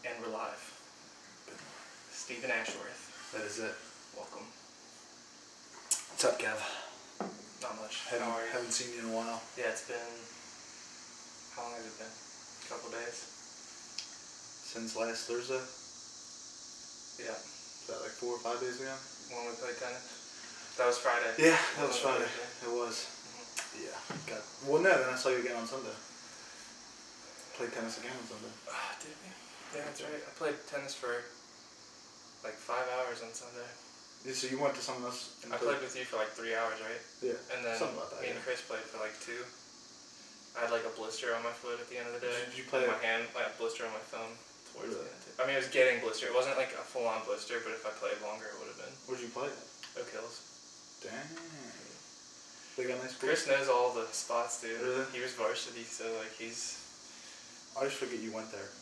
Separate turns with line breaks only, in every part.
And we're live. Steven Ashworth.
That is it.
Welcome.
What's up, Kev?
Not much.
Haven't seen you in a while.
Yeah, it's been... How long has it been? A couple days?
Since last Thursday?
Yeah.
Is that like 4 or 5 days ago?
When we played tennis? That was Friday.
Yeah, that was Friday. It was. Mm-hmm. Yeah. Well, no, then I saw you again on Sunday. Played tennis again on Sunday.
Did we? Yeah, that's right. I played tennis for like 5 hours on Sunday.
Yeah, so you went to someone else?
I played with you for like 3 hours, right?
Yeah.
And then
something like that,
me and Chris played for like 2. I had like a blister on my foot at the end of the day.
Did you play?
My hand, like a blister on my thumb towards the end. I mean, it was getting blister. It wasn't like a full-on blister, but if I played longer, it would have been.
Where'd you play?
Oak Hills.
Dang. They got nice.
Chris knows all the spots, dude.
Really?
He was varsity, so like he's.
I just forget you went there.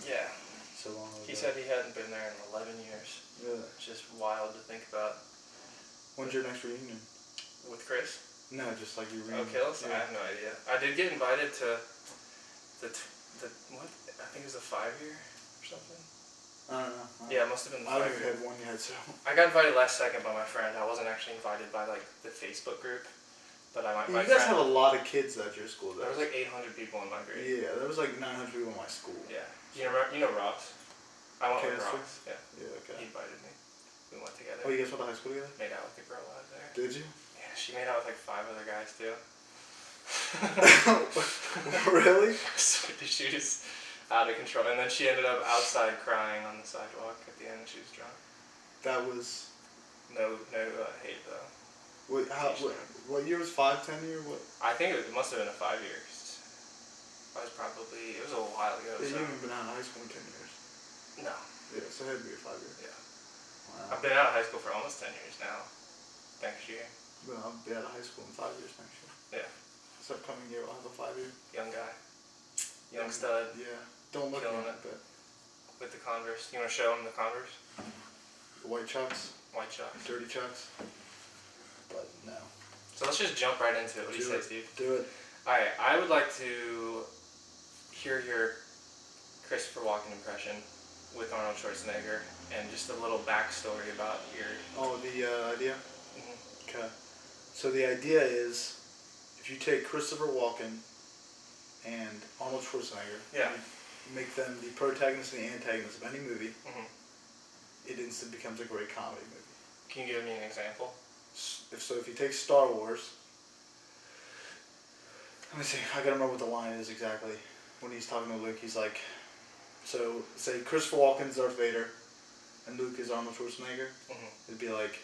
Yeah.
So long ago.
He said he hadn't been there in 11 years.
Really?
It's just wild to think about.
When's your next reunion?
With Chris?
No, just like your reunion.
Oak Hills? Yeah. I have no idea. I did get invited to the what? I think it was a 5-year or something.
I don't know.
Yeah, it must have been the 5-year.
I haven't had one yet, so.
I got invited last second by my friend. I wasn't actually invited by like the Facebook group, but my
You guys
friend,
have a lot of kids at your school, though.
there was like 800 people in my grade.
Yeah, there was like 900 people in my school.
Yeah. You know Ross? I went with
Okay,
Ross. Yeah.
Yeah, okay.
He invited me. We went together.
Oh, you guys went to high school together?
Made out with the girl out there.
Did you?
Yeah, she made out with like 5 other guys too.
Really?
She was out of control, and then she ended up outside crying on the sidewalk at the end. She was drunk.
That was.
No hate though.
Wait, what year was 5, 10 year? What?
I think it must have been a 5 years. It was a while ago.
Yeah,
so.
you haven't been out of high school in 10 years.
No.
Yeah, so it had to be a 5 year.
Yeah.
Wow.
I've been out of high school for almost 10 years now. Next year.
Well, I'll be out of high school in 5 years next year.
Yeah.
This upcoming year, I'll have a 5 year.
Young guy. Young stud.
Yeah. Don't look
Killing
at it, but.
With the Converse. You want to show him the Converse?
The white chucks.
White chucks.
Dirty chucks. But no.
So let's just jump right into it. What do you say, Steve?
Do it.
Alright, I would like to hear your Christopher Walken impression with Arnold Schwarzenegger and just a little backstory about your...
Oh, the idea?
Mm-hmm.
Okay. So the idea is, if you take Christopher Walken and Arnold Schwarzenegger,
yeah,
you make them the protagonist and the antagonist of any movie,
mm-hmm.
it instantly becomes a great comedy movie.
Can you give me an example?
If you take Star Wars, let me see, I gotta remember what the line is exactly. When he's talking to Luke, he's like, so say Christopher Walken's Darth Vader, and Luke is Arnold Schwarzenegger,
mm-hmm.
it'd be like,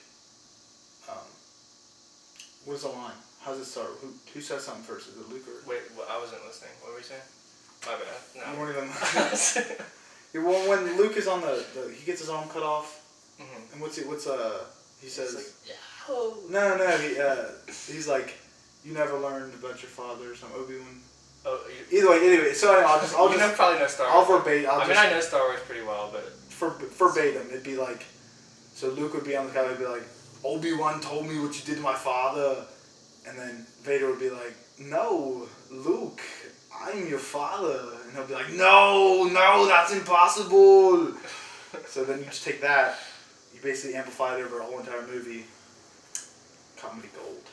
what's the line? How's it start? Who says something first? Is it Luke or?
Wait, I wasn't listening. What were you saying? My bad. No.
You weren't even. Well, when Luke is on he gets his arm cut off,
mm-hmm.
and he says.
Like, Yahoo!
No, he's like, you never learned about your father or some Obi-Wan.
Oh,
Either way, anyway, so I'll just
probably know Star
Wars.
I mean, I know Star Wars pretty well, but
verbatim, it'd be like, so Luke would be on the couch, he'd be like, Obi-Wan told me what you did to my father, and then Vader would be like, no, Luke, I'm your father, and he'll be like, no, that's impossible. So then you just take that, you basically amplify it over a whole entire movie, comedy gold,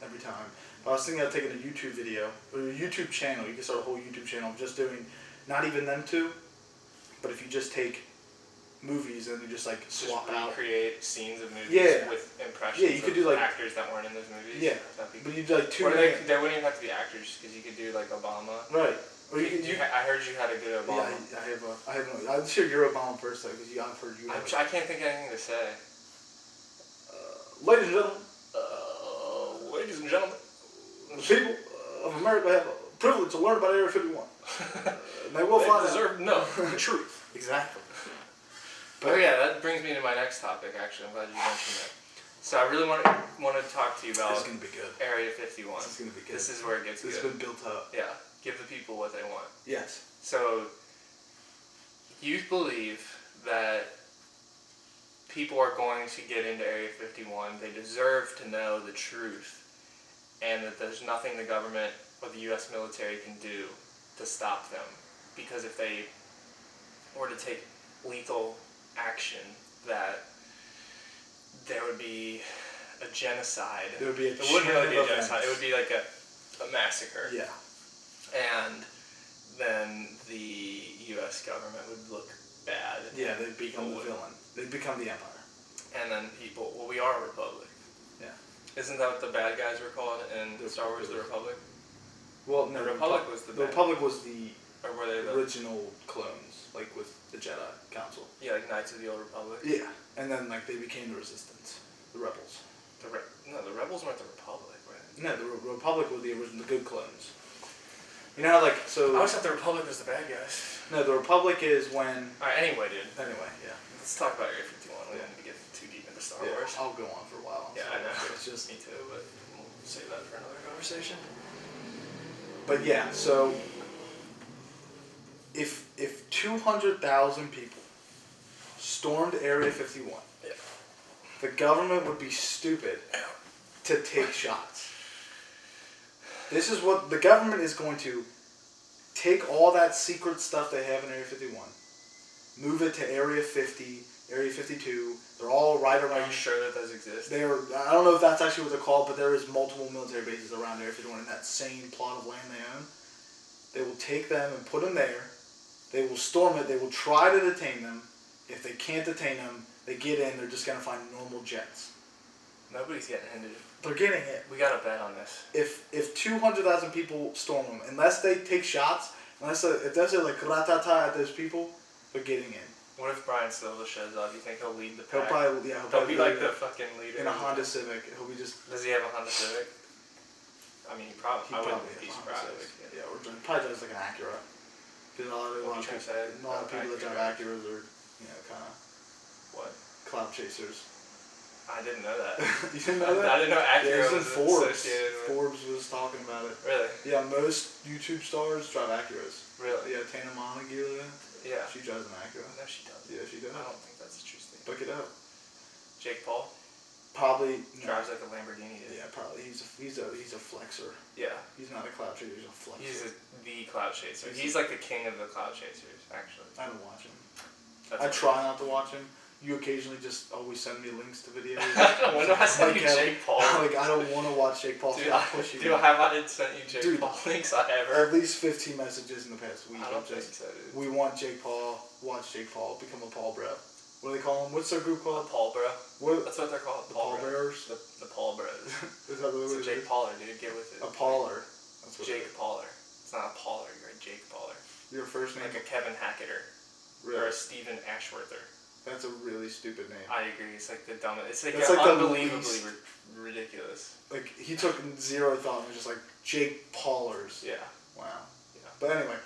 every time. I was thinking of taking a YouTube video, or a YouTube channel. You can start a whole YouTube channel just doing, not even them two, but if you just take movies and you just like swap out.
Create scenes of movies with impressions
you could do like
actors that weren't in those movies.
Yeah, but you do like 2
minutes. They wouldn't even have to be actors, because you could do like Obama.
Right. Or
I heard you had a good Obama.
Yeah, I'm sure you're Obama first though, because I've heard you.
I can't think of anything to say.
Ladies and gentlemen.
Ladies and gentlemen.
The people of America have a privilege to learn about Area 51. And they will find
deserve to know the truth.
Exactly.
But yeah, that brings me to my next topic, actually. I'm glad you mentioned that. So I really want to talk to you about
this is gonna be good.
Area 51.
This is going to be good.
This is where it gets good.
This has been built up.
Yeah. Give the people what they want.
Yes.
So, you believe that people are going to get into Area 51, they deserve to know the truth, and that there's nothing the government or the U.S. military can do to stop them. Because if they were to take lethal action, that there would be a genocide.
There would be a
It wouldn't really be a
chain of
genocide. It
events.
would be like a massacre.
Yeah.
And then the U.S. government would look bad.
Yeah, they'd become the villain. They'd become the empire.
And then people, well, we are a republic.
Yeah.
Isn't that what the bad guys were called in Star Wars, the Republic?
Well, no,
the Republic was the
Republic was the
or were they the
original clones, like with the Jedi Council.
Yeah, like Knights of the Old Republic.
Yeah, and then like they became the Resistance, the rebels.
No, the rebels weren't the Republic, right?
No, the Republic were the original, the good clones. You know how like so.
I always thought the Republic was the bad guys.
No, the Republic is when.
All right. Anyway, dude.
Anyway, yeah.
Let's talk about Area 51. We don't need to get too deep into Star Wars.
I'll go on for a while.
Yeah, I know.
It's just.
Me too, but we'll save that for another conversation.
But yeah, so if 200,000 people stormed Area 51,
yeah,
the government would be stupid to take shots. This is what the government is going to take all that secret stuff they have in Area 51, move it to Area 50, Area 52. They're all right around.
Are you sure that those exist?
They are. I don't know if that's actually what they're called, but there is multiple military bases around Area 51 in that same plot of land they own. They will take them and put them there. They will storm it. They will try to detain them. If they can't detain them, they get in. They're just gonna find normal jets.
Nobody's getting in, dude.
They're getting it.
We got to bet on this.
If 200,000 people storm them, unless they take shots, if they say like ratata at those people, they're getting in.
What if Brian Silva shows up? You think he'll lead the
He'll
pack?
probably
He'll be like the fucking leader.
in a Honda Civic. He'll be just.
Does he have a Honda Civic? I mean, I wouldn't be surprised.
Yeah, or probably drives like an Acura. Because a lot of people that drive Acuras are, kind of
what?
Cloud chasers.
I didn't know that.
You didn't know that?
I didn't know Acura
was in Forbes.
associated with.
Forbes was talking about it.
Really?
Yeah, most YouTube stars drive Acuras.
Really?
Yeah, Tana Montague.
Yeah.
She drives an Acura.
No, she doesn't.
Yeah, she does.
I don't think that's a true statement.
Look it up.
Jake Paul
Probably
drives like a Lamborghini. Dude.
Yeah, probably he's a flexer.
Yeah.
He's not a cloud chaser. He's a flexer.
He's the cloud chaser. He's like the king of the cloud chasers, actually.
I don't watch him.
That's
I try not to watch him. You occasionally just always send me links to videos.
When do I send you Jake Paul?
Like I don't want to watch Jake Paul.
Dude, have I sent you Jake Paul links ever?
At least 15 messages in the past week.
I don't think so, dude.
We want Jake Paul. Watch Jake Paul. Become a Paul bro. What do they call him? What's their group called?
The Paul bro.
What?
That's what they're called.
The Paul Bearers?
The Paul bros.
Is that what
It's a Jake Pauler, dude. Get with it.
A Pauler. That's what
Jake Pauler. It's not a Pauler. You're a Jake Pauler.
Your first name?
Like a Kevin Hacketter.
Really?
Or a Steven Ashworther.
That's a really stupid name.
I agree. It's like the dumbest. It's like,
unbelievably
ridiculous.
Like he took zero thought and was just like Jake Paulers.
Yeah.
Wow.
Yeah.
But anyway,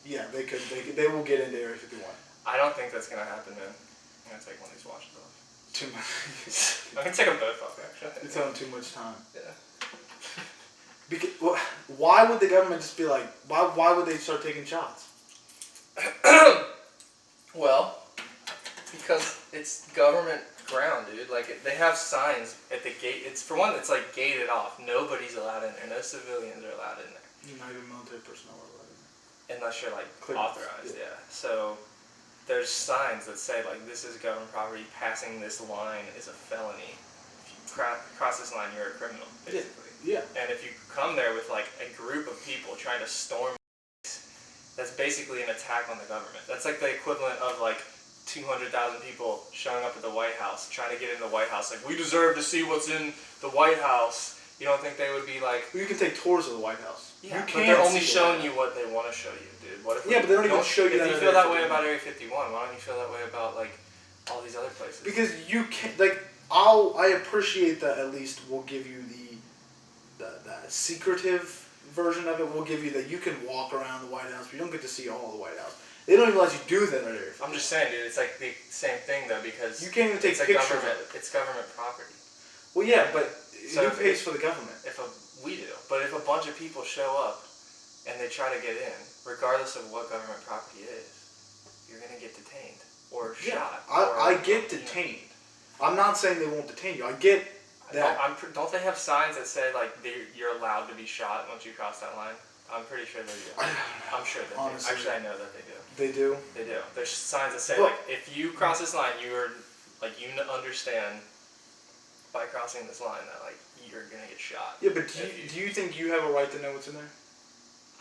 yeah, they will get into Area 51.
I don't think that's gonna happen, man. I'm gonna take one of these watches off.
Too much.
I'm gonna take them both off, actually.
You're telling too much time.
Yeah.
Because why would the government just be like? Why would they start taking shots?
Well, because it's government ground, dude. Like they have signs at the gate. It's for one, it's like gated off. Nobody's allowed in there. No civilians are allowed in there.
Not even military personnel are allowed in there.
Unless you're like
Clearance,
authorized, yeah. So there's signs that say like this is government property. Passing this line is a felony. If you cross this line, you're a criminal, basically.
Yeah.
And if you come there with like a group of people trying to storm, that's basically an attack on the government. That's like the equivalent of like 200,000 people showing up at the White House, trying to get in the White House. Like, we deserve to see what's in the White House. You don't think they would be like...
Well, you can take tours of the White House.
Yeah, but they're only showing you what they want to show you, dude. What if
but they don't even show you that.
If you feel that way about Area 51, why don't you feel that way about like all these other places?
Because you can't, like, I appreciate that at least we'll give you the secretive version of it. We'll give you that you can walk around the White House, but you don't get to see all of the White House. They don't even let you do that at Area 51.
I'm just saying, dude, it's like the same thing though, because
you can't even take pictures of it.
It's government property.
Well, yeah, but
so
who pays for the government?
We do. But if a bunch of people show up and they try to get in, regardless of what government property is, you're gonna get detained or shot.
I get detained. I'm not saying they won't detain you. I get that.
Don't they have signs that say like you're allowed to be shot once you cross that line? I'm pretty sure they do. I'm sure they do.
Honestly,
Actually, I know that they do.
They do?
They do. There's signs that say,
Well,
like, if you cross this line, you are, like, you understand by crossing this line that, like, you're going to get shot.
Yeah, but do you think you have a right to know what's in there?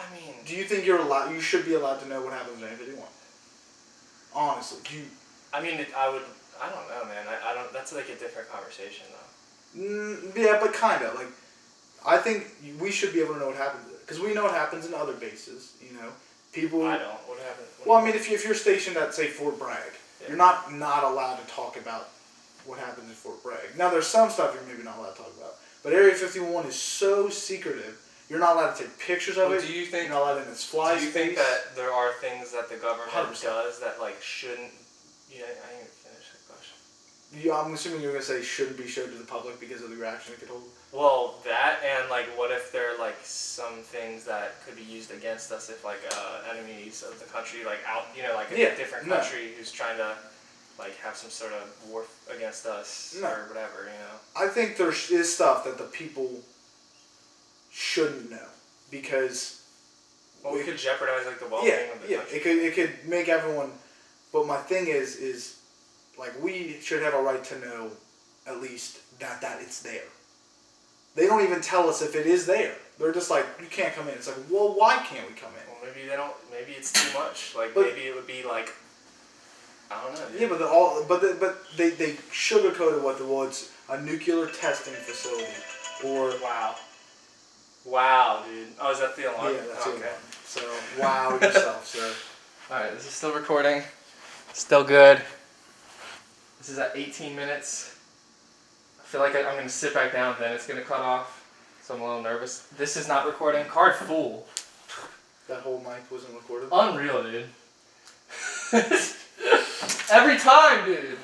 I mean...
Do you think you should be allowed to know what happens in Area 51? Honestly,
I mean, I don't know, man. I don't... That's, like, a different conversation, though.
Yeah, but kind of. Like, I think we should be able to know what happens there. Because we know what happens in other bases, you know. People...
I don't. What happens?
Well, I mean, if you're stationed at, say, Fort Bragg, you're not allowed to talk about what happens in Fort Bragg. Now, there's some stuff you're maybe not allowed to talk about. But Area 51 is so secretive, you're not alled to take pictures of it.
Do you think...
You're not allowed in its fly space.
Do you think that there are things that the government
100%.
does that, like, shouldn't... Yeah, I didn't even finish the question.
Yeah, I'm assuming you're going to say shouldn't be showed to the public because of the reaction it could hold.
Well, that and, like, what if there are, like, some things that could be used against us if, like, enemies of the country, like, out, you know, like, a different country who's trying to, like, have some sort of war against us or whatever, you know?
I think there is stuff that the people shouldn't know because...
Well, we could jeopardize, like, the well-being of the country.
It could make everyone... But my thing is, like, we should have a right to know, at least, that it's there. They don't even tell us if it is there. They're just like, you can't come in. It's like, well, why can't we come in?
Well, maybe they don't... Maybe it's too much. Like, maybe it would be, like... I don't know. Dude.
Yeah, but they sugarcoated it's a nuclear testing facility, or...
Wow, dude. Oh, is that the alarm?
Yeah, that's the alarm. So, wow yourself, sir.
Alright, this is still recording. Still good. This is at 18 minutes. I feel like I'm going to sit back down, then it's going to cut off. So I'm a little nervous. This is not recording. Card full.
That whole mic wasn't recorded?
Unreal, dude. Every time, dude.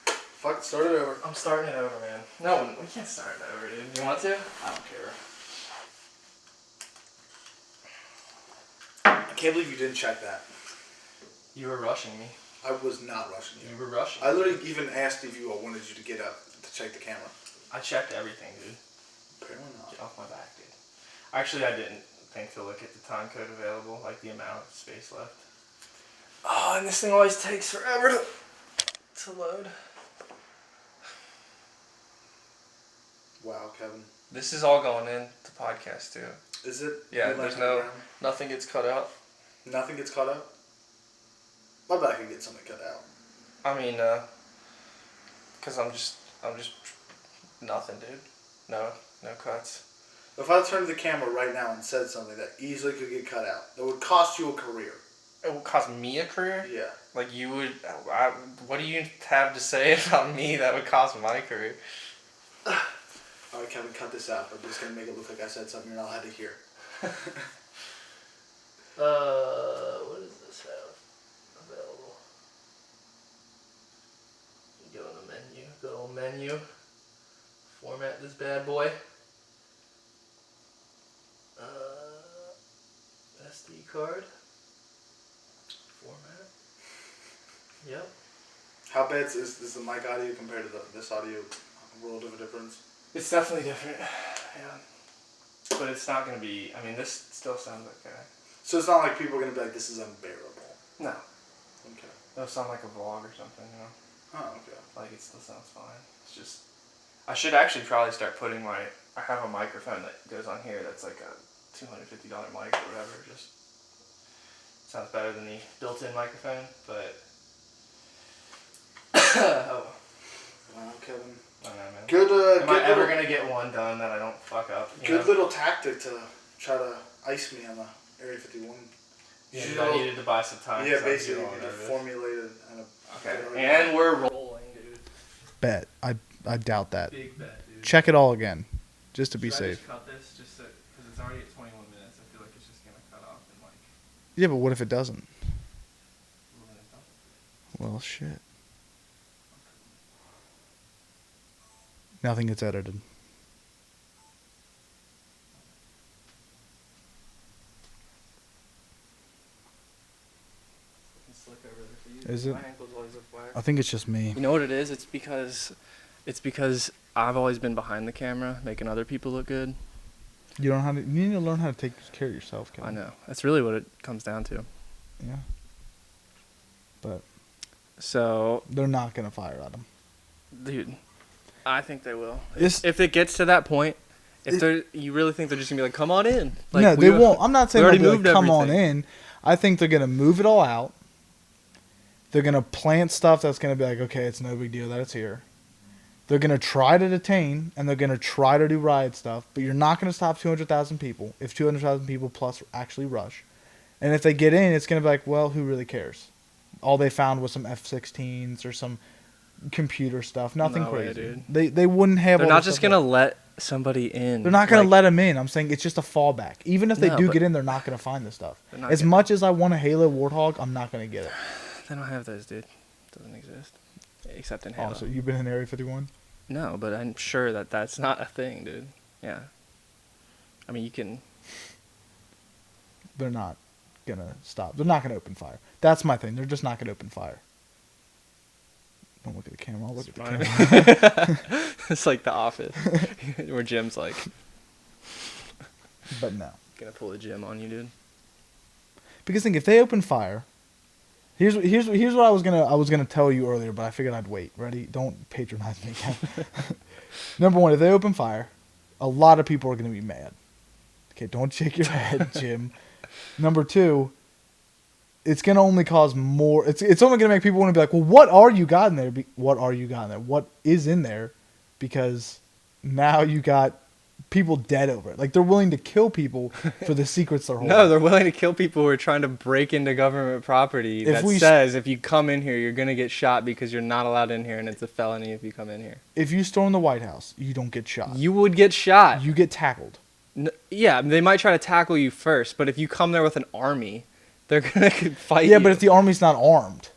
Fuck, start it over.
I'm starting it over, man. No, we can't start it over, dude. You want to?
I don't care. I can't believe you didn't check that.
You were rushing me.
I was not rushing you.
You were rushing
I literally even asked if you wanted you to get up to check the camera.
I checked everything, dude.
Apparently not.
Get off my back, dude. Actually, I didn't think to look at the time code available, like the amount of space left. Oh, and this thing always takes forever to load.
Wow, Kevin.
This is all going in to podcast too.
Is it?
Yeah, there's nothing gets cut out.
Nothing gets cut out? I bet I could get something cut out.
I mean, cause I'm just nothing, dude. No cuts.
If I turned the camera right now and said something that easily could get cut out, that would cost you a career.
It would cost me a career?
Yeah.
Like you would, what do you have to say about me that would cost my career?
Alright, Kevin, cut this out. I'm just going to make it look like I said something you're not allowed to hear.
What does this have available? You go in the menu, good old menu. Format this bad boy. SD card. Format. Yep.
How bad is the mic audio compared to this audio? World of a difference?
It's definitely different, yeah. But it's not going to be, I mean, this still sounds okay.
So it's not like people are going to be like, this is unbearable?
No.
Okay.
It'll sound like a vlog or something, you know?
Oh, okay.
Like, it still sounds fine. It's just, I should actually probably start putting I have a microphone that goes on here that's like a $250 mic or whatever. Just sounds better than the built-in microphone, but... oh.
Wow, Kevin.
I don't know, man.
Good,
Am I ever going to get one done that I don't fuck up?
Good little tactic to try to ice me on the Area 51.
Yeah, I needed to buy some time.
Yeah, basically, formulated.
Okay, and we're rolling, dude.
Bet. I doubt that.
Big bet, dude.
Check it all again, just to be
Should I
safe.
just cut this, just because it's already at 21 minutes. I feel like it's just going to cut off in like...
Yeah, but what if it doesn't? Well, shit. Nothing gets edited. Is it?
My ankles always look whack.
I think it's just me.
You know what it is? It's because I've always been behind the camera, making other people look good.
You need to learn how to take care of yourself, Kevin.
I know. That's really what it comes down to.
Yeah. But
So,
they're not gonna fire at him.
dude, I think they will.
This-
If it gets to that point, you really think they're just gonna be like, come on in? Like,
No, they won't. I'm not saying
we
they'll
already
be like,
moved
come on
everything.
in. I think they're gonna move it all out. They're gonna plant stuff that's gonna be like, okay, it's no big deal that it's here. They're gonna try to detain and they're gonna try to do riot stuff, but you're not gonna stop 200,000 people if 200,000 people plus actually rush. And if they get in, it's gonna be like, well, who really cares? All they found was some F-16s or some computer stuff. Nothing
No way,
crazy.
dude.
They wouldn't have.
They're
all
not
this
just
stuff
gonna
there.
let somebody in.
They're not gonna
like,
let them in. I'm saying it's just a fallback. Even if they
No,
do
but-
get in, they're not gonna find this stuff.
They're not
As
gonna-
much as I want a Halo Warthog, I'm not gonna get it.
They don't have those, dude. Doesn't exist, except in Halo.
Oh, so you've been in Area 51?
No, but I'm sure that that's not a thing, dude. Yeah. I mean, you can.
They're not gonna stop. They're not gonna open fire. That's my thing. They're just not gonna open fire. Don't look at the camera. I'll look at the camera.
It's like The Office, where Jim's like,
But no,
gonna pull a Jim on you, dude.
because think if they open fire, here's what I was gonna tell you earlier, but I figured I'd wait. Ready? Don't patronize me again. Number one, if they open fire, a lot of people are gonna be mad. Okay, don't shake your head, Jim. Number two, it's gonna only cause more. It's only gonna make people want to be like, well, what are you got in there? What are you got in there? What is in there? Because now you got people dead over it. Like they're willing to kill people for the secrets they're holding.
No, they're willing to kill people who are trying to break into government property
If
that
we
says if you come in here, you're gonna get shot because you're not allowed in here, and it's a felony if you come in here.
If you storm the White House, you don't get shot.
You would get shot.
You get tackled.
Yeah, they might try to tackle you first, but if you come there with an army, they're gonna fight you.
Yeah, but if the army's not armed,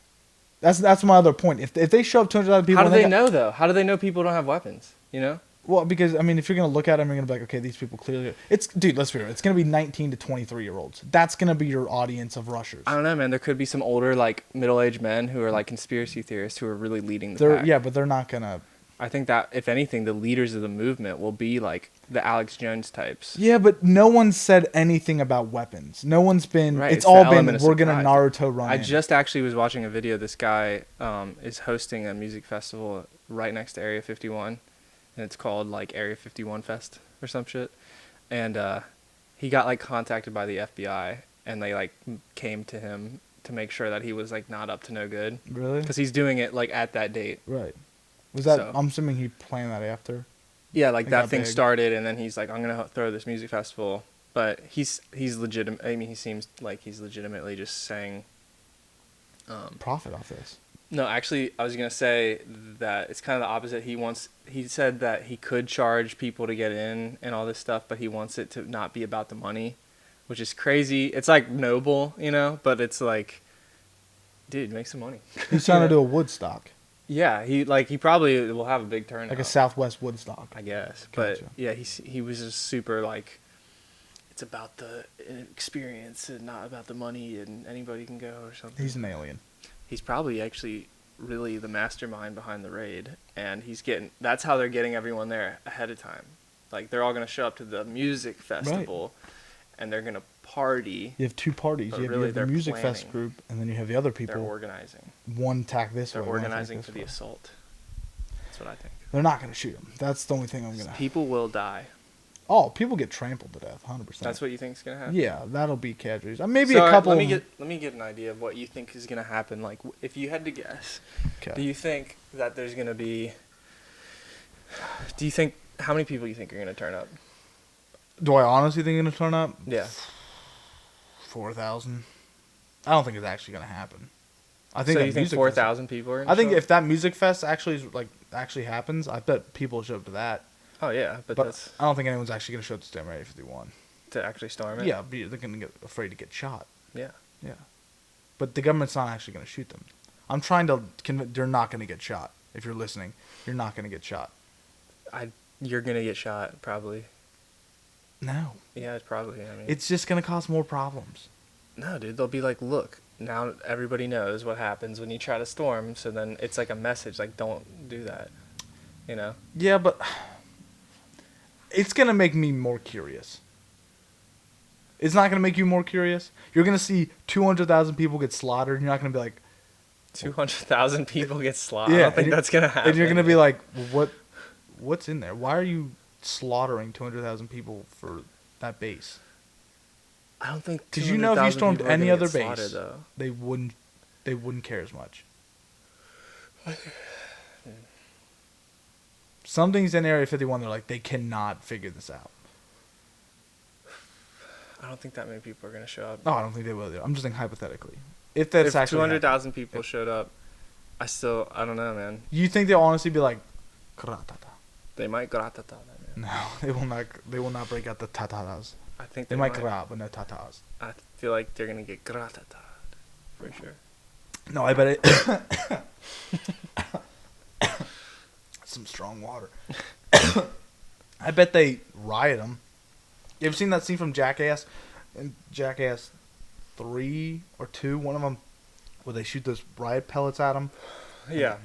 that's my other point. If they show up 200,000 people,
how do
and
they know though? How do they know people don't have weapons? You know?
Well, because I mean, if you're gonna look at them, you're gonna be like, okay, these people clearly. Dude, let's be real. It's gonna be 19 to 23-year-olds. That's gonna be your audience of rushers.
I don't know, man. There could be some older, like middle-aged men who are like conspiracy theorists who are really leading the pack.
Yeah, but they're not gonna.
I think that if anything, the leaders of the movement will be like the Alex Jones types.
Yeah, but no one said anything about weapons. No one's been.
Right,
It's
the
all been.
element of
We're gonna
surprise.
Naruto run.
I
in.
just actually was watching a video. This guy is hosting a music festival right next to Area 51, and it's called like Area 51 Fest or some shit. And he got like contacted by the FBI, and they like came to him to make sure that he was like not up to no good.
Really?
Because he's doing it like at that date.
Right. Was that?
So-
I'm assuming he planned that after.
Yeah, like
It
that
got
thing
big.
started, and then he's like, I'm gonna throw this music festival. But he's legitimate. I mean, he seems like he's legitimately just saying.
Profit off this.
No, actually, I was gonna say that it's kind of the opposite. He said that he could charge people to get in and all this stuff, but he wants it to not be about the money, which is crazy. It's like noble, you know, but it's like, dude, make some money.
He's trying to do a Woodstock,
Yeah, he probably will have a big turnout.
like a Southwest Woodstock.
I guess.
Gotcha.
But yeah, he was just super like, it's about the experience and not about the money, and anybody can go or something.
He's an alien.
He's probably actually really the mastermind behind the raid, and that's how they're getting everyone there ahead of time. Like they're all gonna show up to the music festival, and they're gonna party.
You have two parties.
But
You
really
have the
they're
music fest
planning.
group, and then you have the other
They're
people.
organizing.
One attack this
They're
way. one attack
organizing
this
for the
way.
assault. That's what I think.
They're not gonna shoot him. That's the only thing I'm gonna.
People will die.
Oh, people get trampled to death, 100%.
That's what you think is gonna happen.
Yeah, that'll be casualties. Maybe
So,
a couple.
Let me get an idea of what you think is gonna happen. Like, if you had to guess, do
Okay.
you think that there's gonna be? Do you think how many people you think are gonna turn up?
Do I honestly think it's gonna turn up?
Yeah.
4,000. I don't think it's actually gonna happen. I think.
So
that
you think
music
4,000 people are? Gonna
I think
show up?
if that music fest actually happens, I bet people will show up to that.
Oh yeah, but
But
that's
I don't think anyone's actually gonna show up to Stamford Area 51.
to actually storm it.
Yeah, they're gonna get afraid to get shot.
Yeah.
Yeah, but the government's not actually gonna shoot them. I'm trying to they're not gonna get shot. If you're listening, you're not gonna get shot.
You're gonna get shot probably.
No,
Yeah, it's probably. I mean,
it's just gonna cause more problems.
no, dude. They'll be like, look, now everybody knows what happens when you try to storm. So then it's like a message, like, don't do that. You know.
Yeah, but it's gonna make me more curious. It's not gonna make you more curious. You're gonna see 200,000 people get slaughtered. You're not gonna be like,
200,000 people get slaughtered.
Yeah,
I don't think
and
that's gonna happen.
and you're gonna be like, well, what's in there? Why are you slaughtering 200,000 people for that base?
I don't think
Because you know if you
200,000
stormed
people are
any
gonna
other
get slaughtered,
base,
though.
they wouldn't care as much. Some things in Area 51, they're like, they cannot figure this out.
I don't think that many people are gonna show up.
No, I don't think they will either. I'm just saying hypothetically. If that's
If
actually
200,000
happening.
people showed up, I don't know, man.
You think they'll honestly be like, "Kratata"?
They might gratata that, man.
No, they will not. They will not break out the tataras.
I think
They might gra, but no tatas.
I feel like they're gonna get gratata for sure.
No, I bet it. Some strong water. I bet they riot them. You ever seen that scene from Jackass? In Jackass 3 or 2, one of them, where they shoot those riot pellets at them?
Yeah.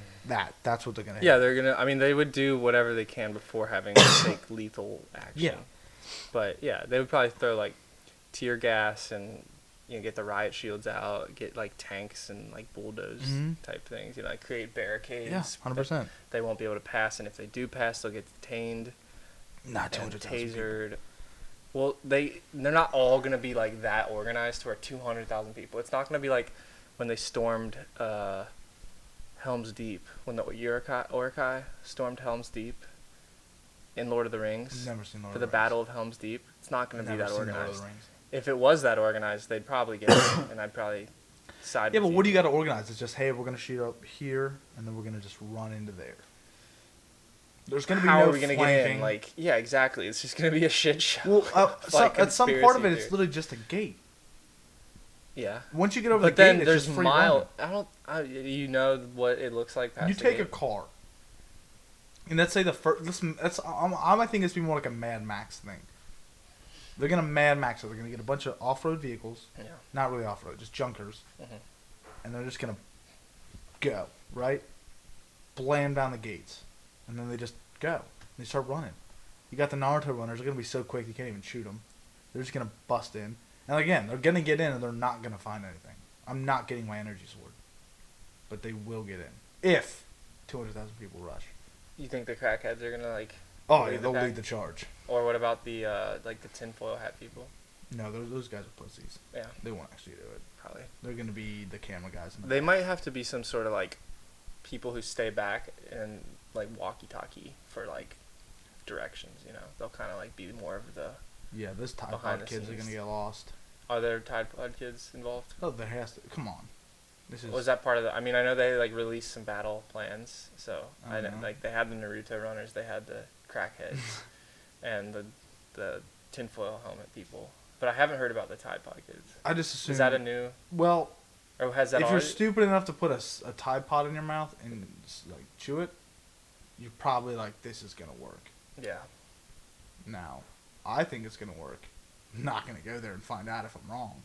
That's what they're gonna.
Yeah,
hit.
they're gonna. I mean, they would do whatever they can before having to take lethal action.
Yeah.
But yeah, they would probably throw like tear gas and get the riot shields out, get like tanks and like bulldoze type things. Like create barricades.
Yeah, 100%.
They won't be able to pass, and if they do pass, they'll get detained.
Not
And
200,000
tasered. Well, they're not all gonna be like that organized to where 200,000 people. It's not gonna be like when they stormed Helm's Deep, when the Uruk-hai stormed Helm's Deep in Lord of the Rings.
Never seen Lord
for
of
the
the
Battle of Helm's Deep. It's not gonna be
Never
that
seen Lord of the
organized.
Rings.
If it was that organized, they'd probably get it, and I'd probably side.
Yeah,
with
but what do you got to organize? It's just, hey, we're gonna shoot up here, and then we're gonna just run into there. There's gonna be
How
no
are we gonna
flanking.
get in? Like, yeah, exactly. It's just gonna be a shit show.
Well, at some part of it, it's
Conspiracy
literally just a gate.
yeah.
Once you get over
But
the
then
gate,
there's
it's just free
mile.
running.
You know what it looks like past
You
the
take a
gate?
car, and let's say the first. I think it's be more like a Mad Max thing. They're gonna Mad Max it. They're gonna get a bunch of off-road vehicles.
Yeah.
Not really off-road, just junkers,
Mhm.
and they're just gonna go right, blam down the gates, and then they just go. They start running. You got the Naruto runners. They're gonna be so quick you can't even shoot them. They're just gonna bust in, and again, they're gonna get in and they're not gonna find anything. I'm not getting my energy sword, but they will get in if 200,000 people rush.
You think the crackheads are gonna like?
Oh
lead
yeah,
the
they'll
pack?
lead the charge.
Or what about the like the tinfoil hat people?
No, those guys are pussies.
Yeah,
They won't actually do it.
probably.
They're gonna be the camera guys. In the
They
back.
might have to be some sort of like people who stay back and like walkie-talkie for like directions. They'll kind of like be more of the.
Yeah, those Tide
behind
Pod
the
kids are
scenes.
gonna get lost.
Are there Tide Pod kids involved?
Oh, there has to. Come on. This is.
Was that part of the? I mean, I know they like released some battle plans. So
I
I know,
know.
like they had the Naruto runners, they had the crackheads, and the tinfoil helmet people. But I haven't heard about the Tide Pod kids.
I just assume.
Is that a new?
Well,
Or has that
if
already?
you're stupid enough to put a Tide Pod in your mouth and like chew it, you're probably like, this is gonna work.
Yeah.
Now, I think it's gonna work. I'm not gonna go there and find out if I'm wrong,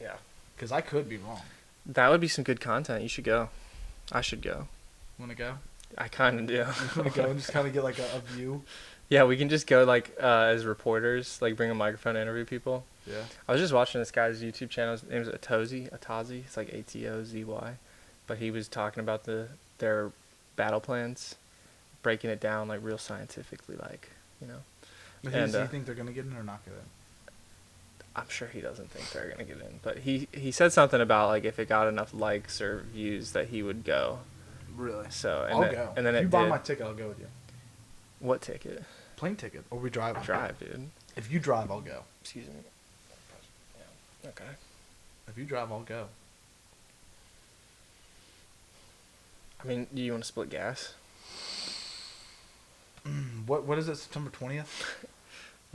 Yeah.
because I could be wrong.
That would be some good content. You should go. I should go.
Wanna go?
I kind of do.
You wanna go and just kind of get like a view?
Yeah, we can just go like as reporters, like bring a microphone to interview people.
Yeah.
I was just watching this guy's YouTube channel. His name's Atazi. It's like Atozy, but he was talking about their battle plans, breaking it down like real scientifically,
But
And,
do you think they're gonna get in or not get in?
I'm sure he doesn't think they're gonna get in, but he said something about like if it got enough likes or views that he would go.
Really?
So
I'll go.
And then
if
it
you buy
did.
my ticket, I'll go with you.
What ticket?
Plane ticket, or we drive.
Drive, dude.
If you drive, I'll go.
Excuse me. Yeah. Okay.
If you drive, I'll go.
I mean, do you want to split gas?
What is it? September 20th?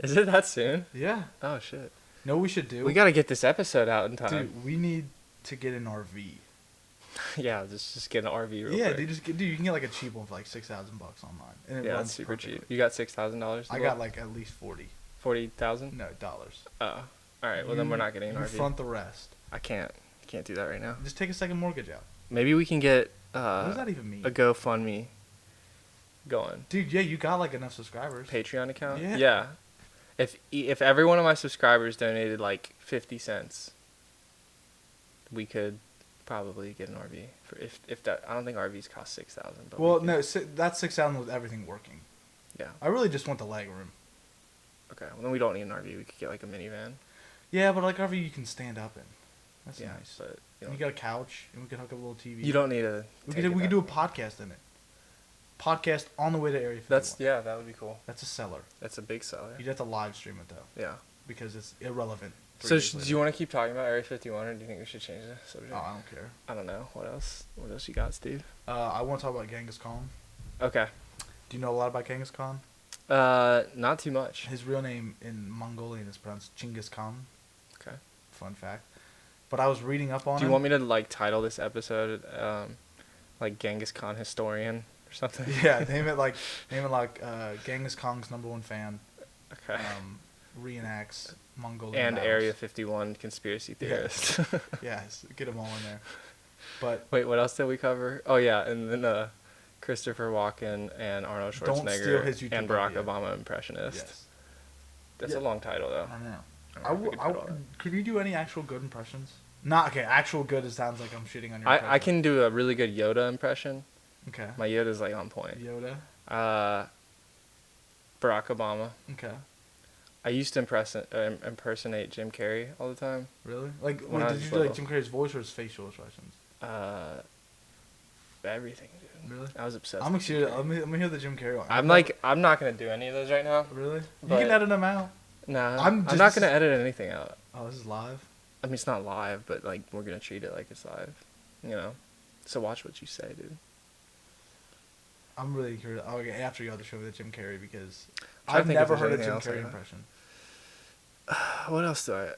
Is it that soon?
Yeah.
Oh shit.
No, we should do.
We gotta get this episode out in time.
Dude, we need to get an RV.
Yeah, just get an RV real
Yeah,
quick.
dude, you can get like a cheap one for like $6,000 online, and it
Yeah,
runs
that's super
perfectly.
cheap. You got $6,000?
I got like at least 40.
40,000?
No, dollars.
Oh, all right. Well, then we're not getting an
You
RV.
front the rest.
I can't do that right now.
Just take a second mortgage out.
Maybe we can get
What does that even mean?
a GoFundMe going.
Dude, yeah, you got like enough subscribers.
Patreon account.
Yeah.
Yeah. If every one of my subscribers donated like 50 cents, we could probably get an RV. For if that, I don't think RVs cost 6,000. But
Well, no, that's 6,000 with everything working.
Yeah.
I really just want the leg room.
Okay. Well, then we don't need an RV. We could get like a minivan.
Yeah, but like RV you can stand up in. That's
Yeah,
nice.
but
You got a couch, and we can hook up a little TV.
you don't need a.
We could do a podcast in it. Podcast on the way to Area 51.
That would be cool.
That's a seller.
That's a big seller.
You'd have to live stream it though,
Yeah.
because it's irrelevant.
So do you want to keep talking about Area 51, or do you think we should change the subject?
Oh, I don't care.
I don't know. What else? What else you got, Steve?
I want to talk about Genghis Khan.
Okay.
Do you know a lot about Genghis Khan?
Not too much.
His real name in Mongolian is pronounced Genghis Khan.
Okay.
Fun fact. But I was reading up on
Do you
him.
want me to like title this episode like Genghis Khan historian or something?
Yeah, name it like Genghis Khan's #1 fan.
Okay.
Reenacts Mongolian
And
battles.
Area 51 conspiracy theorist.
Yes, get them all in there. But
Wait, what else did we cover? Oh yeah, and then Christopher Walken and Arnold
Don't steal
Schwarzenegger
his YouTube
and Barack
idea.
Obama impressionist.
yes,
That's
Yeah.
a long title though.
I know.
I don't know if we could put all that.
Could you do any actual good impressions? Not okay. Actual good. It sounds like I'm shitting on your.
I
impression.
can do a really good Yoda impression.
Okay.
My Yoda's like on point.
Yoda.
Barack Obama.
Okay.
I used to impersonate Jim Carrey all the time.
Really? Like,
When
wait,
I
did
was
you do like
little.
Jim Carrey's voice or his facial expressions?
Everything, dude.
Really?
I was obsessed.
I'm
with Jim
excited.
Carrey.
Let me hear the Jim Carrey one.
I'm not gonna do any of those right now.
Really? You
but-
can edit them out.
Nah,
I'm
I'm
just-
not gonna edit anything out.
Oh, this is live.
I mean, it's not live, but like we're gonna treat it like it's live, you know. So watch what you say, dude.
I'm really curious. Oh, okay, after you have to show me the Jim Carrey because
Trying to
I've
think if
never
there's
heard a
anything
Jim
else like
Carrey
that.
impression.
What else do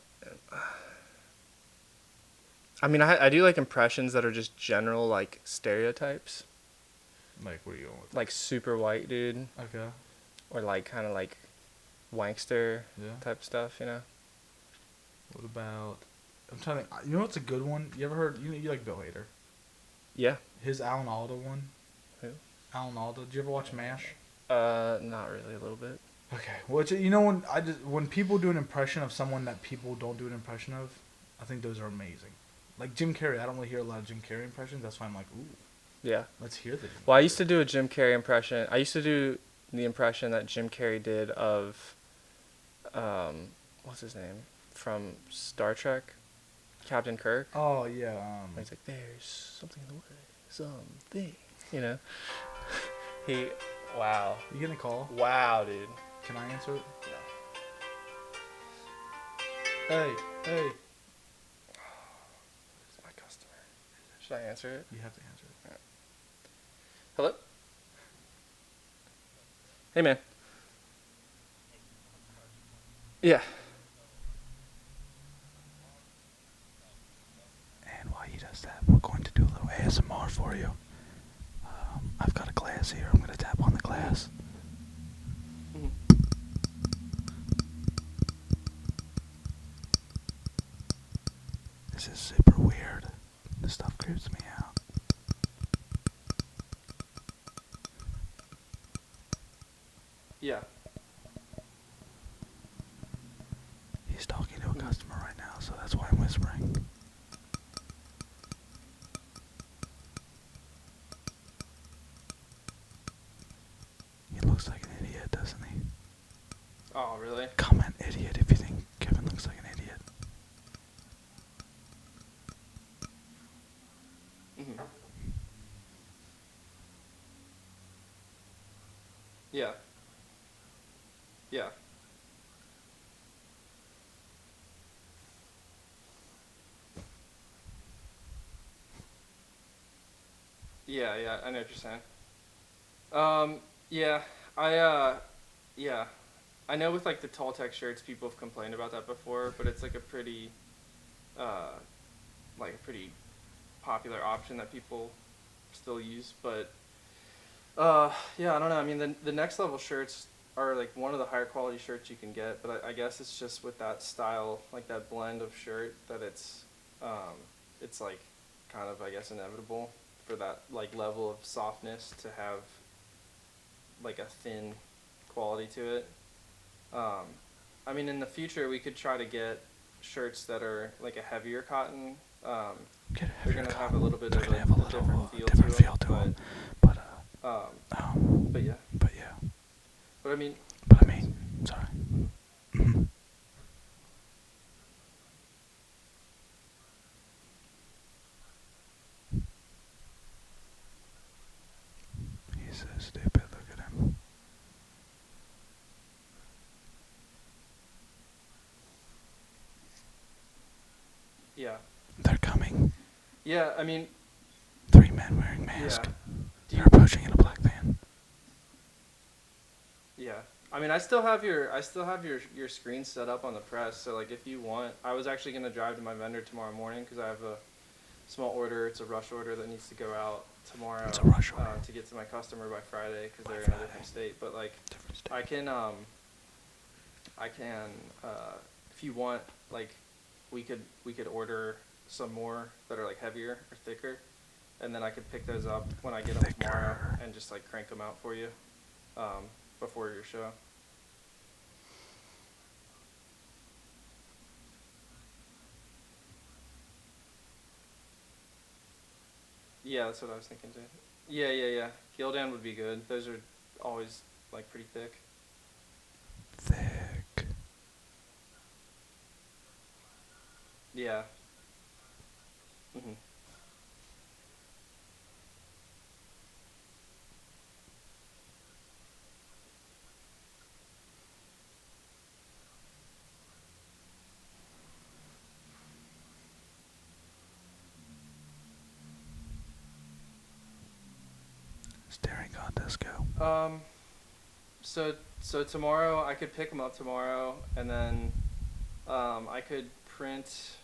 I mean, I do like impressions that are just general like stereotypes,
Like, where are you going with?
like super white dude,
Okay.
or like kind of like wankster
Yeah.
type stuff, you know.
What about? I'm trying to. You know what's a good one? You ever heard? You like Bill Hader?
Yeah.
His Alan Alda one.
Who?
Alan Alda. Did you ever watch MASH?
Not really. A little bit.
Okay. Well, when people do an impression of someone that people don't do an impression of, I think those are amazing. Like Jim Carrey, I don't really hear a lot of Jim Carrey impressions. That's why I'm like, ooh,
Yeah.
let's hear the. Jim
Well, I
Carrey.
used to do a Jim Carrey impression. I used to do the impression that Jim Carrey did of, what's his name, from Star Trek, Captain Kirk.
Oh yeah.
He's like, there's something in the way, something, you know. Wow.
You getting a call?
Wow, dude.
Can I answer it?
No.
Hey.
It's my customer. Should I answer it?
You have to answer it.
Hello? Hey, man. Yeah.
And while he does that, we're going to do a little ASMR for you. I've got a glass here. I'm going to tap on the glass. This is super weird. This stuff creeps me out.
Yeah.
He's talking to a customer right now, so that's why I'm whispering. He looks like an idiot, doesn't he?
Oh, really?
Comment idiot if you think Kevin looks like an idiot.
Mm-hmm. Yeah. Yeah. Yeah, I know what you're saying. Yeah, yeah. I know with like the tall tech shirts, people have complained about that before, but it's like a pretty popular option that people still use. But yeah, I don't know. I mean, the next level shirts are like one of the higher quality shirts you can get, but I guess it's just with that style, like that blend of shirt, that it's like kind of, I guess, inevitable for that like level of softness to have like a thin quality to it. I mean, in the future, we could try to get shirts that are like a heavier cotton. They're gonna have a little bit of a different feel to them, but yeah. But I mean,
sorry. Mm-hmm. He's so stupid. Look at him.
Yeah.
They're coming.
Yeah, I mean.
3 men wearing masks.
Yeah.
They're approaching in a black van.
Yeah. I mean, I still have your screen set up on the press. So like, if you want, I was actually gonna drive to my vendor tomorrow morning because I have a small order. It's a rush order that needs to go out tomorrow.
It's a rush order.
To get to my customer by Friday because they're in a different state. But like, I can if you want, like, we could order some more that are like heavier or thicker, and then I could pick those up when I get them tomorrow and just like crank them out for you before your show. Yeah, that's what I was thinking too. Yeah. Gildan would be good. Those are always like pretty thick.
Thick.
Yeah. Mhm.
Staring contest go.
So tomorrow I could pick them up tomorrow, and then I could print.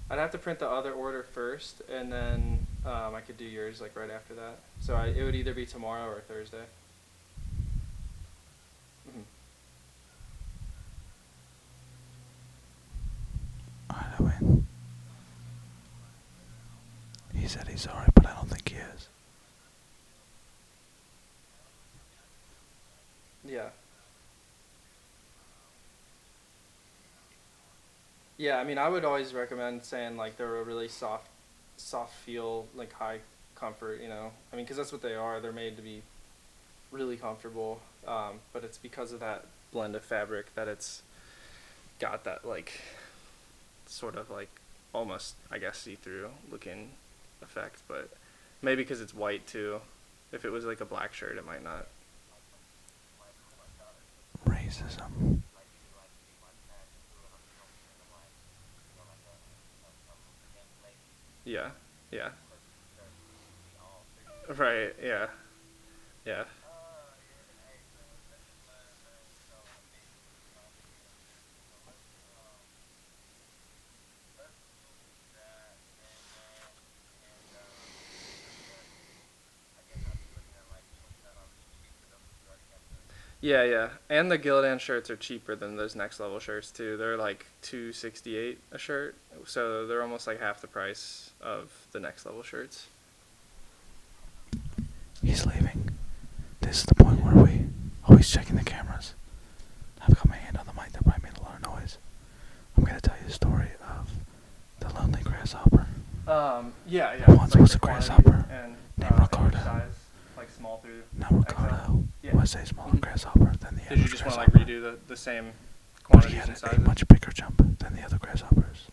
I'd have to print the other order first, and then I could do yours like right after that. So it would either be tomorrow or Thursday. Mm-hmm.
I win. He said he's sorry, but I don't think he is.
Yeah. Yeah, I mean, I would always recommend saying like they're a really soft feel, like high comfort, you know. I mean, because that's what they are. They're made to be really comfortable, but it's because of that blend of fabric that it's got that like sort of like almost, I guess, see-through looking effect, but maybe because it's white too. If it was like a black shirt, it might not.
Racism.
Yeah. Right, yeah. Yeah. And the Gildan shirts are cheaper than those next level shirts too. They're like $268 a shirt, so they're almost like half the price of the next level shirts.
He's leaving. This is the point where we always checking the cameras. I've got my hand on the mic, that probably made a lot of noise. I'm gonna tell you the story of the lonely grasshopper.
Yeah.
Once was a grasshopper named Ricardo.
Size, like small through.
Now Ricardo was a smaller grasshopper than the
Did
other
you just want to
grasshopper.
like redo the same
But he
quantities
had
and
a
sizes?
much bigger jump than the other grasshoppers.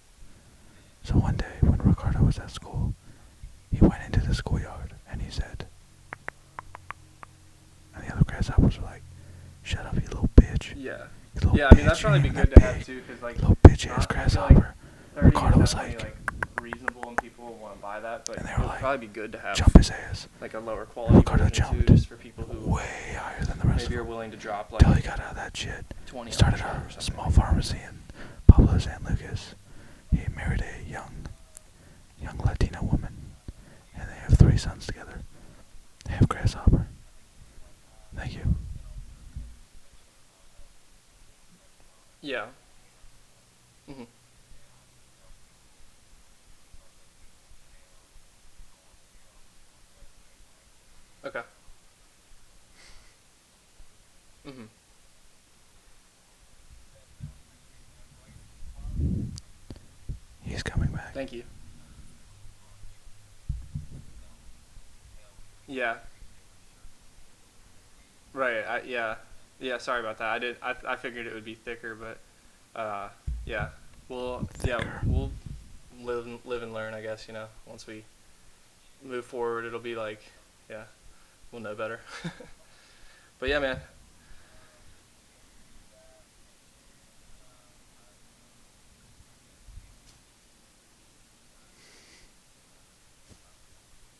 So one day, when Ricardo was at school, he went into the schoolyard and he said, and the other grasshoppers were like, "Shut up, you little bitch."
Yeah.
You little
Yeah, I mean,
bitch,
that'd probably
you
be
ain't
good
that
to have
big.
too, because like
Little bitch ass
I feel
grasshopper.
like
Ricardo was
definitely,
like,
reasonable and people will want to buy that, but
and they
it
were
would
like,
probably be good to have
jump his ass.
like a lower quality
Ricardo
version
jumped
too, just for people who
way higher than the rest
maybe
of
are
them.
willing to drop
Till he
like
got out of that shit.
20
He started
on a shirt or
a
something.
small pharmacy in Pablo San Lucas. He married a young Latina woman, and they have 3 sons together. They have grasshopper. Thank you.
Yeah. Mhm. Okay. Mhm. Thank you. Yeah. Right. Yeah. Sorry about that. I figured it would be thicker, but yeah. We'll live and learn. I guess once we move forward, it'll be like, yeah, we'll know better. But yeah, man.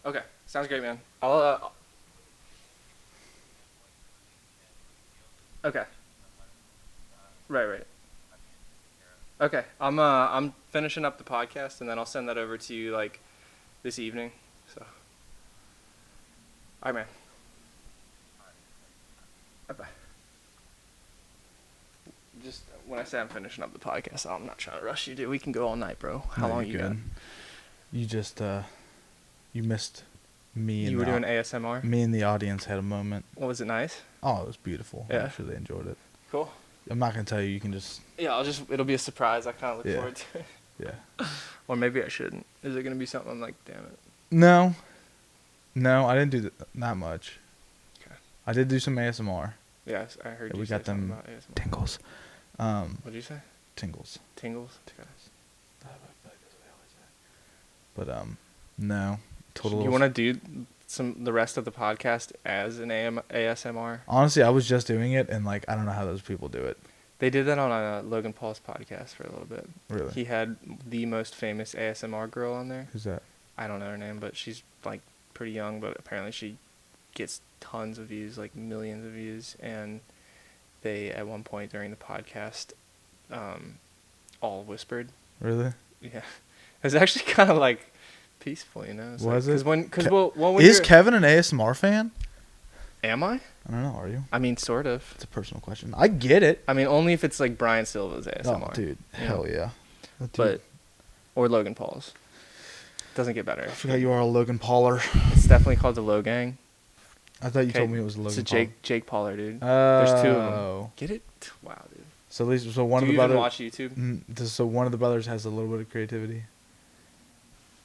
Okay, sounds great, man. I'll okay. Right. Okay, I'm finishing up the podcast and then I'll send that over to you like this evening. So, all right, man. Bye bye. Just when I say I'm finishing up the podcast, I'm not trying to rush you, dude. We can go all night, bro. How long you got?
You just you missed me.
You were doing ASMR.
Me and the audience had a moment.
What was it nice?
Oh, it was beautiful.
Yeah.
I'm sure they enjoyed it.
Cool.
I'm not gonna tell you. You can just.
Yeah, it'll be a surprise. I kind of look
Yeah.
forward to it.
Yeah.
Or maybe I shouldn't. Is it gonna be something I'm like, damn it?
No, I didn't do that much.
Okay.
I did do some ASMR.
Yes, I heard
Yeah,
you
we
say
got
something
them
about ASMR.
tingles.
What'd you say?
Tingles.
Tingles. Okay.
But no. Total.
You want to do the rest of the podcast as an ASMR?
Honestly, I was just doing it, and like I don't know how those people do it.
They did that on Logan Paul's podcast for a little bit.
Really?
He had the most famous ASMR girl on there.
Who's that?
I don't know her name, but she's like pretty young, but apparently she gets tons of views, like millions of views. And they, at one point during the podcast, all whispered.
Really?
Yeah. It was actually kind of like peaceful, you know?
Was it?
When
Is Kevin an ASMR fan?
Am I?
I don't know. Are you?
I mean, sort of.
It's a personal question. I get it.
I mean, only if it's like Brian Silva's ASMR.
Oh, dude.
you
Hell
know?
yeah. That dude-
But, or Logan Paul's. Doesn't get better.
I forgot you are a Logan Pauler.
It's definitely called the Low Gang.
I thought you
Okay,
told me it was a Logan
It's a Jake Pauler, dude.
Pauler.
There's two of them.
Oh.
Get it? Wow, dude.
So at least one
Do
of the
you even
brothers.
watch YouTube?
So one of the brothers has a little bit of creativity.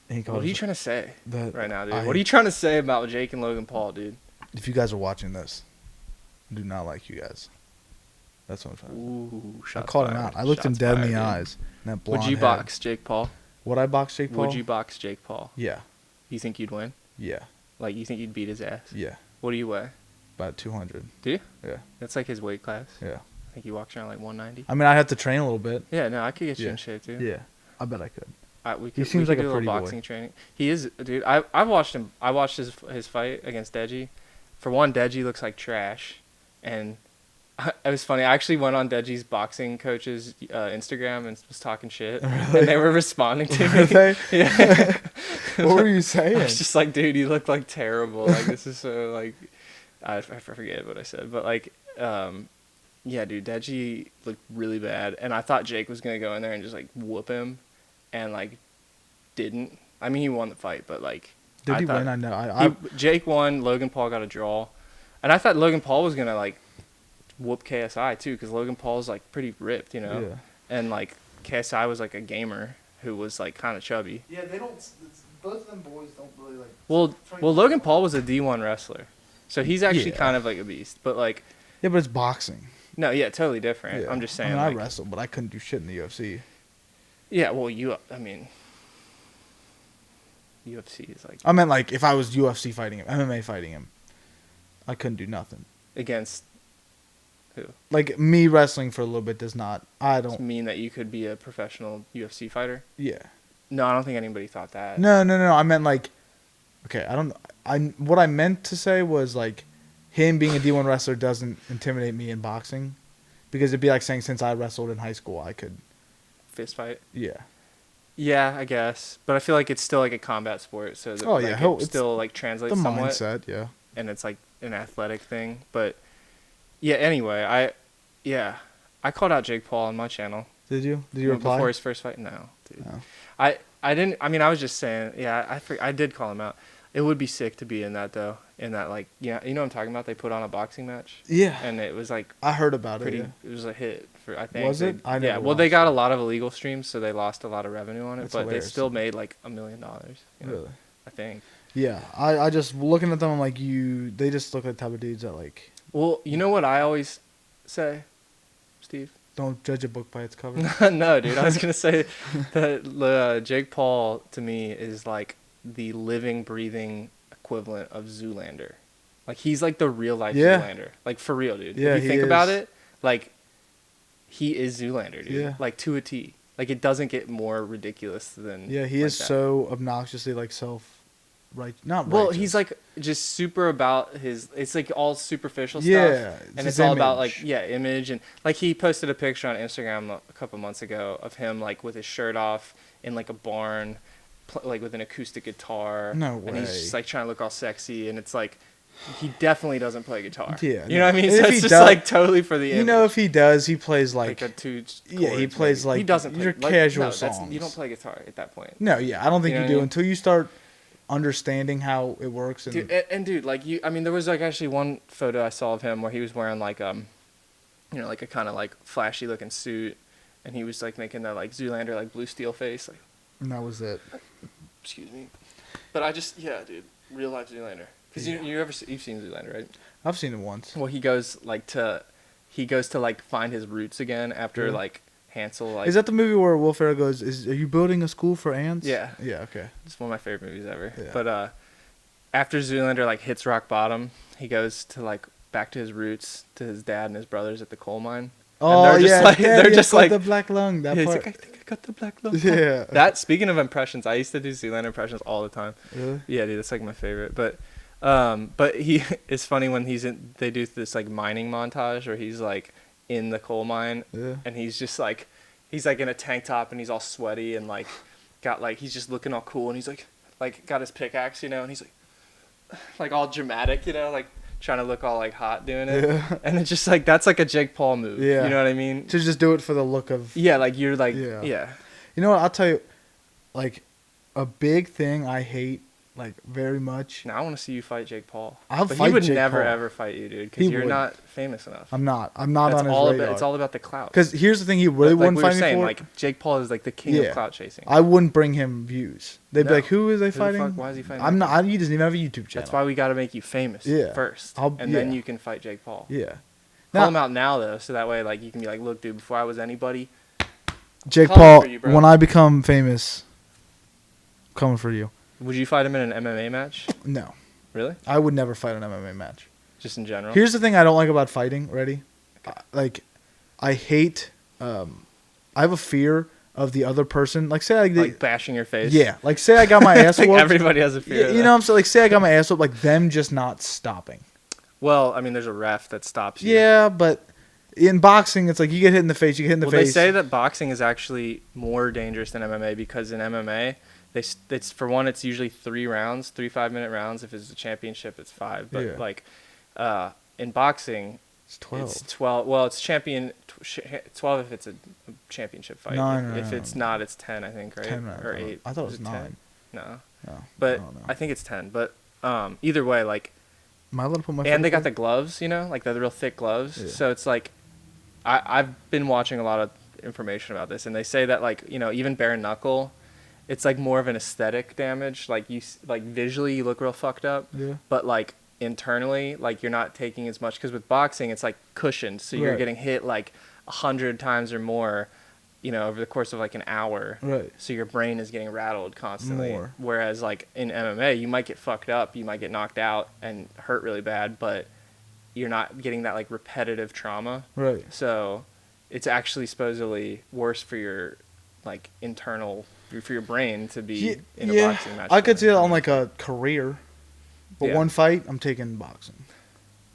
And he calls
What are you trying to say
that
right now, dude?
I-
What are you trying to say about Jake and Logan Paul, dude?
If you guys are watching this, I do not like you guys. That's what I'm trying to say.
Ooh,
I
shots
called him
fired.
out. I looked him
Shots
dead in
fired,
the
dude.
eyes. And that blonde
Would you
head.
box Jake Paul?
Would I box Jake Paul?
Would you box Jake Paul?
Yeah.
You think you'd win?
Yeah.
Like, you think you'd beat his ass?
Yeah.
What do you weigh?
About 200.
Do you?
Yeah.
That's like his weight class.
Yeah.
I think he walks around like 190.
I mean, I'd have to train a little bit.
Yeah, no, I could get you
Yeah.
in shape, dude.
Yeah. I bet I could.
We
He
could,
seems
we
like
could
a
do
pretty
little
boy.
boxing training. He is, dude. I watched him. I watched his fight against Deji. For one, Deji looks like trash, and it was funny. I actually went on Deji's boxing coach's Instagram and was talking shit,
Really?
and they were responding to me.
Were they?
Yeah.
What were you saying?
I was just like, dude, you look like terrible. Like, this is so like, I forget what I said, but like, yeah, dude, Deji looked really bad, and I thought Jake was gonna go in there and just like whoop him, and like, didn't. I mean, he won the fight, but like,
Did he
thought-
win? I know.
Jake won. Logan Paul got a draw, and I thought Logan Paul was gonna like whoop KSI too, because Logan Paul's like pretty ripped, you know,
Yeah.
and like KSI was like a gamer who was like kind of chubby.
Yeah, they don't. Both of them boys don't really like.
Well, Logan Paul was a D1 wrestler, so he's actually
Yeah.
kind of like a beast. But like,
Yeah, but it's boxing.
no, yeah, totally different.
Yeah.
I'm just saying.
I mean, I
like,
wrestled, but I couldn't do shit in the UFC.
yeah, well, I mean, UFC is like
I meant like if I was UFC fighting him, MMA fighting him, I couldn't do nothing.
against who?
Like me wrestling for a little bit does not. I
Does it
don't.
mean that you could be a professional UFC fighter?
Yeah.
No, I don't think anybody thought that.
No. I meant like. Okay, I don't. What I meant to say was like, him being a D1 wrestler doesn't intimidate me in boxing, because it'd be like saying since I wrestled in high school I could.
Fist fight.
Yeah.
Yeah, I guess, but I feel like it's still like a combat sport, so that,
Oh, yeah,
like, it
it's
still like translates
The
somewhat,
mindset, yeah.
and it's like an athletic thing. But yeah, anyway, I called out Jake Paul on my channel.
Did you? Did you reply?
Before his first fight? No, dude.
No.
I didn't. I mean, I was just saying. Yeah, I did call him out. It would be sick to be in that though. In that like, you know what I'm talking about? They put on a boxing match.
Yeah.
And it was like
I heard about
pretty.
it.
It was a hit for, I think.
Was it? I never
Yeah, well, they
watched
got
it.
a lot of illegal streams, so they lost a lot of revenue on it,
That's
but
hilarious.
they still made like $1 million. You know,
Really?
I think.
Yeah, I just looking at them, I'm like, they just look like the type of dudes that like
Well, you know what I always say, Steve?
don't judge a book by its cover.
No, dude. I was gonna say that Jake Paul to me is like the living, breathing equivalent of Zoolander. Like he's like the real life
Yeah.
Zoolander. Like for real, dude.
Yeah,
if you
he
think about
is.
it, like he is Zoolander, dude.
Yeah.
Like to a T. Like it doesn't get more ridiculous than.
Yeah, he
like
is
that.
so obnoxiously like not
Well,
righteous.
he's like just super about his. It's like all superficial
Yeah,
stuff,
it's
and
his
it's all about
image.
like image and like he posted a picture on Instagram a couple months ago of him like with his shirt off in like a barn, like with an acoustic guitar.
No
And he's
way.
just like trying to look all sexy, and it's like he definitely doesn't play guitar.
Yeah,
you know what I mean.
and
So
if
it's
he
just
does-
like totally for the image.
You know, if he does, he plays
like
like
a two.
yeah, he
chords,
plays
maybe.
like
he doesn't play
your
like,
casual
no,
songs.
You don't play guitar at that point.
No, yeah, I don't think
You know
you
what
do
I mean?
until you start understanding how it works. And
Dude, and dude, like I mean, there was like actually one photo I saw of him where he was wearing like you know, like a kind of like flashy looking suit, and he was like making that like Zoolander like blue steel face, like
and that was it.
excuse me, but I just dude, real life Zoolander, because you've seen Zoolander, right?
I've seen it once.
Well, he goes to like find his roots again after
Yeah.
like Hansel like.
Is that the movie where Will Ferrell goes, are you building a school for ants?
Yeah.
Yeah, okay.
It's one of my favorite movies ever.
Yeah.
But after Zoolander like hits rock bottom, he goes to like back to his roots, to his dad and his brothers at the coal mine.
Oh,
they're just
yeah,
like-
Daddy,
they're just
I got
like-
the black lung, that
Yeah, he's
part.
like, I think I got the black lung.
Yeah.
That, speaking of impressions, I used to do Zoolander impressions all the time.
Really?
Yeah, dude, that's like my favorite. But he, it's funny when they do this like mining montage where he's like in the coal mine
Yeah.
and he's just like, he's like in a tank top and he's all sweaty and like got like, he's just looking all cool and he's like got his pickaxe, you know, and he's like all dramatic, you know, like trying to look all like hot doing it.
Yeah.
And it's just like, that's like a Jake Paul move.
Yeah.
You know what I mean?
To just do it for the look of...
Yeah, like you're like,
Yeah.
yeah.
You know what, I'll tell you, like, a big thing I hate, like, very much.
Now I want to see you fight Jake Paul.
I'll
But
fight
he would
Jake
never
Paul.
ever fight you, dude,
He
because you're
would.
not famous enough.
I'm not
That's
on his
all
radar.
about. It's all about the clout.
Because here's the thing, he really
like
wouldn't
we were
fight me
saying,
for.
like Jake Paul is like the king
Yeah.
of clout chasing.
I wouldn't bring him views. They'd be
No.
like, who is they
Who the
fighting?
fuck- why is he fighting
I'm
Jake
not. He doesn't even have a YouTube channel.
That's why we got to make you famous
Yeah.
first,
I'll-
and then
yeah.
you can fight Jake Paul.
Yeah.
Call
Now-
him out now though, so that way like you can be like, look, dude, before I was anybody,
Jake
coming
Paul,
for you, bro.
when I become famous, coming for you.
would you fight him in an MMA match?
No.
Really?
I would never fight an MMA match.
Just in general?
Here's the thing I don't like about fighting. Ready? Like, I hate. I have a fear of the other person. Like, say I did.
like bashing your face.
Yeah. Like, say I got my ass
Like
whooped.
everybody has a fear.
Yeah,
of
you
that.
know what I'm saying? Like, say I got my ass whooped. Like, them just not stopping.
Well, I mean, there's a ref that stops you.
Yeah, but in boxing, it's like you get hit in the face. You get hit in the
Well,
face.
they say that boxing is actually more dangerous than MMA because in MMA, it's for one, it's usually 3 rounds, 3 5-minute rounds. If it's a championship, it's 5. But
Yeah.
like, in boxing,
It's 12.
it's 12. Well, it's 12 if it's a championship fight.
No,
if
no.
it's not, it's 10, I think, right?
10,
or 8.
I thought it was
Is
9.
10? No,
No,
but
don't know.
I think it's 10. But either way, like,
Am I allowed to put my
and they
foot
got the gloves, you know, like the real thick gloves.
Yeah.
So it's like, I've been watching a lot of information about this, and they say that like, you know, even bare knuckle, it's like more of an aesthetic damage. Like like visually you look real fucked up,
Yeah.
but like internally, like you're not taking as much because with boxing it's like cushioned, so you're
Right.
getting hit like 100 times or more, you know, over the course of like an hour.
Right.
So your brain is getting rattled constantly.
More.
Whereas like in MMA, you might get fucked up, you might get knocked out and hurt really bad, but you're not getting that like repetitive trauma.
Right.
So it's actually supposedly worse for your like internal, for your brain to be in a boxing match.
I could
than
see it on
MMA.
like a career, but
Yeah.
one fight, I'm taking boxing.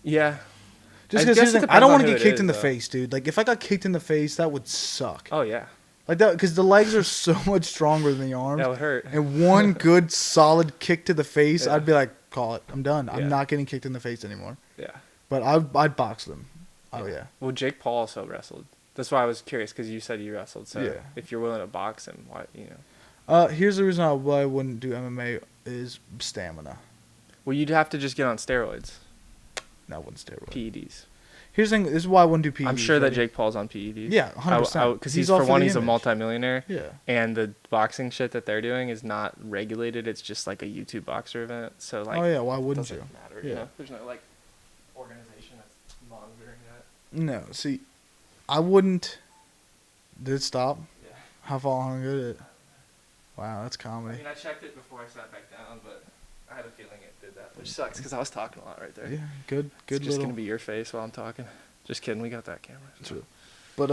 Yeah.
Just
I
because
guess
here's
it
the thing, I
depends
don't
on
want to
who
get
it
kicked
is,
in the
though.
face, dude. Like if I got kicked in the face, that would suck.
Oh yeah.
Like that, because the legs are so much stronger than the arms.
That would hurt.
And one good solid kick to the face,
Yeah.
I'd be like, call it. I'm done.
Yeah.
I'm not getting kicked in the face anymore.
Yeah.
But I'd box them. Oh yeah.
Well, Jake Paul also wrestled. That's why I was curious because you said you wrestled. So
Yeah.
if you're willing to box him, why, you know?
Here's the reason why I wouldn't do MMA is stamina.
Well, you'd have to just get on steroids,
That wouldn't steroid.
PEDs.
Here's the thing. This is why I wouldn't do PEDs.
I'm sure that
ready?
Jake Paul's on PEDs.
Yeah, 100%.
Because
He's
he's
all
for
for
one,
the
he's a
image.
multimillionaire.
Yeah.
And the boxing shit that they're doing is not regulated. It's just like a YouTube boxer event. So like.
Oh yeah. Why wouldn't
doesn't
you?
matter.
Yeah.
You know? There's no like organization that's monitoring that.
No. See, I wouldn't. Did it stop?
Yeah.
How long did it? Wow, that's
I
comedy.
mean, I checked it before I sat back down, but I had a feeling it did that, which sucks because I was talking a lot right there.
Yeah. Good. Good.
It's just
little.
gonna be your face while I'm talking. Just kidding. We got that camera.
True. But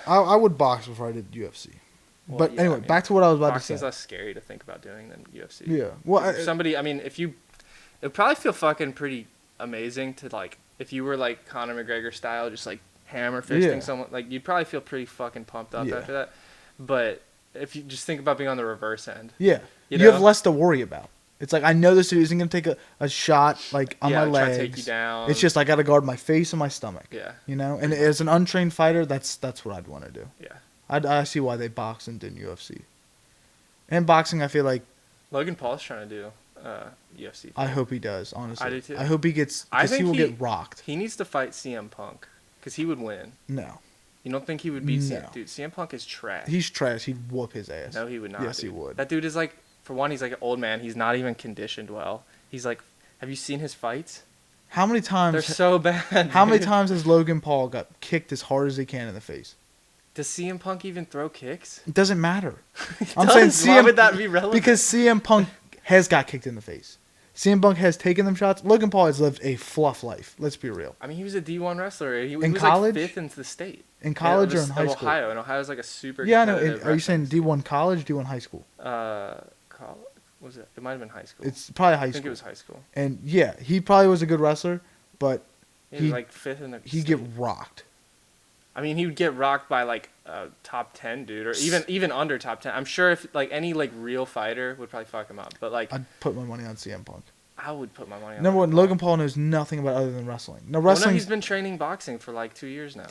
I would box before I did UFC.
Well,
But
yeah,
anyway,
I mean,
back to what I was about to
boxing's
say.
less scary to think about doing than UFC.
Yeah. Well,
If somebody, I mean, if you, it would probably feel fucking pretty amazing to like, if you were like Conor McGregor style, just like hammer fisting
Yeah.
someone, like you'd probably feel pretty fucking pumped up
Yeah.
after that. But if you just think about being on the reverse end,
yeah.
You
You have
know?
less to worry about. It's like I know this dude isn't gonna take a shot like on my
try
legs.
to take you down.
It's just I gotta guard my face and my stomach.
Yeah.
You know, and as an untrained fighter, that's what I'd want to do.
Yeah.
I see why they box and didn't UFC. And boxing, I feel like
Logan Paul's trying to do UFC.
I hope he does. Honestly,
I do too.
I hope he gets.
I
Because he
think
will
he-
get rocked.
He needs to fight CM Punk because he would win.
No,
You don't think he would beat
No.
CM? Dude, CM Punk is trash.
he's trash. He'd whoop his ass.
No, he would not.
Yes, he
dude.
would.
That dude is like, for one, he's like an old man. He's not even conditioned well. He's like, have you seen his fights?
How many
They're
times?
so bad.
How many
dude.
times has Logan Paul got kicked as hard as he can in the face?
Does CM Punk even throw kicks?
It doesn't matter.
He
I'm
does.
saying
Why
CM
would that be relevant?
Because CM Punk has got kicked in the face. CM Punk has taken them shots. Logan Paul has lived a fluff life. Let's be real.
I mean, he was a D1 wrestler. He
In
was
college?
like fifth into the state.
In college or
this-
in high
of
school?
Ohio. And Ohio's like a super
Yeah, I know.
competitive
Are you saying
wrestling-
D1 college, D1 high school?
Was it? It might have been high school.
It's probably high
I think
school.
it was high school.
And yeah, he probably was a good wrestler, but
He
He-
was like fifth in the
he'd
state.
get rocked.
I mean, he would get rocked by like a top 10 dude, or even under top 10. I'm sure if like any like real fighter would probably fuck him up, but like
I'd put my money on CM Punk.
I would put my money on.
Number one,
Paul.
Logan Paul knows nothing about other than wrestling. No,
Well, no,
wrestling.
he's been training boxing for like 2 years now,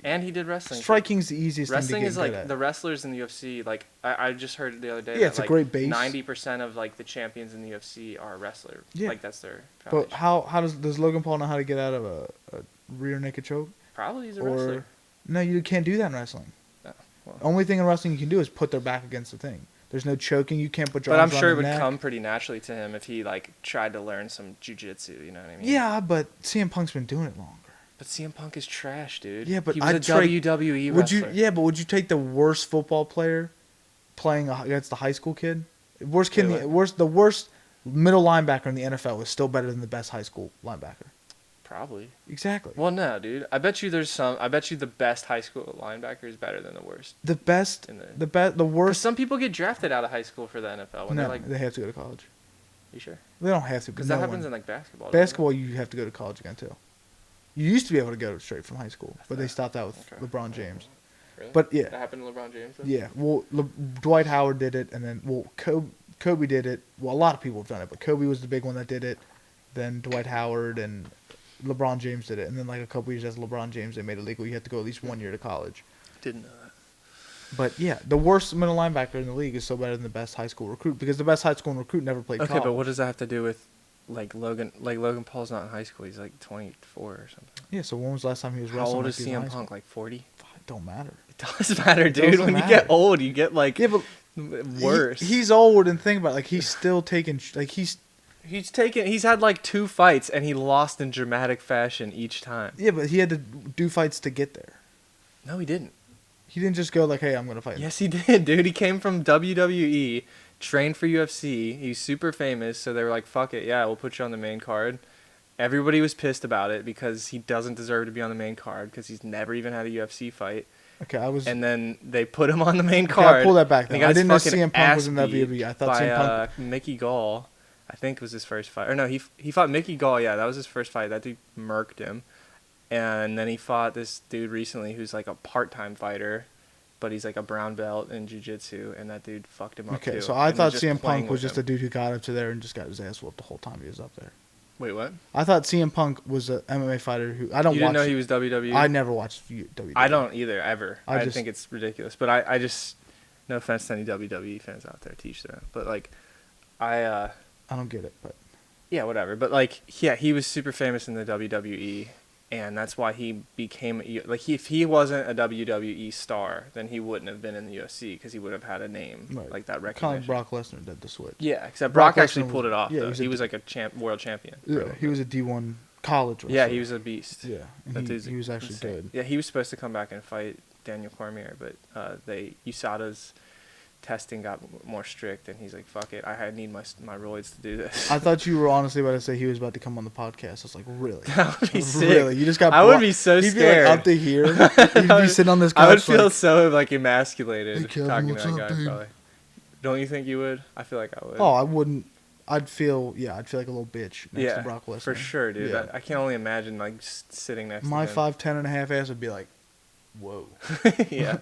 and he did wrestling.
Striking's the easiest
Wrestling
thing to
is
get
like
good at.
the wrestlers in the UFC. Like I just heard the other day.
Yeah,
that,
it's a
like,
great base.
90% of like the champions in the UFC are wrestler.
Yeah.
Like that's their.
But
foundation.
how does Logan Paul know how to get out of a rear naked choke?
Probably he's a
Or
wrestler.
no, you can't do that in wrestling.
Oh, well.
Only thing in wrestling you can do is put their back against the thing. There's no choking. You can't put your
But I'm
arms
sure it
around
would
the neck.
come pretty naturally to him if he like tried to learn some jujitsu. You know what I mean?
Yeah, but CM Punk's been doing it longer.
But CM Punk is trash, dude.
Yeah, but
he was
I'd
a
trade-
WWE
Would you?
wrestler.
Yeah, but would you take the worst football player playing against the high school kid? Worst kid,
Wait,
the worst middle linebacker in the NFL is still better than the best high school linebacker.
Probably.
Exactly.
Well, no, dude. I bet you the best high school linebacker is better than the worst.
The best,
In
the
Because
worst.
some people get drafted out of high school for the NFL when
No,
they're like,
they have to go to college.
you sure?
They don't have to.
Because
But
that
no
happens
one.
in like basketball. doesn't it?
Basketball, you have to go to college again too. You used to be able to go straight from high school, but they stopped that with
Okay.
LeBron James.
Really?
But yeah,
That happened to LeBron James. Though?
yeah. Well, Dwight Howard did it, and then Kobe did it. Well, a lot of people have done it, but Kobe was the big one that did it. Then Dwight Howard and LeBron James did it, and then like a couple years after LeBron James, they made it legal. You have to go at least 1 year to college.
Didn't know that.
But yeah, the worst middle linebacker in the league is still better than the best high school recruit because the best high school recruit never played
Okay,
college.
but what does that have to do with like Logan? Like Logan Paul's not in high school. He's like 24 or something.
Yeah, so when was the last time he was
How
wrestling?
old
like
is
he was in high
CM
school?
Punk? Like 40?
It don't matter.
It does matter, dude.
doesn't
When you
matter.
get old, you get like
Yeah, but
worse.
He's old and think about it, like he's still taking like he's
He's had like 2 fights and he lost in dramatic fashion each time.
yeah, but he had to do fights to get there.
No, he didn't.
He didn't just go like, "Hey, I'm gonna fight."
Yes, he did, dude. He came from WWE, trained for UFC. He's super famous, so they were like, "Fuck it, yeah, we'll put you on the main card." Everybody was pissed about it because he doesn't deserve to be on the main card because he's never even had a UFC fight.
Okay, I was.
And then they put him on the main
Okay,
card.
I'll pull that back
and he
then.
got
I
his
didn't know
fucking
CM Punk
ass
was in
beat
WWE. I thought
by,
CM Punk.
Mickey Gall, I think was his first fight. Or no, he fought Mickey Gall. Yeah, that was his first fight. That dude murked him. And then he fought this dude recently who's like a part-time fighter, but he's like a brown belt in jiu-jitsu, and that dude fucked him up too.
Okay, so I
And
thought
he's just
CM
playing
Punk was
with
just
him.
a dude who got up to there and just got his ass whooped the whole time he was up there.
Wait, what?
I thought CM Punk was a MMA fighter who I don't
You
watch.
didn't know he was WWE?
I never watched WWE.
I don't either, ever.
I
I
just-
think it's ridiculous. But I just, no offense to any WWE fans out there, teach them. But like,
I don't get it, but
Yeah, whatever. But like, yeah, he was super famous in the WWE, and that's why he became like if he wasn't a WWE star, then he wouldn't have been in the UFC because he would have had a name like that recognition.
Kind of Brock Lesnar did the switch.
Yeah, except Brock actually
Lesnar
pulled it off.
yeah,
Though. He was like a world champion.
Yeah, he was a D1 college wrestler.
Yeah, he was a beast.
Yeah, and he was actually
insane.
good.
Yeah, he was supposed to come back and fight Daniel Cormier, but USADA's testing got more strict, and he's like, "Fuck it, I need my roids to do this."
I thought you were honestly about to say he was about to come on the podcast. I was like, really?
That would be sick.
Really? You just got.
I would be so
He'd
scared.
be like up to here. You'd be sitting on this couch.
I would feel
like,
so like emasculated
"Hey, Kevin,
talking to
what's
that
up,
guy.
dude?"
Probably. Don't you think you would? I feel like I would.
Oh, I wouldn't. I'd feel like a little bitch next to Brock Lesnar.
For sure, dude.
Yeah.
I can only imagine like sitting next
My
to him.
5'10.5" ass would be like, whoa.
Yeah.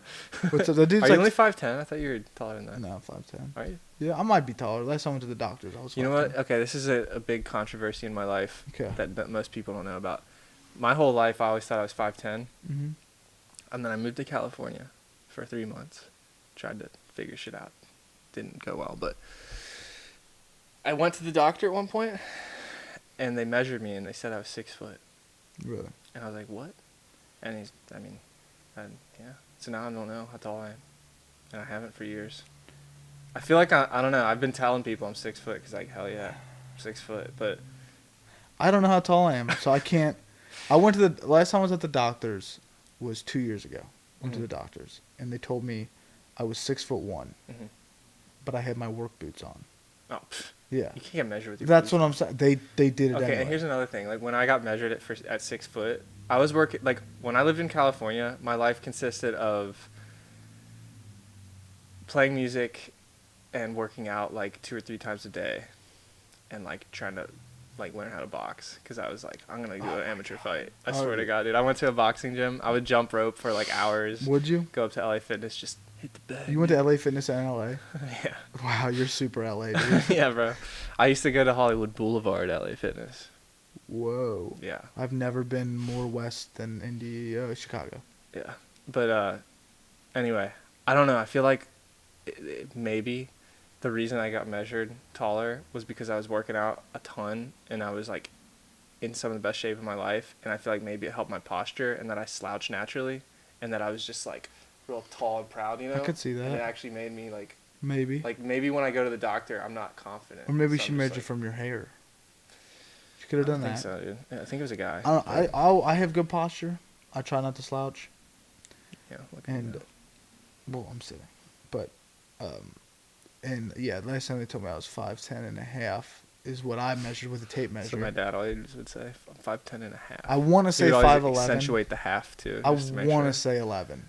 What's up? The dude's
Are you
like,
only 5'10"? I thought you were taller than that.
no, I'm 5'10".
Are you?
Yeah, I might be taller. Last time I went to the doctors, I was 5'10".
You know what? Okay, this is a big controversy in my life
Okay.
that most people don't know about. My whole life, I always thought I was 5'10",
Mm-hmm.
and then I moved to California for 3 months. Tried to figure shit out. Didn't go well, but I went to the doctor at one point, and they measured me, and they said I was 6 foot.
Really?
And I was like, what? And yeah. So now I don't know how tall I am, and I haven't for years. I feel like I don't know. I've been telling people I'm 6 foot because like hell yeah, 6 foot. But
I don't know how tall I am, so I can't. I went to the last time I was at the doctor's was 2 years ago. Went to the doctor's, and they told me I was 6'1", but I had my work boots on.
Oh,
Yeah.
you can't measure with your.
That's
boots.
what I'm saying. They did it
Okay,
anyway.
and here's another thing. Like when I got measured at 6 foot, I was working. Like when I lived in California, my life consisted of playing music and working out like 2 or 3 times a day, and like trying to like learn how to box because I was like, I'm gonna do an amateur fight. I swear to God, dude. I went to a boxing gym. I would jump rope for like hours.
Would you?
Go up to LA Fitness, just hit the bag.
You went to LA Fitness in LA?
Yeah.
Wow, you're super LA, dude.
Yeah, bro. I used to go to Hollywood Boulevard, LA Fitness.
Whoa.
Yeah.
I've never been more west than Chicago.
Yeah. But anyway, I don't know. I feel like maybe the reason I got measured taller was because I was working out a ton and I was like in some of the best shape of my life, and I feel like maybe it helped my posture and that I slouch naturally and that I was just like real tall and proud, you know?
I could see that.
And it actually made me like
Maybe.
maybe when I go to the doctor, I'm not confident.
Or maybe
So
she
I'm just
measured
like,
from your hair. She could have done
I
that.
think so, dude. Yeah, I think it was a guy.
I have good posture. I try not to slouch.
Yeah. Look at
And
that.
well, I'm sitting, but and yeah, last time they told me I was 5'10.5" is what I measured with a tape measure.
So my dad always would say, I'm 5'10 and a half.
I want to say
He would always
5'11".
accentuate the half too.
I
just to make
want to
sure.
say 11,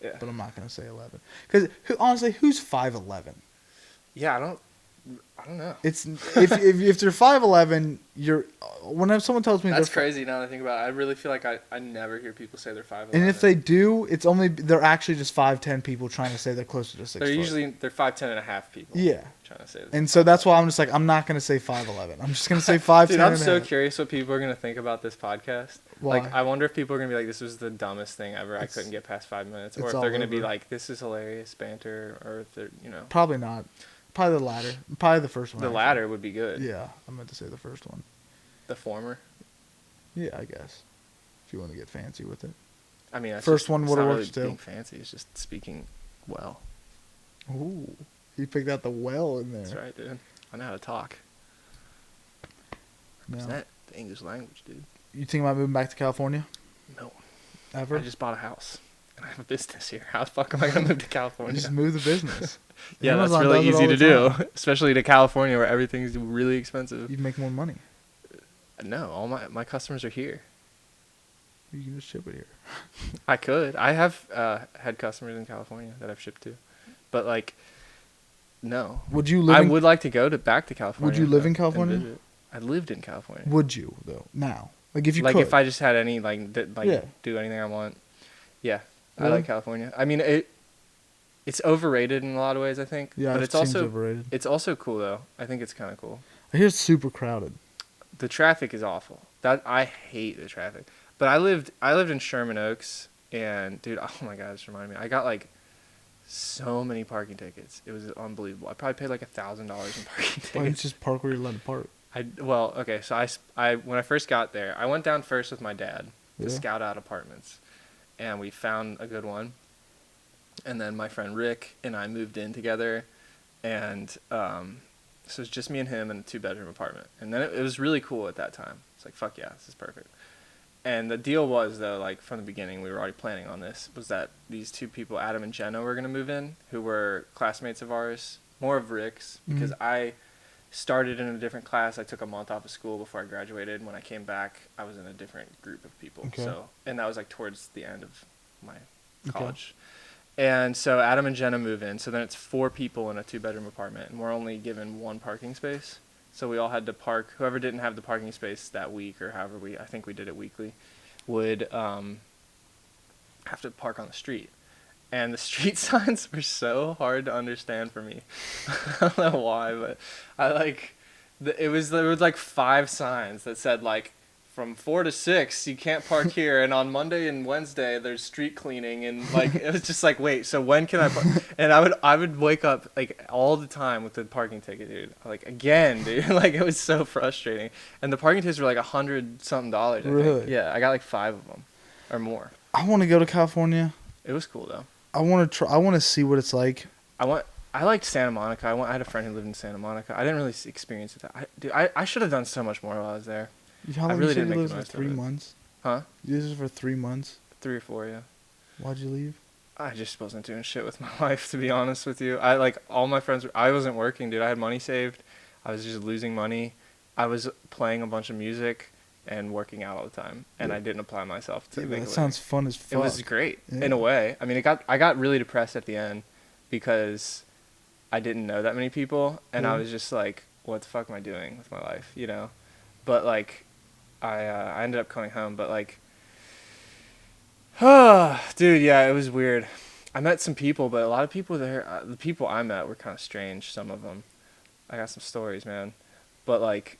Yeah.
but I'm not gonna say 11 because honestly, who's 5'11"?
Yeah, I don't know.
It's if they're 5'11", you're whenever someone tells me
That's
they're
crazy now that I think about it. I really feel like I never hear people say they're 5'11".
and if they do, it's only they're actually just 5'10" people trying to say they're closer to 6
they're
foot.
usually 5'10 and a half people.
Yeah.
Trying to say that.
And so that's why I'm just like, I'm not gonna say 5'11". I'm just gonna say 5'10".
Dude, I'm
and a
so
half.
curious what people are gonna think about this podcast.
Why?
Like, I wonder if people are gonna be like, "This was the dumbest thing ever. I
It's-
couldn't get past 5 minutes," or
it's
if they're
all
gonna be
over.
like, "This is hilarious banter," or if they're, you know,
Probably not. Probably the latter. Probably the first one.
the
actually.
latter would be good.
Yeah, I meant to say the first one.
The former.
Yeah, I guess. If you want to get fancy with it.
I mean, that's
First
just,
one
it's
would've
not
worked
really
still.
being fancy. It's just speaking well.
Ooh, you picked out the well in there.
That's right, dude. I know how to talk.
No.
Is that the English language, dude?
You think about moving back to California?
No.
Ever?
I just bought a house. And I have a business here. How the fuck am I going to move to California?
Just move the business.
Yeah,
Amazon
that's really
does it
easy
all
to
the
do. Especially to California where everything's really expensive.
You'd make more money.
No, all my customers are here.
You can just ship it here.
I could. I have had customers in California that I've shipped to. But, like, no.
Would you live?
I
in,
would like to go back to California.
Would you live in
and
California?
visit. I lived in California.
Would you though? Now, like if you
like
could.
if I just had any
Yeah.
do anything I want. Yeah, I
Really?
like California. I mean it's overrated in a lot of ways, I think.
Yeah,
but
it
it's
seems
also
overrated.
it's also cool though. I think it's kind of cool.
I hear it's super crowded.
The traffic is awful. I hate the traffic. But I lived in Sherman Oaks, and dude, oh my god, this reminded me. I got like so many parking tickets. It was unbelievable. I probably paid like $1,000 in parking
Why don't you
tickets.
just park where you're allowed to park?
Okay, so I when I first got there, I went down first with my dad to scout out apartments, and we found a good one. And then my friend Rick and I moved in together, and so it's just me and him in a 2-bedroom apartment. And then it was really cool at that time. It's like, fuck yeah, this is perfect. And the deal was, though, like from the beginning, we were already planning on this, was that these 2 people, Adam and Jenna, were going to move in, who were classmates of ours, more of Rick's, because I started in a different class. I took a month off of school before I graduated. When I came back, I was in a different group of people.
Okay.
So, and that was like towards the end of my college. And so Adam and Jenna move in. So then it's 4 people in a 2-bedroom apartment, and we're only given 1 parking space. So we all had to park. Whoever didn't have the parking space that week, or however I think we did it weekly, would have to park on the street. And the street signs were so hard to understand for me. I don't know why, but there was like 5 signs that said like, from 4 to 6 you can't park here, and on Monday and Wednesday there's street cleaning, and like it was just like, wait, so when can I park? And I would wake up like all the time with the parking ticket, dude. Like, again, dude. Like, it was so frustrating. And the parking tickets were like $100-something, I think.
Really?
Yeah, I got like 5 of them or more.
I want to go to California.
It was cool though.
I want to try. I want to see what it's like.
I liked Santa Monica. I had a friend who lived in Santa Monica. I didn't really experience it. I should have done so much more while I was there.
How long
I really
you
didn't
said you
make the
lived for
most of
3
it.
months?
Huh?
You lived for 3 months?
3 or 4, yeah.
Why'd you leave?
I just wasn't doing shit with my life, to be honest with you. All my friends, I wasn't working, dude. I had money saved. I was just losing money. I was playing a bunch of music and working out all the time, and I didn't apply myself to make a living.
That sounds fun as fuck.
It was great, in a way. I mean, I got really depressed at the end because I didn't know that many people, and I was just like, what the fuck am I doing with my life, you know? But, like, I ended up coming home, but like, dude, yeah, it was weird. I met some people, but a lot of people there, the people I met were kind of strange, some of them. I got some stories, man. But like,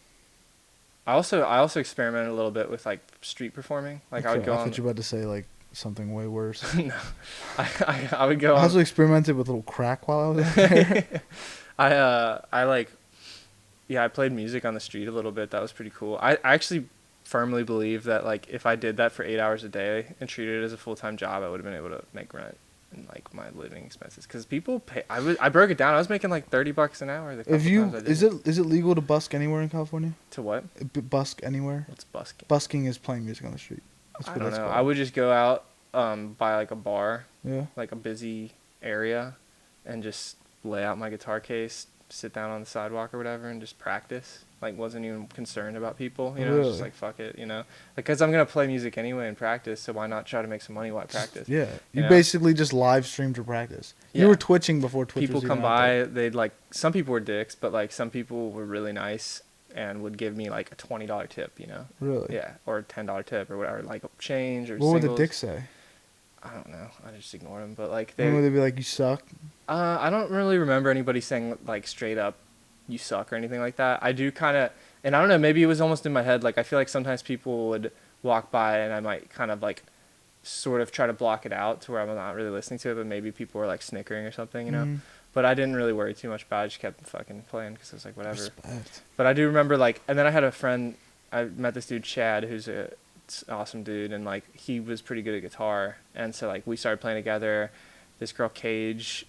I also experimented a little bit with like street performing. Like, I would go on. I thought
you were about to say like something way worse.
No, I would go on.
I also experimented with a little crack while I was out there.
I played music on the street a little bit. That was pretty cool. I actually firmly believe that like if I did that for 8 hours a day and treated it as a full-time job, I would have been able to make rent and like my living expenses, because people pay. I broke it down. I was making like $30 an hour.
Is it legal to busk anywhere in California?
To what?
Busk anywhere?
What's busking?
Busking is playing music on the street.
I don't know. I would just go out by like a bar, like a busy area, and just lay out my guitar case, sit down on the sidewalk or whatever, and just practice. Like, wasn't even concerned about people, you know. Really? Just like, fuck it, you know, because I'm gonna play music anyway and practice, so why not try to make some money while I practice?
Yeah, you basically just live streamed your practice. Yeah. You were twitching before Twitch.
People come by, they'd like, some people were dicks, but like some people were really nice and would give me like a $20 tip, you know.
Really?
Yeah, or a $10 tip or whatever, like change or.
What
singles.
would the dicks say?
I don't know. I just ignore them, but like
would they be like, you suck?
I don't really remember anybody saying like straight up, you suck or anything like that. I do kind of. And I don't know, maybe it was almost in my head. Like, I feel like sometimes people would walk by and I might kind of, like, sort of try to block it out to where I'm not really listening to it, but maybe people were, like, snickering or something, you know? Mm-hmm. But I didn't really worry too much about it. I just kept fucking playing because I was like, whatever.
Respect.
But I do remember, like, and then I had a friend, I met this dude, Chad, who's an awesome dude, and, like, he was pretty good at guitar. And so, like, we started playing together. This girl, Cage,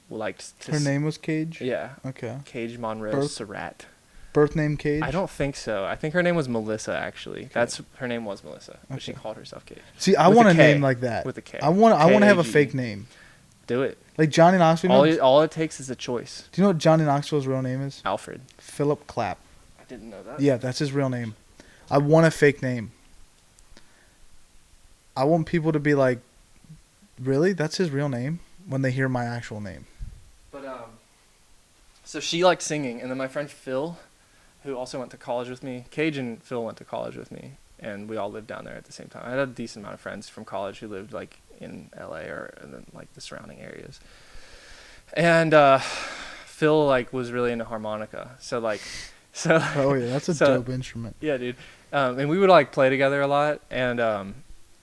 liked to...
Her name was Cage?
Yeah.
Okay.
Cage Monroe Surratt.
Birth name Cage?
I don't think so. I think her name was Melissa, actually. Okay. Her name was Melissa, but she called herself Cage.
See, I want a name like that.
With a K.
I want to have a fake name.
Do it.
Like Johnny Knoxville.
All it takes is a choice.
Do you know what Johnny Knoxville's real name is?
Alfred.
Philip Clapp.
I didn't know that.
Yeah, that's his real name. I want a fake name. I want people to be like, really? That's his real name? When they hear my actual name.
But, so she liked singing, and then my friend Phil, who also went to college with me. Cage and Phil went to college with me, and we all lived down there at the same time. I had a decent amount of friends from college who lived, like, in L.A. or in, like, the surrounding areas. And Phil, like, was really into harmonica. So, like...
Oh, yeah, that's a dope instrument.
Yeah, dude. And we would, like, play together a lot, and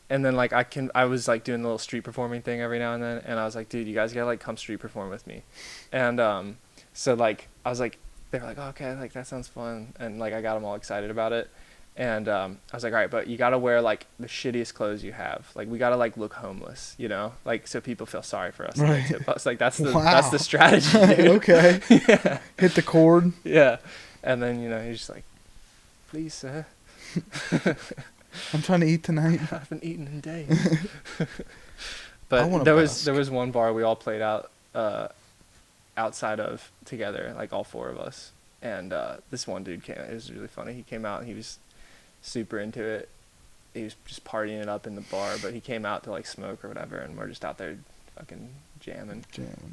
then, like, I was, like, doing the little street performing thing every now and then, and I was like, dude, you guys gotta, like, come street perform with me. And so, like, I was like, they were like, oh, okay, like that sounds fun, and like I got them all excited about it. And I was like, all right, but you gotta wear like the shittiest clothes you have. Like we gotta like look homeless, you know, like so people feel sorry for us. And
Right.
they tip us. Like that's the
Wow.
strategy. Dude.
Okay.
Yeah.
Hit the cord.
Yeah. And then he's just like, please, sir.
I'm trying to eat tonight.
I haven't eaten in days.
I
But
wanna
there
busk.
was one bar we all played out outside of together, like all four of us. And this one dude came. It was really funny. He came out and he was super into it. He was just partying it up in the bar, but he came out to like smoke or whatever, and we're just out there fucking jamming.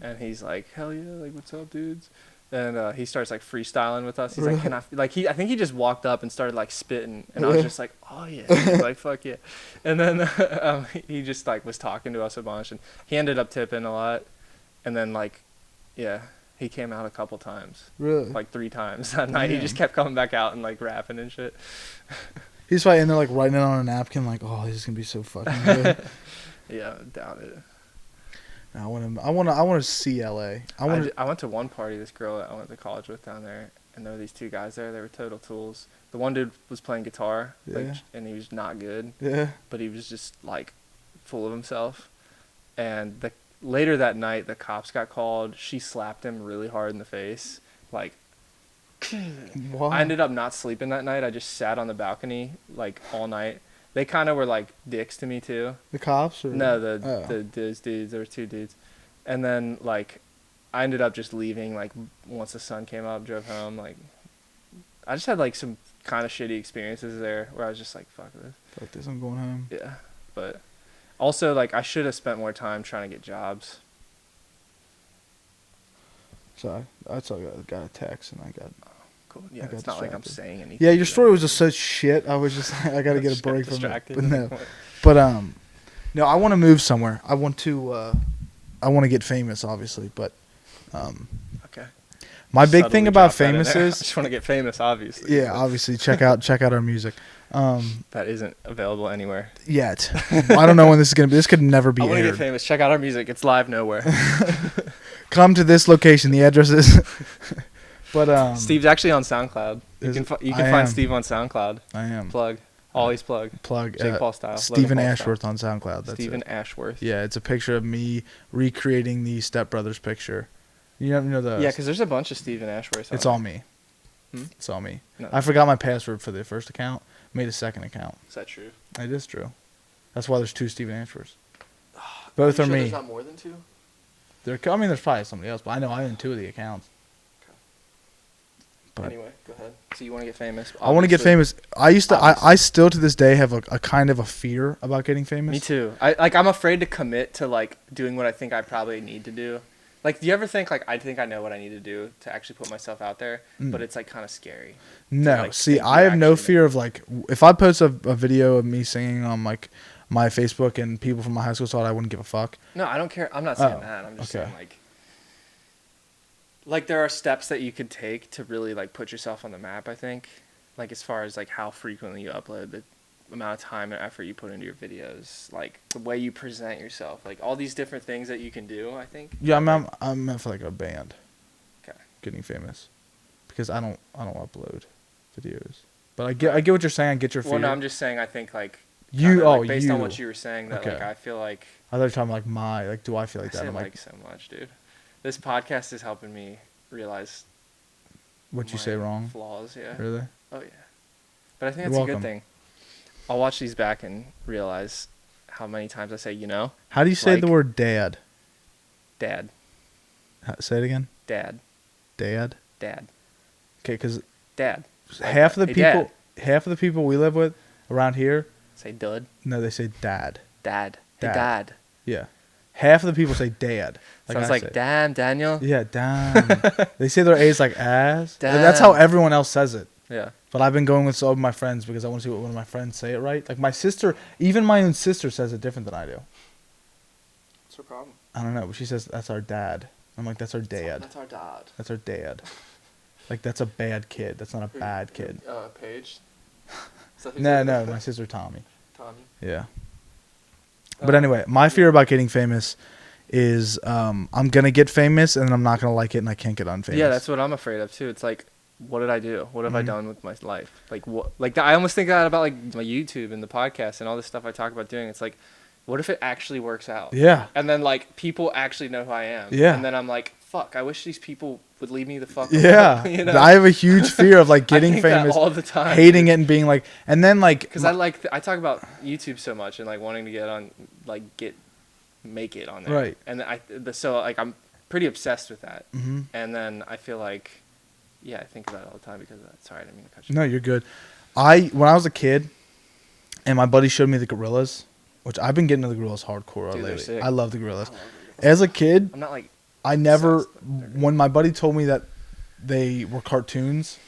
And he's like, hell yeah, like what's up, dudes? And he starts like freestyling with us. He's like, can I I think he just walked up and started like spitting, and I was just like, oh yeah, like fuck yeah. And then he just like was talking to us a bunch, and he ended up tipping a lot. And then like, yeah, he came out a couple times.
Really?
Like 3 times that night. He just kept coming back out and like rapping and shit.
He's probably in there like writing it on a napkin, like, oh, this is gonna be so fucking good.
Yeah, doubt it.
I want to see LA.
I went to one party. This girl that I went to college with down there, and there were these 2 guys there. They were total tools. The one dude was playing guitar,
Yeah.
and he was not good.
Yeah.
But he was just like full of himself. And later that night, the cops got called. She slapped him really hard in the face, like.
Wow.
I ended up not sleeping that night. I just sat on the balcony like all night. They kind of were like dicks to me too.
The cops? Or?
No,
Oh.
those dudes. There were 2 dudes, and then like I ended up just leaving. Like once the sun came up, drove home. Like I just had like some kind of shitty experiences there where I was just like, fuck this.
Fuck this, I'm going home.
Yeah, but also like I should have spent more time trying to get jobs.
So I got a text and I got.
Cool.
I
Yeah,
got
it's not like I'm
distracted.
saying anything.
Yeah, your story was just such shit. I was just I got to get a
Just got
break from it.
distracted
But
at the
no,
point.
but no, I want to move somewhere. I want to get famous, obviously. But
Okay.
my big
Subtly
thing about
drop that in
famous
there. I
is
just want to get famous, obviously.
yeah, obviously check out our music.
That isn't available anywhere.
Yet I don't know when this is gonna be. This could never be
I want to get
aired.
famous. Check out our music. It's live nowhere.
Come to this location. The address is. But
Steve's actually on SoundCloud. You
Is-
can
I
find
am.
Steve on SoundCloud.
I am
Plug. Always plug.
plug
Jake Paul style.
Steven
Logan Paul
Ashworth on SoundCloud. That's
Steven
it.
Ashworth.
Yeah, it's a picture of me recreating the Step Brothers picture. You know the.
Yeah, because there's a bunch of Steven Ashworths.
It's all me.
Hmm?
It's all me.
No.
I forgot my password for the first account. Made a second account.
Is that true?
It is true. That's why there's 2 Steven Ashworths. Both are me.
There's not more than 2?
I mean, there's probably somebody else, but I know I own 2 of the accounts. But
Anyway, go ahead. So you want to get famous?
I want to get
Obviously.
famous. I still to this day have a kind of a fear about getting famous.
Me too. I'm afraid to commit to like doing what I think I probably need to do. Like, do you ever think like I think I know what I need to do to actually put myself out there, but it's like kind of scary.
No,
like,
see,
think
I
you
have no
actually
fear of like if I post a video of me singing on like my Facebook and people from my high school saw it, I wouldn't give a fuck.
No, I don't care. I'm not saying
Oh,
that. I'm just
okay.
saying like there are steps that you could take to really like put yourself on the map, I think. Like as far as like how frequently you upload, the amount of time and effort you put into your videos, like the way you present yourself, like all these different things that you can do, I think.
Yeah, I'm meant for like a band.
Okay.
Getting famous, because I don't upload videos. But I get what you're saying. I get your fear.
Well, no, I'm just saying I think like based on what you were saying that like
Okay.
I feel like
I thought you were talking like do I feel like
I
that?
say
I'm
like so much, dude. This podcast is helping me realize
what you
my
say wrong.
flaws, yeah.
Really?
Oh yeah. But I think
You're
that's a
welcome.
good thing. I'll watch these back and realize how many times I say,
How do you say the
Like-
word dad?
dad,
Say it again.
dad,
Dad.
dad,
Okay, because
dad. Like,
half of the
hey,
people,
Dad.
half of the people we live with around here,
Say dud,
no, they say dad.
dad, hey,
Dad.
dad.
Yeah, half of the people say dad.
Sounds
I
like
say.
damn, Daniel.
Yeah, damn. They say their A's like ass.
Damn.
That's how everyone else says it.
Yeah.
But I've been going with some of my friends because I want to see what one of my friends say it right. Like my sister, even my own sister says it different than I do.
What's her problem?
I don't know, but she says that's our dad. I'm like, that's our dad.
That's our dad.
That's our dad. Like that's a bad kid. That's not a bad kid.
Paige. Is that who's
No,
it?
no, my sister Tommy.
Tommy.
Yeah. But anyway, my fear about getting famous is I'm gonna get famous and then I'm not gonna like it and I can't get unfamous.
Yeah, that's what I'm afraid of too. It's like, what did I do? What have I
Mhm.
done with my life? Like what? Like I almost think that about like my YouTube and the podcast and all this stuff I talk about doing. It's like, what if it actually works out?
Yeah.
And then like people actually know who I am.
Yeah.
And then I'm like, fuck, I wish these people would leave me the fuck
Yeah.
alone. You know?
I have a huge fear of like getting
I think that
famous,
all the time,
hating it and being like, and then like,
because I talk about YouTube so much and like wanting to get on, like make it on there.
Right.
And so like I'm pretty obsessed with that.
hmm
And then I feel like, yeah, I think about it all the time because of that. Sorry, I didn't mean to cut you.
No, you're good. When I was a kid, and my buddy showed me the gorillas, which I've been getting into the gorillas hardcore
Dude, they're
lately.
sick.
I love the gorillas.
I love it.
As a kid,
I'm not like,
I never,
obsessed, but they're good.
when my buddy told me that they were cartoons,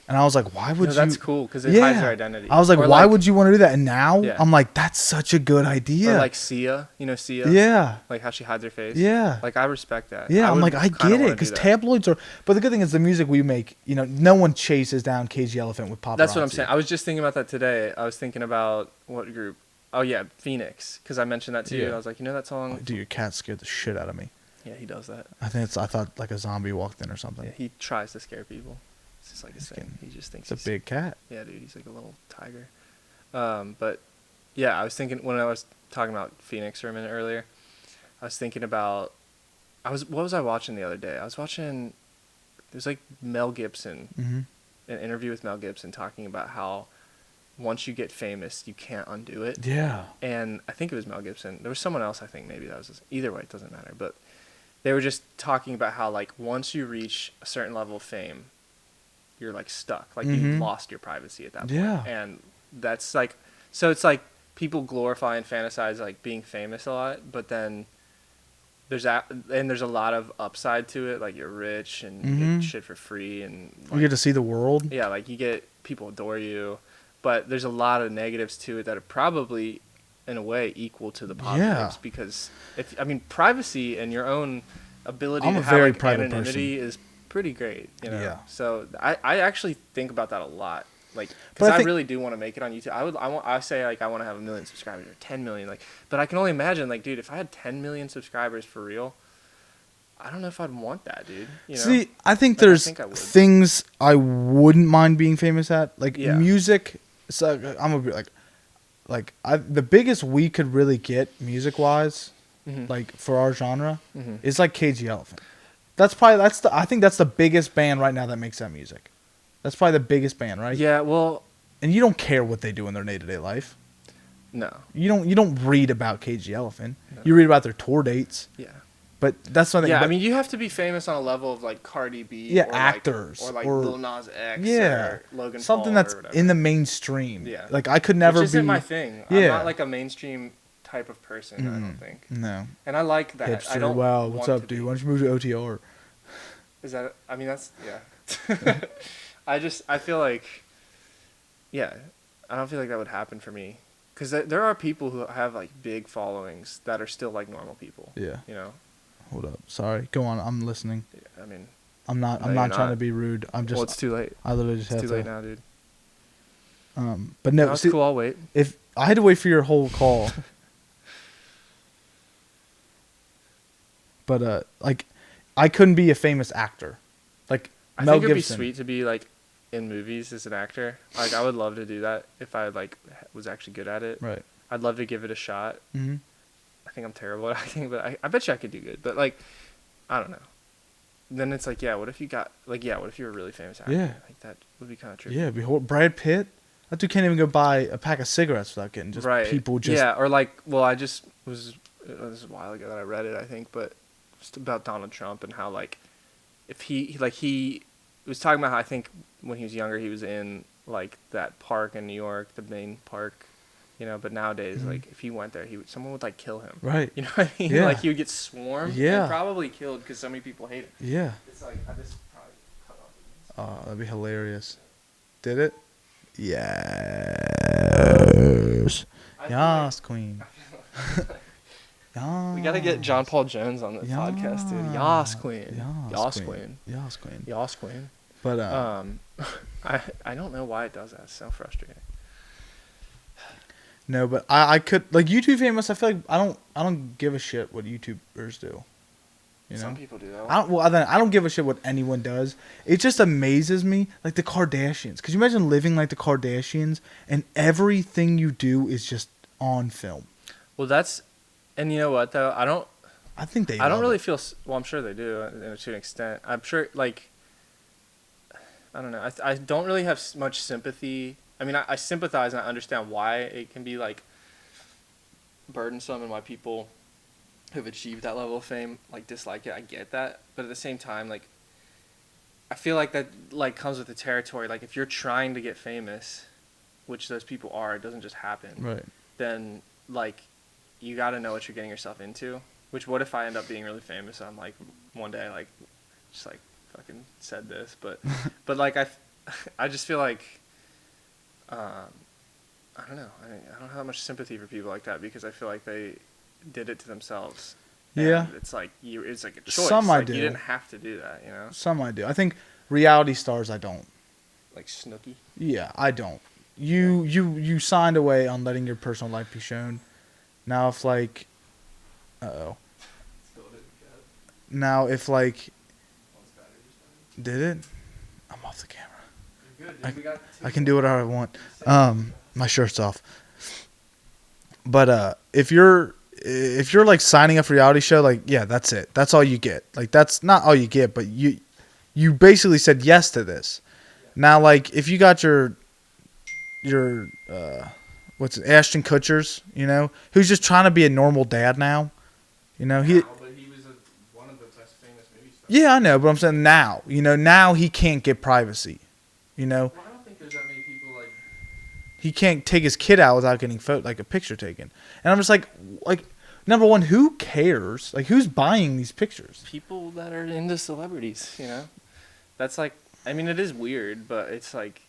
and I was like, why would
no,
you?
that's cool because it
Yeah.
hides their identity.
I was like,
Or
why would you want to do that? And now
Yeah.
I'm like, that's such a good idea.
Or like Sia, you know Sia?
yeah,
Like how she hides her face?
yeah.
Like I respect that.
Yeah, I'm
would
like, I
kinda
get it,
wanna
because
do that.
tabloids are. But the good thing is, the music we make, no one chases down Cage the Elephant with paparazzi.
That's what I'm saying. I was just thinking about that today. I was thinking about what group? Oh yeah, Phoenix, because I mentioned that to you.
Yeah.
And I was like, you know that song?
Oh, dude, your cat scared the shit out of me.
Yeah, he does that.
I thought like a zombie walked in or something.
Yeah, he tries to scare people. It's just like his
He's
thing. He just thinks
It's a
he's
big cat.
Yeah, dude, he's like a little tiger. But yeah, I was thinking when I was talking about Phoenix for a minute earlier, I was thinking about what was I watching the other day? I was watching there's like Mel Gibson,
Mm-hmm.
an interview with Mel Gibson talking about how once you get famous, you can't undo it.
Yeah.
And I think it was Mel Gibson. There was someone else, I think maybe that was either way, it doesn't matter, but they were just talking about how like once you reach a certain level of fame, you're like stuck. Like
Mhm.
you've lost your privacy at that point.
Yeah.
And that's like, so it's like people glorify and fantasize like being famous a lot, but then there's a lot of upside to it. Like you're rich and you
Mhm.
get shit for free and
You
like,
get to see the world.
yeah, like you get people adore you, but there's a lot of negatives to it that are probably in a way equal to the positives because privacy and your own ability
I'm
to
a
have
very
like
private
anonymity is pretty great,
Yeah.
So I actually think about that a lot, like
But
because
I
I
think-
really do want to make it on YouTube. I say like I want to have 1 million subscribers or 10 million, like, but I can only imagine like, dude, if I had 10 million subscribers for real, I don't know if I'd want that, dude. You know?
See, I think
Like, I
there's
think I would.
things I wouldn't mind being famous at, like
Yeah.
music. So I'm gonna be like the biggest we could really get music wise,
Mhm.
like for our genre,
Mhm.
is like Cage the Elephant. I think that's the biggest band right now that makes that music. That's probably the biggest band, right?
Yeah, well,
And you don't care what they do in their day-to-day life.
no,
You don't read about Cage the Elephant.
No.
You read about their tour dates.
yeah.
But that's something.
Yeah,
but,
I mean, you have to be famous on a level of like Cardi B.
Yeah,
or
actors,
Like,
or-
Lil Nas X.
yeah,
Or Logan
something
Paul
that's
or whatever.
in the mainstream.
Yeah.
Like I could never
Which isn't
be.
my thing.
Yeah.
I'm not like a mainstream type of person, I don't think.
No.
And I like that. I
Hipster.
don't
Wow, what's
want
up,
to
dude?
be.
Why don't you move to OTR?
Is that, I mean, that's, yeah. I feel like, yeah, I don't feel like that would happen for me. Because there are people who have like big followings that are still like normal people.
Yeah.
You know?
Hold up. Sorry. Go on. I'm listening.
Yeah, I mean,
I'm not.
No,
I'm
you're
not trying
not.
to be rude. I'm just.
well, it's too late.
I literally just
It's
have
too late
to.
now, dude.
But no.
No, it's
See,
cool. I'll wait.
if I had to wait for your whole call. But like, I couldn't be a famous actor. Like
I
Mel
think it'd be
Gibson.
sweet to be like in movies as an actor. Like I would love to do that if I like was actually good at it.
Right.
I'd love to give it a shot.
Mm-hmm.
I think I'm terrible at acting, but I bet you I could do good. But like, I don't know. Then it's like, yeah, what if you got like, yeah, what if you were a really famous actor?
Yeah.
Like that would be kind of tricky.
Yeah. Behold, Brad Pitt. That dude can't even go buy a pack of cigarettes without getting just
right.
people just.
Yeah, or like, well, I just was. This was a while ago that I read it, I think, but just about Donald Trump and how like, if he was talking about how I think when he was younger he was in like that park in New York, the main park, you know. But nowadays,
Mhm.
like if he went there, someone would like kill him.
Right.
You know what I mean?
Yeah.
Like he would get swarmed.
Yeah.
And probably killed because so many people hate him.
Yeah.
It's like I just probably cut off.
Oh, that'd be hilarious. Did it? Yes. Yes, queen. Yes.
We gotta get John Paul Jones on the podcast, dude. Yas queen.
Yas
Yas queen.
Yes, queen.
Yas queen.
But
I don't know why it does that. It's so frustrating.
No, but I could like YouTube famous. I feel like I don't give a shit what YouTubers do. You know?
Some people do though.
I don't give a shit what anyone does. It just amazes me, like the Kardashians. Could you imagine living like the Kardashians and everything you do is just on film?
Well, and you know what though?
I think they.
I don't
love
really
it.
feel. Well, I'm sure they do to an extent. I'm sure, like, I don't know. I don't really have much sympathy. I mean, I sympathize and I understand why it can be like burdensome and why people who've achieved that level of fame like dislike it. I get that, but at the same time, like, I feel like that like comes with the territory. Like, if you're trying to get famous, which those people are, it doesn't just happen.
Right.
Then like, you got to know what you're getting yourself into. Which, what if I end up being really famous? I'm like, one day, like, just like fucking said this, but like I just feel like, I don't know. I don't have much sympathy for people like that because I feel like they did it to themselves.
Yeah.
And it's like it's like a choice.
Some I
like,
do.
You didn't have to do that, you know.
Some I do. I think reality stars I don't.
Like Snooki.
Yeah, I don't. You signed away on letting your personal life be shown. Now if like, uh-oh. Now if like, did it? I'm off the camera.
You're good, dude.
I can do whatever I want. My shirt's off. But if you're like signing up for a reality show, like yeah, that's it. That's all you get. Like that's not all you get, but you basically said yes to this. Now like if you got your what's it, Ashton Kutcher's, you know, who's just trying to be a normal dad now, you know he.
But he was one of the best famous movie stars.
Yeah, I know, but I'm saying now, you know, now he can't get privacy, you know.
Well, I don't think there's that many people like.
He can't take his kid out without getting like a picture taken, and I'm just like number one, who cares? Like, who's buying these pictures?
People that are into celebrities, you know. That's like, I mean, it is weird, but it's like,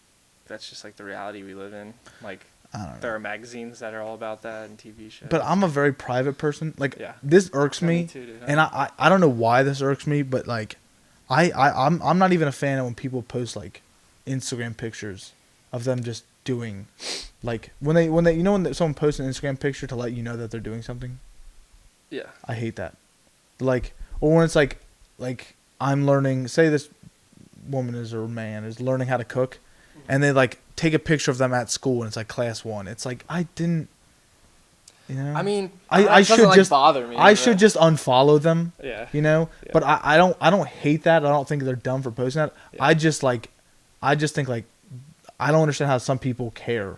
that's just like the reality we live in. Like,
I don't know.
there are magazines that are all about that and TV shows.
But I'm a very private person. Like,
Yeah.
this irks
Yeah,
me,
me too, dude.
and I don't know why this irks me, but like, I'm not even a fan of when people post like Instagram pictures of them just doing, like when they you know when someone posts an Instagram picture to let you know that they're doing something.
Yeah.
I hate that. Like, or when it's like I'm learning. Say this woman or man is learning how to cook, and they like take a picture of them at school and it's like class 1. It's like I didn't. You know.
I mean,
I
it
should
doesn't, like,
just
bother me.
I
but-
should just unfollow them.
Yeah.
You know.
Yeah.
But I don't hate that. I don't think they're dumb for posting that.
Yeah.
I just think like I don't understand how some people care.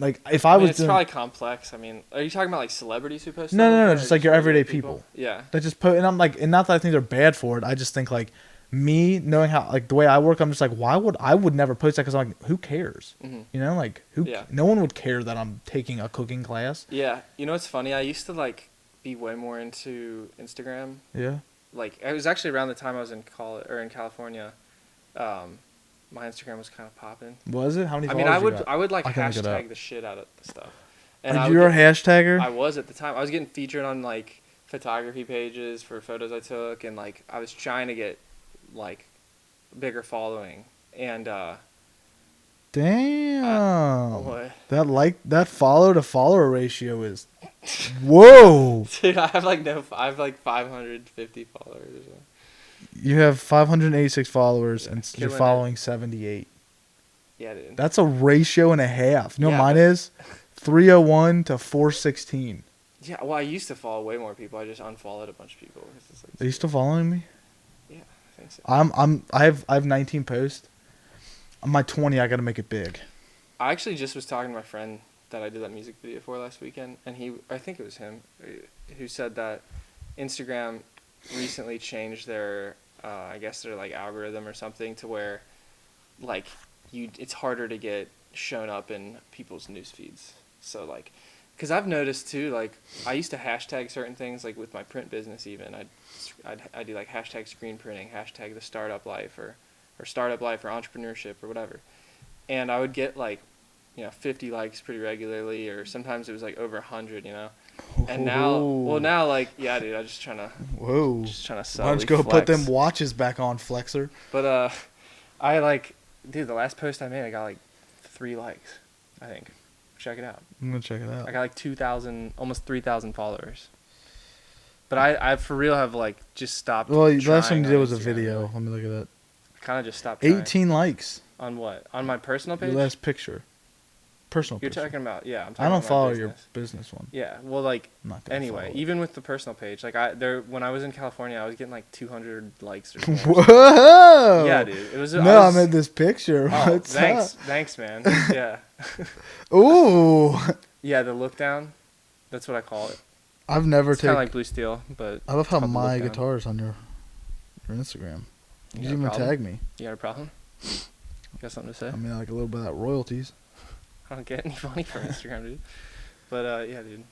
Like if I
I mean,
was
it's
doing,
probably complex. I mean, are you talking about like celebrities who post?
No,
stuff
no,
like
no,
that, or
just like your everyday
regular
people.
Yeah.
that just and I'm like, and not that I think they're bad for it. I just think like me knowing how like the way I work, I'm just like, why would I would never post that because I'm like, who cares?
Mhm.
You know, like
Yeah.
no one would care that I'm taking a cooking class.
Yeah. You know what's funny? I used to like be way more into Instagram.
Yeah.
Like it was actually around the time I was in college or in California. My Instagram was kind of popping.
Was it? How many?
I mean,
followers you got?
I would like
I can look it up.
hashtag the shit out of the stuff.
Are
I
you
would
a hashtagger?
I was at the time. I was getting featured on like photography pages for photos I took, and like I was trying to get like bigger following. And
Damn.
what?
That follow to follower ratio is, whoa.
Dude, I have like 550 followers or something.
You have 586 followers and you're
Killing it.
following 78.
Yeah, dude.
That's a ratio and a half. You know
Yeah.
what mine is? 301 to 416.
Yeah, well, I used to follow way more people. I just unfollowed a bunch of people. 'Cause it's like,
Are you still following me?
yeah, I think so.
I have 19 posts. On my 20, I got to make it big.
I actually just was talking to my friend that I did that music video for last weekend, and I think it was him, who said that Instagram recently changed their, I guess their like algorithm or something to where, like, it's harder to get shown up in people's news feeds. So like, because I've noticed too, like I used to hashtag certain things, like with my print business even. I'd do like hashtag screen printing, hashtag the startup life, or startup life, or entrepreneurship, or whatever. And I would get like, 50 likes pretty regularly, or sometimes it was like over 100, And now, like, yeah, dude, I'm just trying to sell.
Why don't you go put them watches back on, Flexer?
But I like, dude, the last post I made, I got like 3 likes, I think. Check it out.
I'm gonna check it out.
I got like 2,000, almost 3,000 followers. But I for real have like just stopped.
Well, the last one
trying
you did
on
was a
Instagram,
video.
really.
Let me look at that.
I kind of just stopped. Trying.
18 likes.
On what? On my personal page.
Your last picture. Personal
You're
picture.
talking about I'm talking
I don't
about my
follow
business.
your business one.
Yeah, well, like
I'm not gonna
anyway,
follow it.
even with the personal page, like when I was in California, I was getting like 200 likes or something.
Whoa!
Yeah, dude, it was.
No, I made this picture.
Oh,
What's
thanks, man. Yeah.
up? Ooh.
Yeah, the look down. That's what I call it.
I've never
It's kind
taken.
of like Blue Steel, but
I love how
it's called the
my
look down.
guitar's on your Instagram. You
You got a
didn't even
problem?
tag me.
You got a problem? Got something to say?
I mean, like a little bit of that royalties.
I don't get any money from Instagram, dude. But yeah, dude.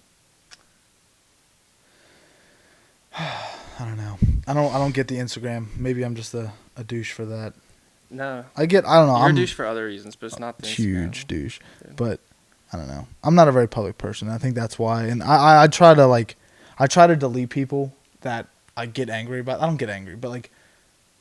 I don't know. I don't get the Instagram. Maybe I'm just a douche for that.
No.
I don't know.
You're
I'm
a douche for other reasons, but it's not the
huge
Instagram.
douche.
Dude.
But I don't know. I'm not a very public person. I think that's why. And I try to delete people that I get angry about. I don't get angry, but like,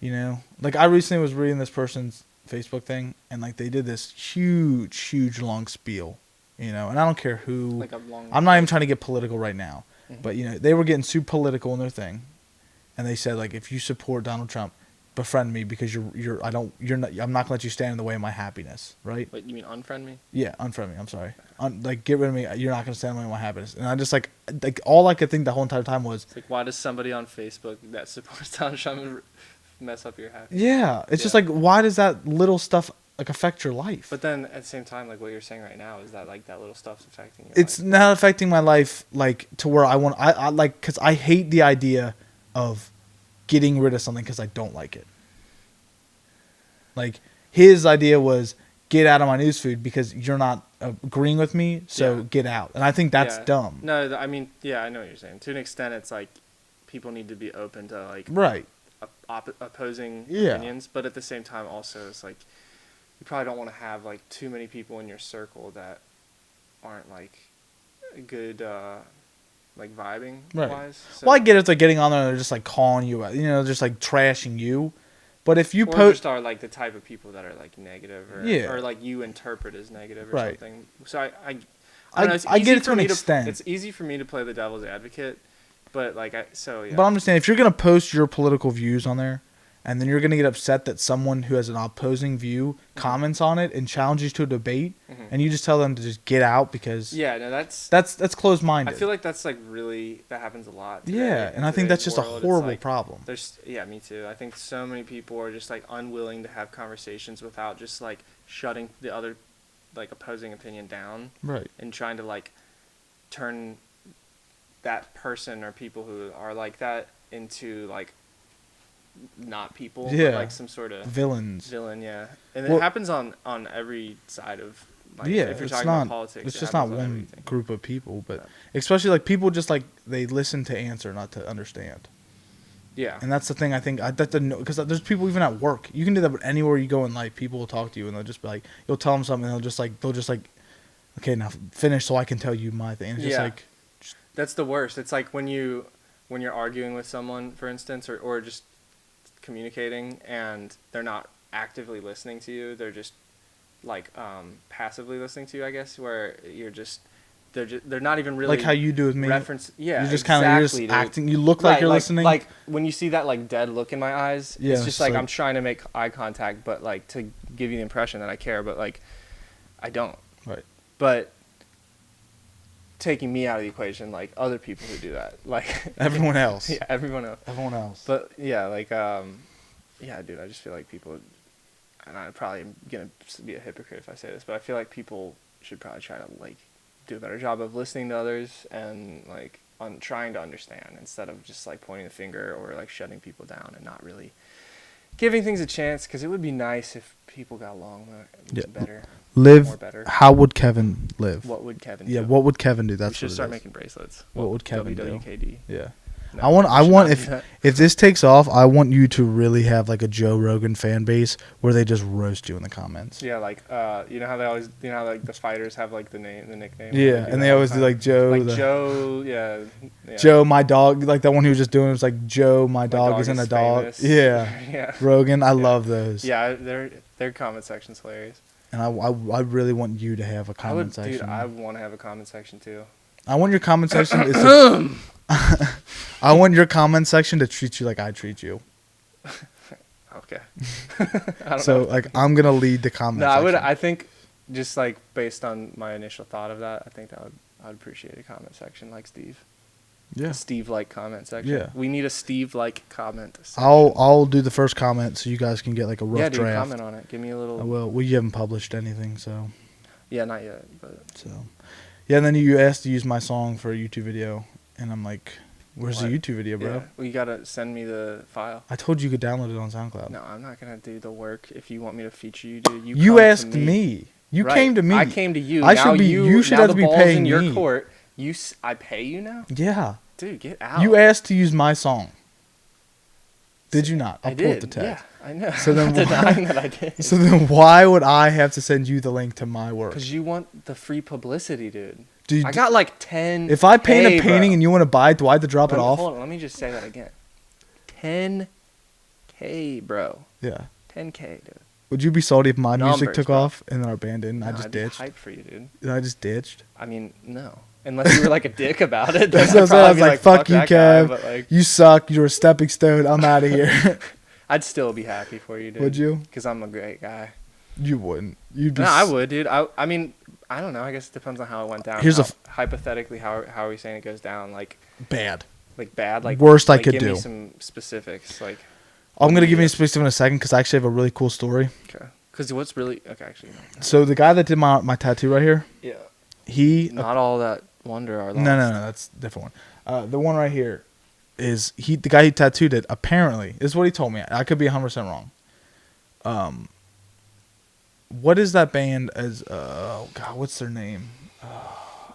you know, like I recently was reading this person's Facebook thing, and like they did this huge long spiel, you know, and I don't care who.
Like a long.
I'm not even trying to get political right now,
Mhm.
but you know, they were getting super political in their thing, and they said like, if you support Donald Trump, befriend me because I'm not gonna let you stand in the way of my happiness, right?
Wait, you mean unfriend me?
Yeah, unfriend me. I'm sorry. Like, get rid of me. You're not gonna stand in the way of my happiness. And I just like all I could think the whole entire time was,
It's like, why does somebody on Facebook that supports Donald Trump mess up your happiness?
yeah, it's just
Yeah.
like, why does that little stuff like affect your life?
But then at the same time, like what you're saying right now is that like that little stuff's affecting your
It's
life.
not affecting my life like to where I like, because I hate the idea of getting rid of something because I don't like it. Like his idea was get out of my newsfeed because you're not agreeing with me, so
Yeah.
get out. And I think that's
Yeah.
dumb.
No, I mean, yeah, I know what you're saying. To an extent, it's like people need to be open to like
Right.
opposing
Yeah.
opinions, but at the same time, also it's like you probably don't want to have like too many people in your circle that aren't like good, like vibing
Right.
wise. So,
Well, I get it. They're getting on there and they're just like calling you out, you know, just like trashing you. But if you
or
post,
just are like the type of people that are like negative, or
Yeah.
or like you interpret as negative or
Right.
something. So I don't
I
know, it's
get
easy
it to
for
an
me
extent.
It's easy for me to play the devil's advocate, but like yeah.
But I'm just saying, if you're gonna post your political views on there, and then you're gonna get upset that someone who has an opposing view comments on it and challenges you to a debate,
Mhm.
and you just tell them to just get out because
Yeah, no, that's
that's closed minded.
I feel like that's like really that happens a lot. Today
yeah,
in
and I think
today's
that's just a
world. It's
horrible
like,
problem.
There's me too. I think so many people are just like unwilling to have conversations without just like shutting the other like opposing opinion down
Right.
and trying to like turn that person or people who are like that into like not people,
Yeah.
but like some sort of
Villains.
villain, yeah. And
Well-
it happens on every side of life.
Yeah,
if you're
it's
talking
not.
about politics,
It's
it
just not
happens on
one
everything.
group of people, but
Yeah.
especially like people just like they listen to answer, not to understand.
Yeah.
And that's the thing I think because there's people even at work. You can do that, but anywhere you go in life, people will talk to you and they'll just be like, you'll tell them something, and they'll just like, okay, now finish so I can tell you my thing. And it's just
Yeah.
like,
That's the worst. It's like when you're arguing with someone, for instance, or just communicating, and they're not actively listening to you. They're just like passively listening to you, I guess. Where they're not even really
like how you do with me.
reference. Yeah,
You're just kind of
exactly, dude.
acting. You look like
Right,
you're listening.
Like when you see that like dead look in my eyes,
Yeah,
it's just
it's
like
like-
I'm trying to make eye contact, but like to give you the impression that I care, but like I don't.
Right.
But taking me out of the equation, like other people who do that, like
Everyone else.
yeah, everyone else.
Everyone else.
But yeah, like yeah, dude, I just feel like people, and I'm probably gonna be a hypocrite if I say this, but I feel like people should probably try to like do a better job of listening to others and like on trying to understand instead of just like pointing the finger or like shutting people down and not really giving things a chance, because it would be nice if people got along
Yeah.
better.
Live.
More better.
How would Kevin live?
What would Kevin
Yeah.
do?
What would Kevin do?
We
That's
should
what it
start
is.
making bracelets.
What would Kevin do?
WWKD.
Yeah.
No,
I want
we should not do that.
if this takes off, I want you to really have like a Joe Rogan fan base where they just roast you in the comments.
Yeah, like you know how they always, you know how like the fighters have like the nickname.
Yeah, and they always do like Joe.
like
the-
Joe, yeah.
Joe, my dog, like that one he was just doing was like Joe, my dog isn't a dog.
famous.
Yeah,
Yeah.
Rogan, I love those.
Yeah, their comment section's hilarious.
and I really want you to have a comment section.
Dude, I want to have a comment section too.
I want your comment section I want your comment section to treat you like I treat you.
Okay. I don't
So
know.
like I'm gonna lead the comment
No,
section.
I think just like based on my initial thought of that, I think I would appreciate a comment section like Steve.
Yeah.
A Steve-like comment section.
Yeah.
We need a Steve-like comment section.
I'll do the first comment so you guys can get like a rough
yeah, dude,
draft.
comment on it. Give me a little.
I will. We haven't published anything, so.
Yeah, not yet, but.
So, yeah. And then you asked to use my song for a YouTube video, and I'm like, "Where's
What?
the YouTube video, bro?"
Yeah. Well, you gotta send me the file.
I told you could download it on SoundCloud.
No, I'm not gonna do the work. If you want me to feature you, dude,
You
come to
asked me. You
Right.
came to me.
I came to you.
I
Now
should be. You should
now
have
the
to be
ball's
paying
in your
me.
court. I pay you now,
Yeah.
dude. Get out.
You asked to use my song. Did you not?
I
I'll pull up
did.
the tag.
Yeah, I know.
So then
I'm not denying that I did.
So then why would I have to send you the link to my work?
Because you want the free publicity, dude.
Dude,
I got like 10.
if I paint a
bro.
painting and you want to buy it, do I have to drop it off?
Hold on, let me just say that again. 10K, bro.
Yeah.
10K, dude.
Would you be salty if my music
Numbers,
took
bro.
off and then our band didn't? I
No,
just
I'd be
ditched.
hyped for you, dude.
I just ditched.
I mean, no. Unless you were like a dick about it.
That's
then
what I
I'd
was
probably be
like, fuck you,
that guy,"
Kev.
but, like,
You suck. You're a stepping stone. I'm out of here.
I'd still be happy for you, dude.
Would you?
Because I'm a great guy.
You wouldn't. You'd be.
No, I would, dude. I mean, I don't know. I guess it depends on how it went down.
Here's
hypothetically, how are we saying it goes down? Like
bad.
bad? Like
Worst I
like,
could
give
do.
me some specifics. Like,
I'm gonna give you
Yeah.
a specific in a second because I actually have a really cool story.
okay. Because what's really okay? Actually, no.
So the guy that did my tattoo right here,
Yeah.
he
Not all that wonder are lost.
no, that's a different one. The one right here is the guy who tattooed it. Apparently, this is what he told me. I could be 100% wrong. What is that band? Oh God, what's their name?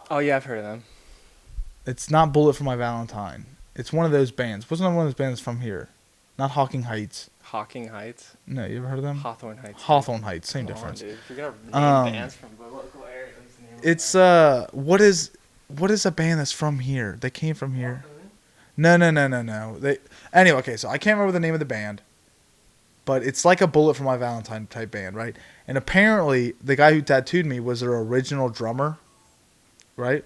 Oh yeah, I've heard of them.
It's not Bullet for My Valentine. It's one of those bands. What's another one of those bands from here? Not Hawking Heights.
Hawking Heights,
No, you ever heard of them?
Hawthorne Heights.
Hawthorne Heights, same
Come on,
difference.
dude. If you're gonna name bands from the local area, at least name them.
It's what is a band that's from here? They came from here. No. Anyway, okay, so I can't remember the name of the band, but it's like a Bullet for My Valentine type band, right? And apparently, the guy who tattooed me was their original drummer, right?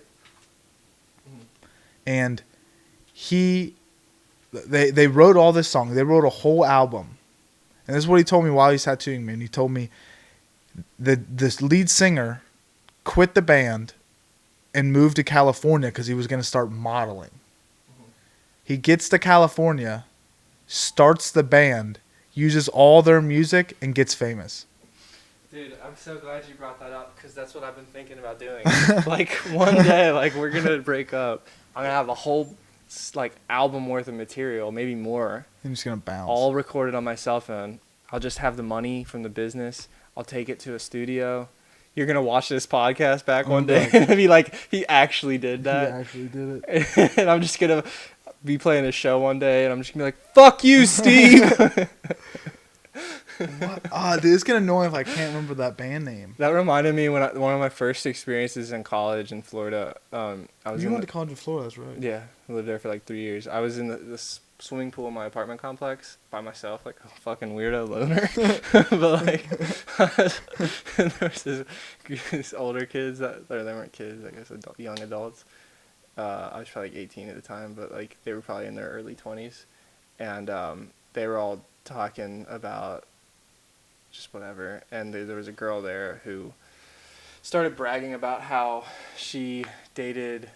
And they wrote all this song. They wrote a whole album, and this is what he told me while he's tattooing me. And he told me this lead singer quit the band and moved to California because he was going to start modeling. He gets to California, starts the band, uses all their music, and gets famous.
Dude, I'm so glad you brought that up because that's what I've been thinking about doing. Like one day, like we're gonna break up. I'm gonna have a whole like album worth of material, maybe more,
I'm just going to bounce.
all recorded on my cell phone. I'll just have the money from the business. I'll take it to a studio. You're gonna watch this podcast back one day and be like, he actually did that.
He actually did it.
And I'm just gonna be playing a show one day, and I'm just gonna be like, "Fuck you, Steve."
What? Dude, it's going to annoy me if I can't remember that band name.
That reminded me one of my first experiences in college in Florida. I was
You
in
went
the,
to college in Florida, that's right.
yeah, I lived there for like 3 years. I was in the swimming pool in my apartment complex by myself, like a fucking weirdo loner. But like, and there was these older kids or they weren't kids, I guess young adults. I was probably like 18 at the time, but like they were probably in their early 20s, and they were all talking about just whatever, and there was a girl there who started bragging about how she dated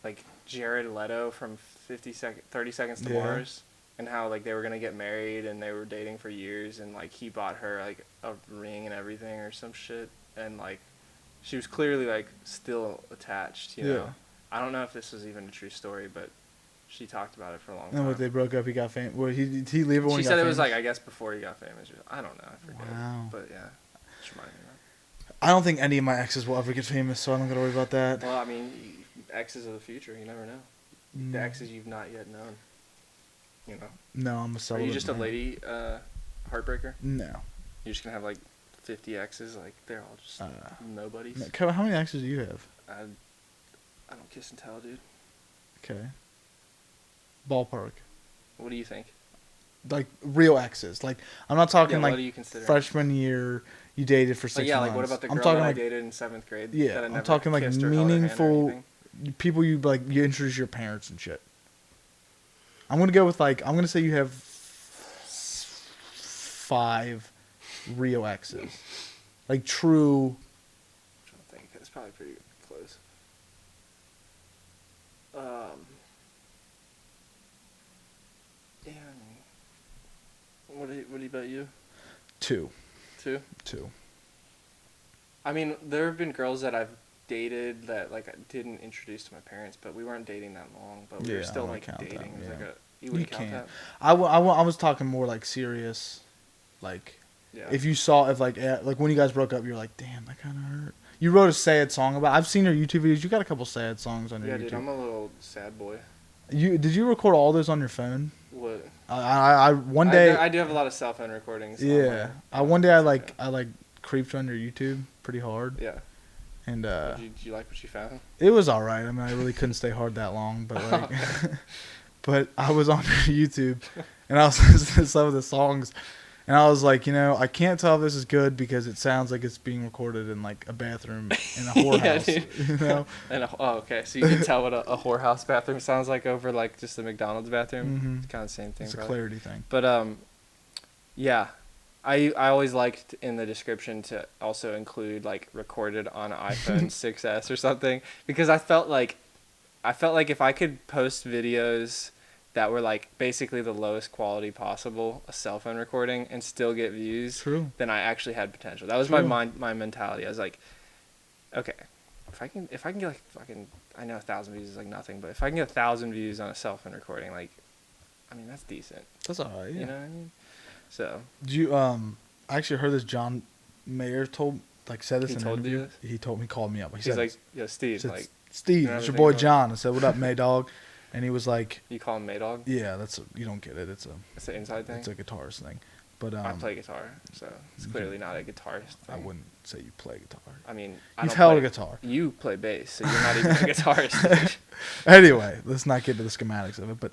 like Jared Leto from 30 Seconds to
Yeah.
Mars, and how like they were gonna get married and they were dating for years, and like he bought her like a ring and everything or some shit, and like she was clearly like still attached, you know.
Yeah.
I don't know if this was even a true story, but she talked about it for a long
And
time.
when they broke up, he got famous. Well, did he leave her when
She
he got
said it was
famous?
like, I guess before he got famous. I don't know. I forget.
Wow.
But yeah, just reminded me of
I don't think any of my exes will ever get famous, so I don't got to worry about that.
that. Well, I mean, exes of the future, you never know. The
Mm.
exes you've not yet known. You know.
No, I'm a
Are
celibate.
you just a
man.
lady heartbreaker?
No.
You're just gonna have like 50 exes, like they're all just nobodies.
No. Kevin, how many exes do you have?
I don't kiss and tell, dude.
Okay. Ballpark.
What do you think?
Like real exes. Like I'm not talking
Yeah, what
like
do you consider?
freshman year, you dated for 6
Like, yeah,
months.
like what about the
I'm
girl
talking
that I
like
dated in 7th grade?
yeah,
that I
I'm
never
talking like
kissed or held her hand or
meaningful
anything?
people you like. You introduce your parents and shit. I'm gonna go with like I'm gonna say you have 5 real exes, like true.
I'm trying to think. It's probably pretty close. Yeah. What about you?
2.
2?
2.
I mean, there have been girls that I've dated that like I didn't introduce to my parents, but we weren't dating that long. But we were
Yeah,
still
I
like
wouldn't count
dating.
that,
It was
yeah.
like you wouldn't count
can't.
that.
I was talking more like serious, like
Yeah.
if you saw if like when you guys broke up, you're like, damn, that kind of hurt. You wrote a sad song about. I've seen your YouTube videos. You got a couple sad songs on your YouTube.
Dude, I'm a little sad boy.
Did you record all those on your phone?
What?
I one day.
I do have a lot of cell-phone recordings.
Yeah. One day I creeped on your YouTube pretty hard.
Yeah.
And
Did you like what you found?
it was all right. I mean, I really couldn't stay hard that long, but like, but I was on your YouTube, and I was listening to some of the songs, and I was like, I can't tell if this is good because it sounds like it's being recorded in like a bathroom in a whorehouse.
Okay. So you can tell what a whorehouse bathroom sounds like over like just a McDonald's bathroom.
Mm-hmm.
It's kind of the same thing.
It's a
probably.
clarity thing.
But yeah. I always liked in the description to also include like recorded on iPhone 6s or something, because I felt like if I could post videos that were like basically the lowest quality possible, a cell phone recording, and still get views,
True.
then I actually had potential. That was
True.
my mentality. I was like, okay, if I can get like fucking, I know 1,000 views is like nothing, but if I can get 1,000 views on a cell phone recording, like, I mean that's decent.
That's all right. Yeah.
You know what I mean? So.
Did you I actually heard this John Mayer said this
He
in an
told you
interview. He called me up.
He's like, yeah, Steve,
said,
like,
Steve,
you know
it's your
everything
boy
about-
John. I said, what up, May Dog? And he was like,
you call him Maydog?
yeah, you don't get it. It's
It's an inside thing?
it's a guitarist thing. But
I play guitar, so it's clearly not a guitarist thing.
I wouldn't say you play guitar.
I mean, I
You've
don't
held
play-
a guitar.
You play bass, so you're not even a guitarist.
Anyway, let's not get into the schematics of it. But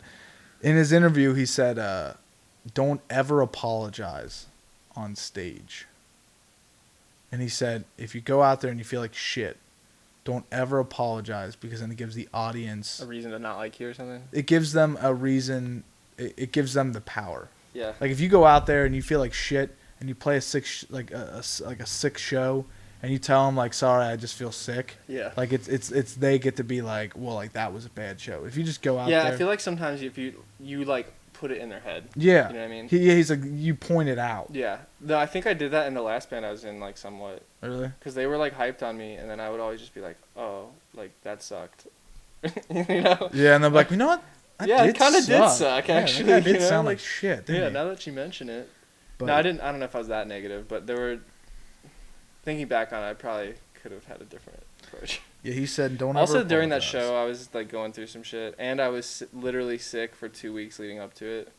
in his interview, he said, don't ever apologize on stage. And he said, if you go out there and you feel like shit, don't ever apologize, because then it gives the audience
A reason to not like you or something?
it gives them a reason. It gives them the power.
Yeah.
Like if you go out there and you feel like shit and you play a sick sick show and you tell them like, sorry, I just feel sick.
Yeah.
Like it's they get to be like, well, like that was a bad show. If you just go out
Yeah,
there.
I feel like sometimes if you like put it in their head.
Yeah.
You know what I mean?
He's like, you point it out.
Yeah. No, I think I did that in the last band I was in, like, somewhat.
Really?
Because they were, like, hyped on me, and then I would always just be like, oh, like, that sucked. You know?
Yeah, and they're like, you know what? That
Yeah, it kinda did suck,
Yeah,
actually,
that did
you know,
sound
like-
like shit, didn't
Yeah,
it?
now that you mention it.
But,
No, I don't know if I was that negative, but there were... Thinking back on it, I probably could have had a different approach.
Yeah, he said, don't ever
Also, during that
apologize.
show, I was, like, going through some shit, and I was literally sick for 2 weeks leading up to it.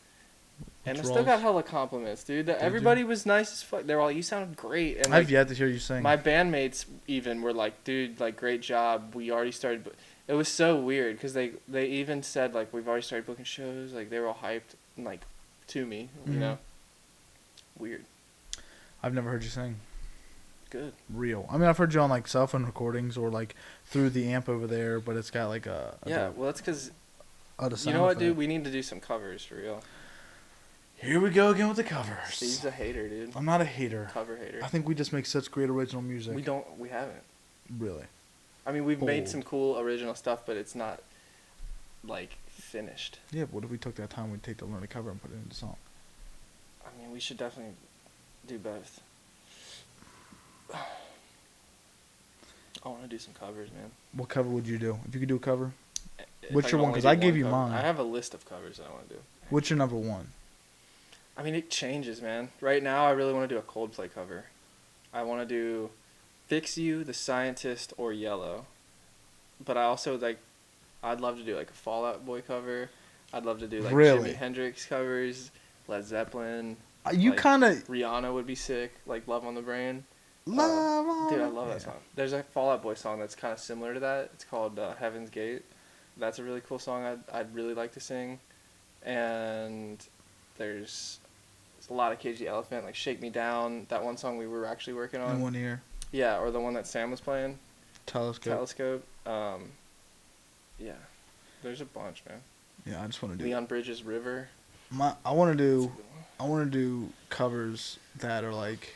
And I
What's
still got
wrong?
hella compliments, dude.
you?
Everybody was nice as fuck. They were all, you sound great. And
I've
like,
yet to hear you sing.
my bandmates even were like, dude, like, great job. We already started. It was so weird because they even said, like, we've already started booking shows. Like, they were all hyped, like, to me, you
Mhm.
know? Weird.
I've never heard you sing.
Good.
Real. I mean, I've heard you on like cell phone recordings or like through the amp over there, but it's got like
Yeah, well, that's because,
a
you
sound
know what,
effect.
dude? We need to do some covers for real.
Here we go again with the covers.
Steve's a hater, dude.
I'm not a hater.
Cover hater.
I think we just make such great original music.
We haven't.
Really.
I mean, we've made
Bold.
some cool original stuff, but it's not, like, finished.
Yeah, but what if we took that time we'd take to learn a cover and put it into a song?
I mean, we should definitely do both. I want to do some covers, man.
What cover would you do? If you could do a cover?
If
What's
I
your
could
one?
only
'Cause
do
I gave you
cover.
mine.
I have a list of covers that I want to do.
What's your number one?
I mean, it changes, man. Right now, I really want to do a Coldplay cover. I want to do Fix You, The Scientist, or Yellow. But I also, like, I'd love to do, like, a Fall Out Boy cover. I'd love to do, like,
Really?
Jimi Hendrix covers, Led Zeppelin.
You
Like,
kind of
Rihanna would be sick, like Love on the Brain.
love on
Dude, I
it.
love that
Yeah.
song. There's a Fall Out Boy song that's kind of similar to that. It's called Heaven's Gate. That's a really cool song I'd really like to sing. And there's a lot of KG Elephant, like Shake Me Down, that one song we were actually working on.
In one ear.
Yeah, or the one that Sam was playing.
Telescope.
Yeah, there's a bunch, man.
Yeah, I just want to do
Leon Bridges' River.
I want to do covers that are like,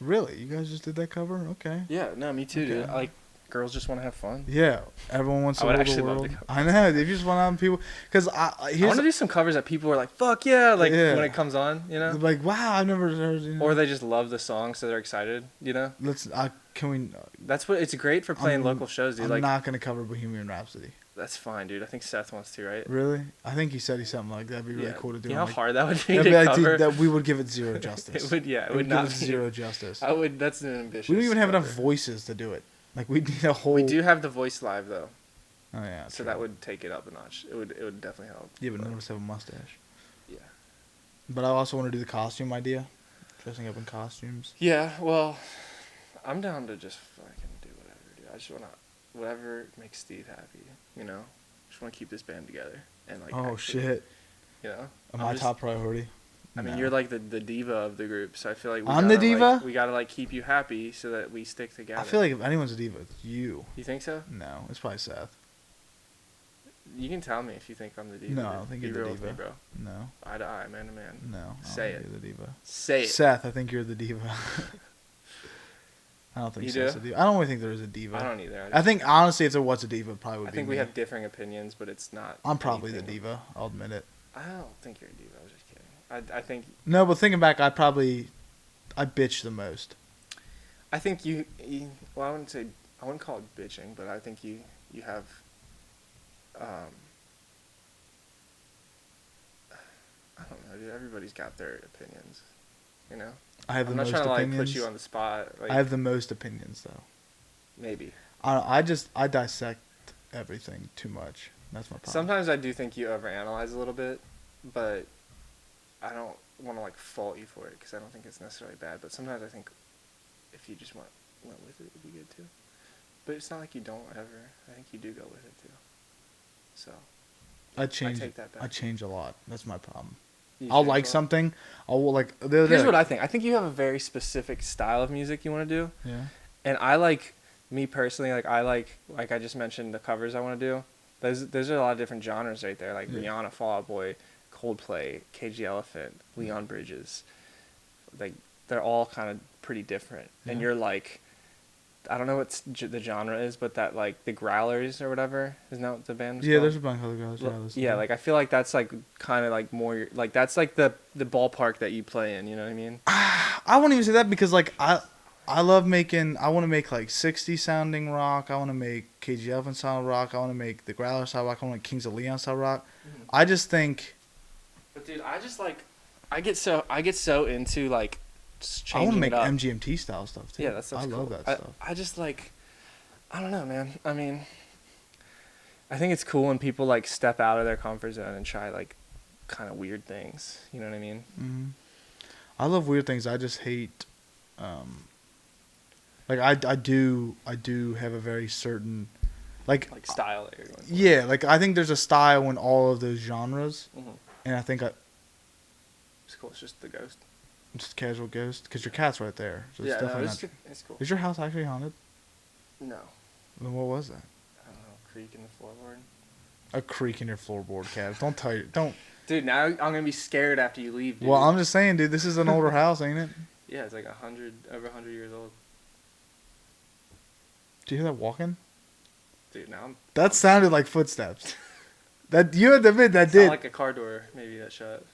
really? You guys just did that cover? Okay.
Yeah, no, me too, dude.
Okay.
Like, girls just want to have fun.
Yeah, everyone wants to
I would
rule the
actually love
world.
to cover.
I know. They just want to have people, because
I want to do some covers that people are like, fuck yeah, like
Yeah.
when it comes on, you know?
like, wow, I've never heard. You know.
Or they just love the song, so they're excited, you know?
Can we?
That's what it's great for playing local shows, dude.
I'm
Like,
not gonna cover Bohemian Rhapsody.
that's fine, dude. I think Seth wants to, right?
Really? I think he said something like that'd be really
Yeah.
cool to do.
You know how
like,
hard that would be
that'd
to
be like,
cover?
dude, that we would give it zero justice.
It would, yeah, it
We
would
give
not
it
be.
zero justice.
That's an ambitious.
We don't even have enough
cover.
voices to do it. Like we need a whole.
We do have the voice live though,
Oh yeah.
so
true.
that would take it up a notch. It would definitely help.
Yeah, but none of us have a mustache.
Yeah.
But I also want to do the costume idea, dressing up in costumes.
Yeah, well, I'm down to just fucking do whatever, dude. I just wanna whatever makes Steve happy, you know. Just wanna keep this band together and like.
Oh
actually,
shit!
You know.
My top priority.
I mean,
No.
you're like the diva of the group, so I feel like
I'm the diva?
we gotta like keep you happy so that we stick together.
I feel like if anyone's a diva, it's you.
You think so?
No, it's probably Seth.
You can tell me if you think I'm the diva.
No,
dude.
I don't think
Be
you're the
real with
diva.
me, bro.
No,
Eye to eye, man to man.
no. I don't
Say
think
it.
You're the diva.
Say it.
Seth, I think you're the diva. I don't think
You
Seth's
do?
a diva. I don't really think there is a diva.
I don't either.
I think honestly, if there was a diva, it probably would
I
be
think we
me.
have differing opinions, but it's not.
I'm probably the
anything-
diva. I'll admit it.
I don't think you're a diva. I was just kidding. I think
No, but thinking back, I bitch the most.
I think you. Well, I wouldn't call it bitching, but I think you have. I don't know, dude. Everybody's got their opinions, you know.
I have the
I'm not
most
trying to like
opinions.
put you on the spot. Like,
I have the most opinions though.
maybe.
I dissect everything too much. That's my problem.
Sometimes I do think you overanalyze a little bit, but I don't want to like fault you for it because I don't think it's necessarily bad. But sometimes I think if you just went with it, it'd be good too. But it's not like you don't ever. I think you do go with it too. So
I change.
take that back.
I change a lot. That's my problem.
you
I'll
change
like
a lot.
something. I'll like. The other
Here's
day,
what I think. I think you have a very specific style of music you want to do,
Yeah.
and I like me personally. Like I just mentioned the covers I want to do. There's a lot of different genres right there. Like
Yeah.
Rihanna, Fall Out Boy, Coldplay, KG Elephant, Leon Bridges. Like they're all kind of pretty different, and
Yeah.
you're like, I don't know what the genre is, but that like the Growlers or whatever, isn't that what the band's
Yeah,
called?
there's a bunch of other guys.
Yeah, like I feel like that's like kind of like more like that's like the ballpark that you play in. You know what I mean?
I won't even say that because like I love making. I want to make like 60s sounding rock. I want to make KG Elephant style rock. I want to make the Growler style rock. I want to make Kings of Leon style rock. I just think
But dude, I just like I get so into like just
I want to
changing
make
it up.
MGMT style stuff too.
Yeah, that stuff's
I love
cool.
that stuff.
I just like I don't know, man. I mean, I think it's cool when people like step out of their comfort zone and try like kind of weird things. You know what I mean?
hmm I love weird things. I just hate. Like I do have a very certain, like
Style that you're going for.
yeah, like I think there's a style in all of those genres,
Mm-hmm.
and I think
It's cool. It's just the ghost.
just casual ghost because your cat's right there. So it's
Yeah, no,
definitely
it's cool.
Is your house actually haunted?
No,
Then what was that?
I don't know. Creak in the floorboard.
A creak in your floorboard, Cav. Don't.
Dude, now I'm gonna be scared after you leave. Dude.
Well, I'm just saying, dude. This is an older house, ain't it?
Yeah, it's like over 100 years old.
Do you hear that walking?
Dude, now I'm.
That sounded like footsteps. That you had to admit that
Sound
did.
like a car door, maybe that shut.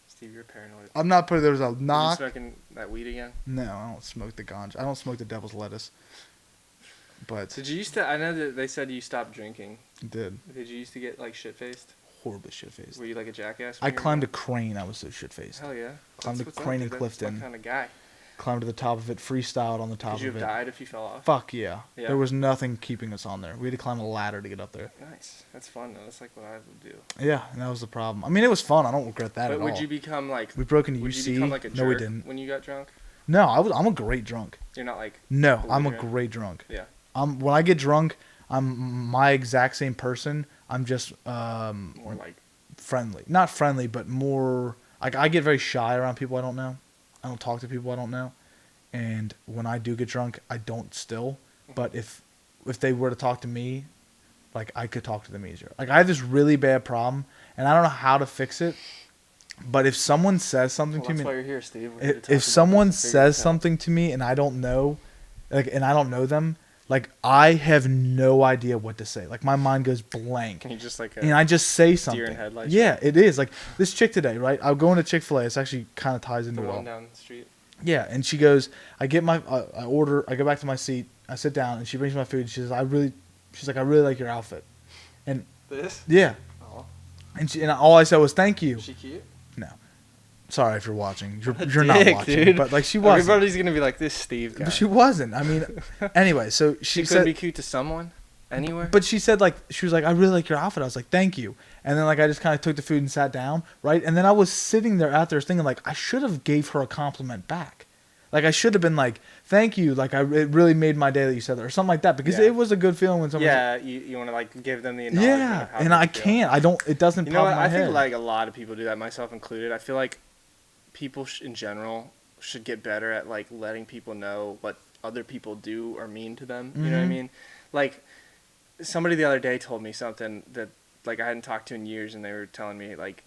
Steve, you're paranoid.
I'm not putting. There was a
You
knock.
smoking that weed again?
No, I don't smoke the ganja. I don't smoke the devil's lettuce. But
Did you used to? I know that they said you stopped drinking.
it did.
Did you used to get like shit faced?
Horribly shit faced.
Were you like a jackass?
I
when you were
climbed a
young?
crane. I was so shit faced.
Hell yeah.
climbed
That's
a
what's up,
crane
dude.
in
That's
Clifton.
my kind of guy.
Climbed to the top of it, freestyled on the top
Could you
of
have
it.
died if you fell off?
Fuck yeah.
Yeah.
There was nothing keeping us on there. We had to climb a ladder to get up there.
Nice. That's fun though. That's like what I would do.
Yeah, and that was the problem. I mean, it was fun. I don't regret that
But
at
would
all.
you become like?
We broke into
Would
UC.
you become like a jerk
No, we didn't.
when you got drunk?
No, I'm a great drunk.
You're not like.
No, I'm a
Belligerent?
great drunk.
Yeah.
When I get drunk, I'm my exact same person. I'm just
More like.
friendly. Not friendly, but more. like I get very shy around people I don't know. I don't talk to people I don't know. And when I do get drunk, I don't still. But if they were to talk to me, like I could talk to them easier. Like I have this really bad problem, and I don't know how to fix it. But if someone says something to me,
that's why you're here, Steve. We're here to talk
if
about
someone
this and figure
says
this out.
something to me and I don't know, like, and I don't know them, like I have no idea what to say. Like my mind goes blank,
You just like
and I just say
deer
something.
in headlights.
Yeah, it is. Like this chick today, right? I'll go into Chick-fil-A. It's actually kind of ties into
the
it all.
one down the street.
Yeah, and she goes, I get my, I order, I go back to my seat, I sit down, and she brings my food. And she says, she's like, I really like your outfit, and
This?
yeah,
Oh,
and all I said was thank you.
is she cute?
No, sorry if you're watching. You're
What a
not
dick,
watching,
dude.
but like she wasn't.
Everybody's gonna be like this Steve guy.
But she wasn't. I mean, anyway, so
She
she
couldn't
said,
be cute to someone, anywhere.
but she said like she was like, I really like your outfit. I was like, thank you. And then like I just kind of took the food and sat down, right? And then I was sitting there after thinking like I should have gave her a compliment back. Like I should have been like, thank you. Like it really made my day that you said that, or something like that, because
Yeah.
it was a good feeling when someone.
Yeah, you want to like give them the acknowledgement.
Yeah,
of how
and
they
I
feel.
can't. I don't. It doesn't
You
pop
know what?
in my
I
head.
think like a lot of people do that, myself included. I feel like people in general should get better at like letting people know what other people do or mean to them. You know what I
Mhm.
mean? Like somebody the other day told me something that like I hadn't talked to in years, and they were telling me like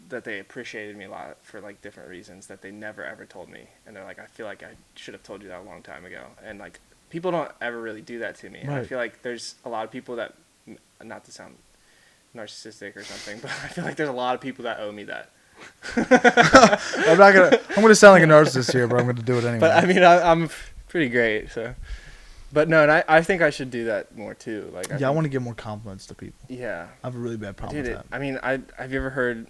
that they appreciated me a lot for like different reasons that they never ever told me. And they're like, I feel like I should have told you that a long time ago. And like people don't ever really do that to me. And I
Right.
feel like there's a lot of people that, not to sound narcissistic or something, but I feel like there's a lot of people that owe me that.
I'm not gonna. I'm gonna sound like a narcissist here, but I'm gonna do it anyway.
But I mean, I'm pretty great, so. But no, and I think I should do that more too. Like,
yeah, I want to give more compliments to people.
Yeah,
I have a really bad problem
dude.
with that.
I mean, have you ever heard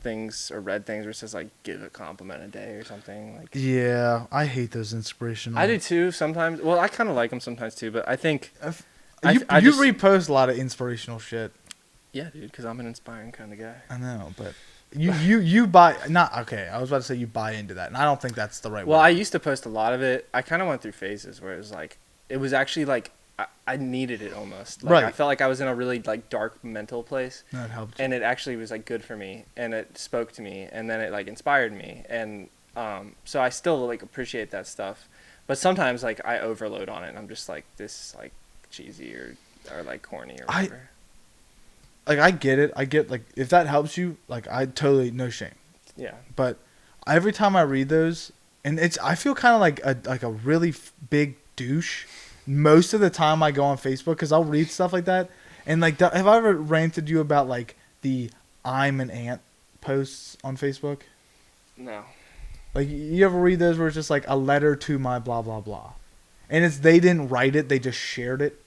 things or read things where it says like give a compliment a day or something? Like,
Yeah, I hate those inspirational.
I do too sometimes. Well, I kind of like them sometimes too, but I think
You
I
you
just-
repost a lot of inspirational shit.
yeah, dude, because I'm an inspiring kind of guy.
I know, but you buy not okay. I was about to say you buy into that, and I don't think that's the right
Well,
way.
I used to post a lot of it. I kind of went through phases where it was like, it was actually like, I needed it almost. Like,
Right.
I felt like I was in a really like dark mental place,
No, it helped. You.
and it actually was like good for me, and it spoke to me, and then it like inspired me, and so I still like appreciate that stuff, but sometimes like I overload on it, and I'm just like this like cheesy or like corny or whatever.
Like I get it. I get like if that helps you, like I totally no shame.
Yeah.
But every time I read those, and I feel kind of like a really big douche. Most of the time I go on Facebook because I'll read stuff like that, and like have I ever ranted you about like the I'm an ant posts on Facebook?
No.
Like you ever read those where it's just like a letter to my blah blah blah, and they didn't write it, they just shared it.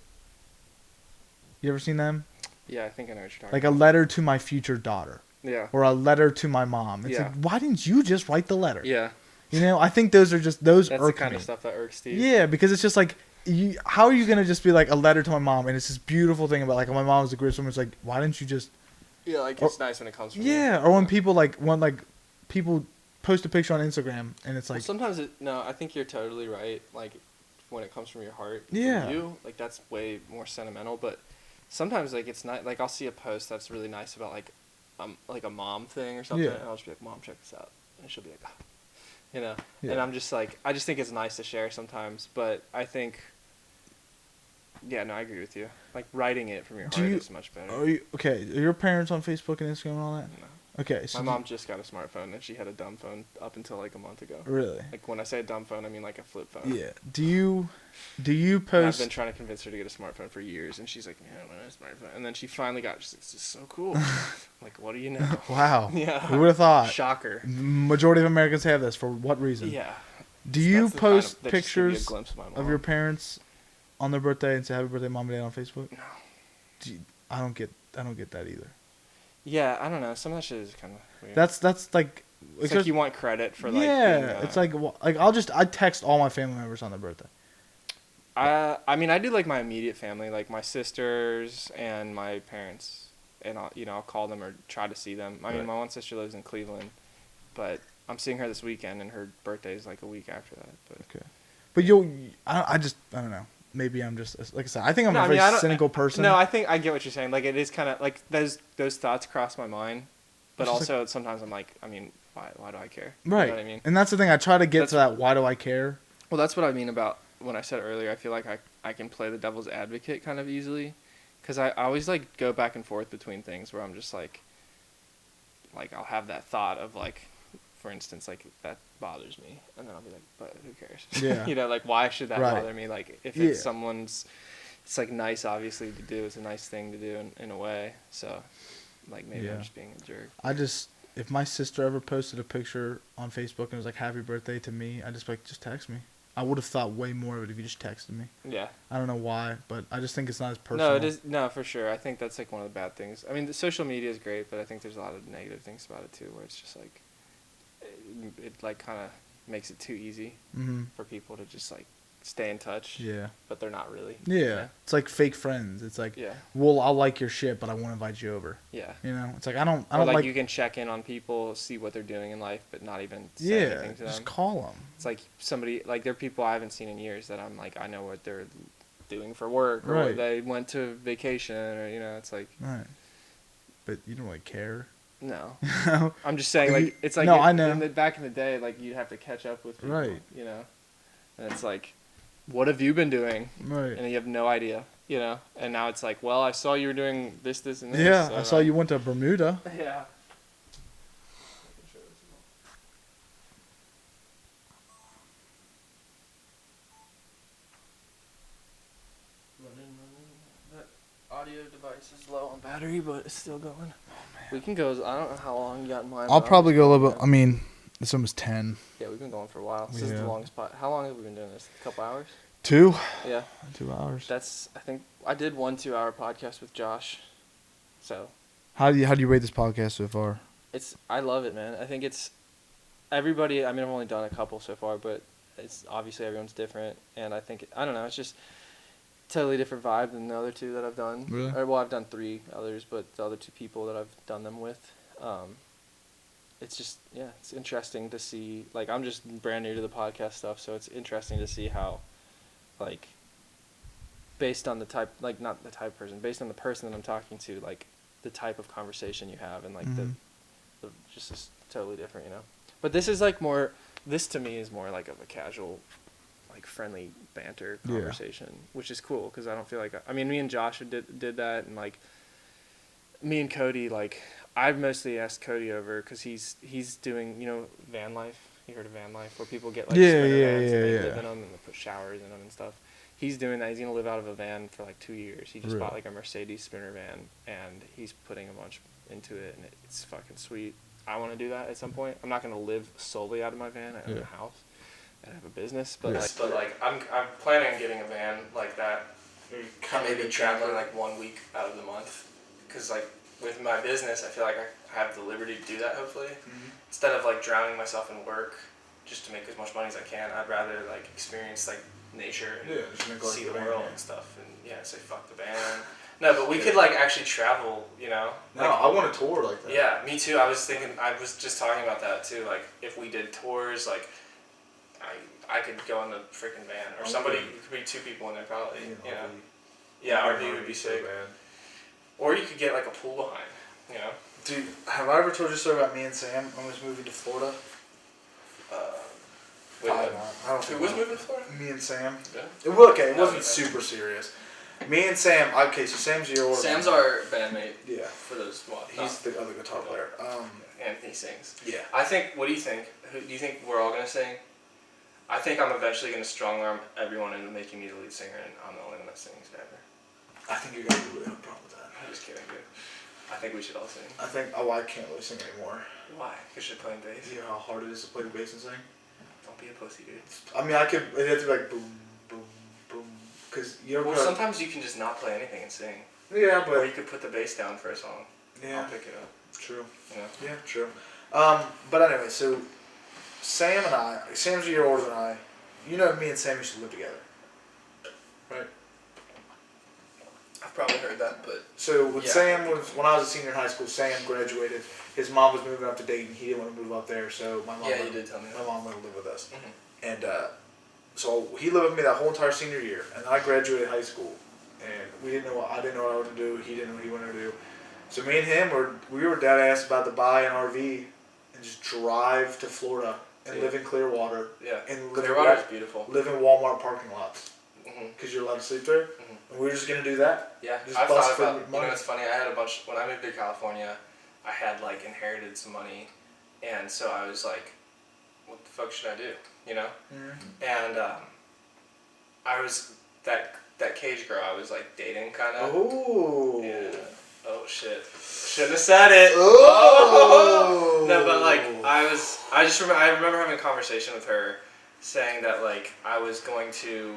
You ever seen them?
Yeah, I think I know what you're talking
Like a letter to my future daughter,
Yeah.
or a letter to my mom. It's
Yeah.
like, why didn't you just write the letter?
Yeah.
You know, I think those
That's the
irk
kind
me.
of stuff that irks Steve.
Yeah, because it's just like, how are you gonna just be like a letter to my mom, and it's this beautiful thing about like my mom was a great woman. It's like, why didn't you just?
Yeah, like it's nice when it comes from
Yeah,
you.
or when people people post a picture on Instagram, and it's
Well,
like,
sometimes I think you're totally right. Like when it comes from your heart, from
Yeah.
you, like that's way more sentimental. But sometimes like it's not like I'll see a post that's really nice about like a mom thing or something,
Yeah.
and I'll just be like, Mom, check this out, and she'll be like, oh. You know,
Yeah.
and I'm just like, I just think it's nice to share sometimes, but I think. Yeah, no, I agree with you. Like writing it from your heart is much better.
are you okay? Are your parents on Facebook and Instagram and all that?
No.
Okay, so
My mom just got a smartphone, and she had a dumb phone up until like a month ago.
really?
Like when I say a dumb phone, I mean like a flip phone.
Yeah. Do you
And I've
post?
been trying to convince her to get a smartphone for years, and she's like, "Yeah, I want a smartphone." And then she finally got. She's like, "This is so cool." Like, what do you know?
Wow.
Yeah.
Who would have thought?
Shocker.
Majority of Americans have this. For what reason?
Yeah.
Do you
That's the kind
post
that just give you a
pictures
glimpse of my
of
mom.
your parents on their birthday and say happy birthday, mom and dad on Facebook?
No.
I don't get that either.
Yeah, I don't know. Some of that shit is kind of weird.
That's like.
It's like you want credit for like.
yeah,
being,
it's like I text all my family members on their birthday.
I mean, I do like my immediate family, like my sisters and my parents, and I'll call them or try to see them. I mean,
Right.
my one sister lives in Cleveland, but I'm seeing her this weekend, and her birthday is like a week after that. But
Okay, but I don't know. Maybe I'm just like I said. I think I'm
No,
a
I mean, I
very
don't-
cynical person.
No, I think I get what you're saying. Like it is kind of like those thoughts cross my mind, but
It's just
also sometimes I'm like, I mean, why do I care?
Right.
You know what I mean?
And that's the thing. I try to get
That's-
to that. Why do I care?
Well, that's what I mean about when I said earlier. I feel like I can play the devil's advocate kind of easily, because I always like go back and forth between things where I'm just like I'll have that thought of like, for instance, like that bothers me, and then I'll be like, but who cares?
Yeah.
You know, like why should that
Right.
bother me? Like if
Yeah.
it's someone's, it's like nice obviously to do. It's a nice thing to do in a way. So, like maybe
Yeah.
I'm just being a jerk.
If my sister ever posted a picture on Facebook and it was like happy birthday to me, I'd just be like, just text me. I would have thought way more of it if you just texted me.
Yeah.
I don't know why, but I just think it's not as personal.
No, it is. No, for sure. I think that's like one of the bad things. I mean, the social media is great, but I think there's a lot of negative things about it too, where it's just like, it like kind of makes it too easy
Mm-hmm.
for people to just like stay in touch.
Yeah.
But they're not really.
Yeah. It's like fake friends. It's like,
Yeah.
well, I'll like your shit, but I won't invite you over.
Yeah.
You know, it's like I don't
Or like,
like.
you can check in on people, see what they're doing in life, but not even say
Yeah,
anything to
just
them.
call them.
It's like somebody, like there are people I haven't seen in years that I'm like, I know what they're doing for work, or
Right.
they went to vacation, or you know, it's like,
Right. But you don't really care.
no.
No.
I'm just saying, like, it's like
No, I know.
back in the day, like you'd have to catch up with people,
Right.
you know, and it's like, what have you been doing?
Right.
And you have no idea, you know. And now it's like, well, I saw you were doing this, this, and this.
Yeah,
so
I saw you went to Bermuda.
Yeah. That audio device is low on battery, but it's still going. Oh man. We can go. I don't know how long you got in mind.
I'll
but I'm
probably
just
go a little
going,
bit.
man.
I mean, it's almost 10.
Yeah, we've been going for a while. This is
Yeah.
the longest part. How long have we been doing this? A couple hours?
2?
Yeah.
2 hours.
That's. I think I did 1 2-hour podcast with Josh. So
How do you rate this podcast so far?
I love it, man. I think it's everybody. I mean, I've only done a couple so far, but it's obviously everyone's different, and I think I don't know. It's just totally different vibe than the other 2 that I've done.
Really?
Or, well, I've done 3 others, but the other 2 people that I've done them with, it's just it's interesting to see. Like, I'm just brand new to the podcast stuff, so it's interesting to see how, like, based on the type, like not the type of person, based on the person that I'm talking to, like the type of conversation you have, and like the just is totally different, you know. But this is like more. This to me is more like of a casual, like friendly banter conversation, which is cool because I don't feel like I mean me and Josh did that, and like me and Cody, like I mostly asked Cody over because he's doing, you know, van life. You heard of van life, where people get like sprinter vans and they live in them and they put showers in them and stuff. He's doing that. He's gonna live out of a van for like 2 years. He just bought like a Mercedes Sprinter van, and he's putting a bunch into it, and it's fucking sweet. I want to do that at some point. I'm not gonna live solely out of my van. I own a house and I have a business, but
I'm planning on getting a van like that. Maybe traveling like 1 week out of the month, because like with my business, I feel like I have the liberty to do that. Hopefully, instead of like drowning myself in work just to make as much money as I can, I'd rather like experience like nature and see the world and stuff, and say fuck the band. No, but we could like actually travel, you know.
No,
like,
I want a tour like that.
Yeah, me too. I was just talking about that too. Like if we did tours, like I could go in the freaking van, or somebody. It could be 2 people in there probably. You know. Yeah, RV would be sick. Or you could get like a pool behind, you know.
Dude, have I ever told you a story about me and Sam almost moving to Florida? Probably not. I don't
Who
think
was
not.
moving to Florida?
Me and Sam.
Yeah.
It
No,
wasn't
okay.
super serious. Me and Sam. Okay, so Sam's your older.
Sam's our bandmate.
Yeah.
For those. Well,
He's the other guitar player.
and he sings.
Yeah.
I think. What do you think? Do you think we're all gonna sing? I think I'm eventually gonna strong arm everyone into making me the lead singer, and I'm the only one that sings ever.
I think you're gonna really have a problem with that.
I'm just kidding, dude. I think we should all sing.
I think. Oh, I can't really sing anymore.
Why? Because you're playing bass.
You know how hard it is to play the bass and sing.
Don't be a pussy, dude.
I mean, I could. It'd have to be like boom, boom, boom. Because you know.
Well, sometimes you can just not play anything and sing.
Yeah,
Or
but.
you could put the bass down for a song.
Yeah.
I'll pick it up.
True.
You know?
Yeah, true. But anyway, so Sam and I. Sam's a year older than I. You know, me and Sam used to live together. Right.
I've probably heard that, but
So when
Yeah.
Sam was, when I was a senior in high school, Sam graduated. His mom was moving up to Dayton. He didn't want to move up there, so my mom.
yeah, you did tell me
My
that.
mom went to live with us,
Mhm.
and so he lived with me that whole entire senior year. And I graduated high school, and we didn't know what I didn't know what I wanted to do. He didn't know what he wanted to do. So me and him we were dead ass about to buy an RV in and just drive to Florida and live in Clearwater.
Yeah.
And live
Clearwater's beautiful.
Live in Walmart parking lots.
Mhm.
Because you're allowed to sleep there.
Mhm.
And we're just gonna do that.
Yeah.
Just
I
bust
thought
for
about. You
money.
know, it's funny. I had a bunch when I moved to California. I had like inherited some money, and so I was like, "What the fuck should I do?" You know.
Mm-hmm.
And I was that cage girl I was like dating kind of.
Oh.
Yeah. Oh shit. Shouldn't have said it.
Oh.
No, but like I remember having a conversation with her, saying that like I was going to,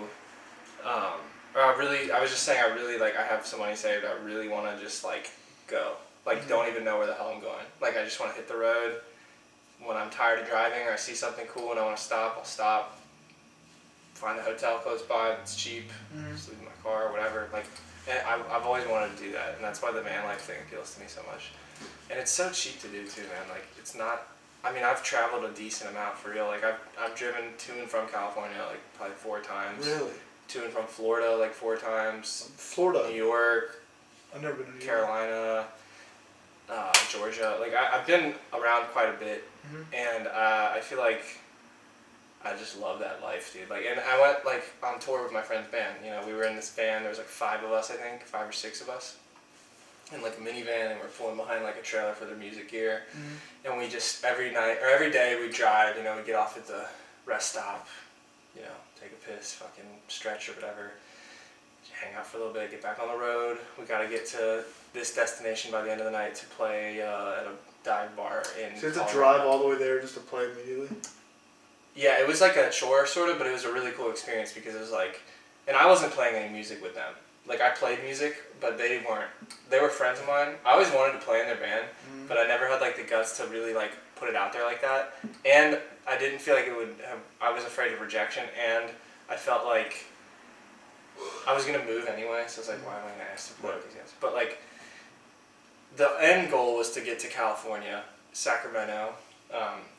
or I was just saying I really like I have some money saved. I really want to just like go. Like don't even know where the hell I'm going. Like I just want to hit the road. When I'm tired of driving or I see something cool and I want to stop, I'll stop. Find a hotel close by that's cheap. Just leave my car or whatever. Like, and I've always wanted to do that, and that's why the van life thing appeals to me so much. And it's so cheap to do too, man. Like it's not. I mean, I've traveled a decent amount for real. Like I've driven to and from California like probably 4 times.
Really?
To and from Florida like 4 times.
Florida.
New York.
I've never been to New York.
Carolina. Georgia. Like I've been around quite a bit, and I feel like I just love that life, dude. Like, and I went like on tour with my friend's band. You know, we were in this van. There was like 5 of us, I think, 5 or 6 of us, in like a minivan, and we're pulling behind like a trailer for their music gear. And we just every night or every day we drive. You know, we get off at the rest stop. You know, take a piss, fucking stretch or whatever. Hang out for a little bit, get back on the road. We gotta get to this destination by the end of the night to play at a dive bar in.
So you have to drive all the way there just to play immediately?
Yeah, it was like a chore sort of, but it was a really cool experience because it was like, and I wasn't playing any music with them. Like I played music, but they weren't. They were friends of mine. I always wanted to play in their band, but I never had like the guts to really like put it out there like that. And I didn't feel like it would have, I was afraid of rejection, and I felt like I was gonna move anyway, so I was like, why am I gonna ask to play with these guys? But like, the end goal was to get to California, Sacramento,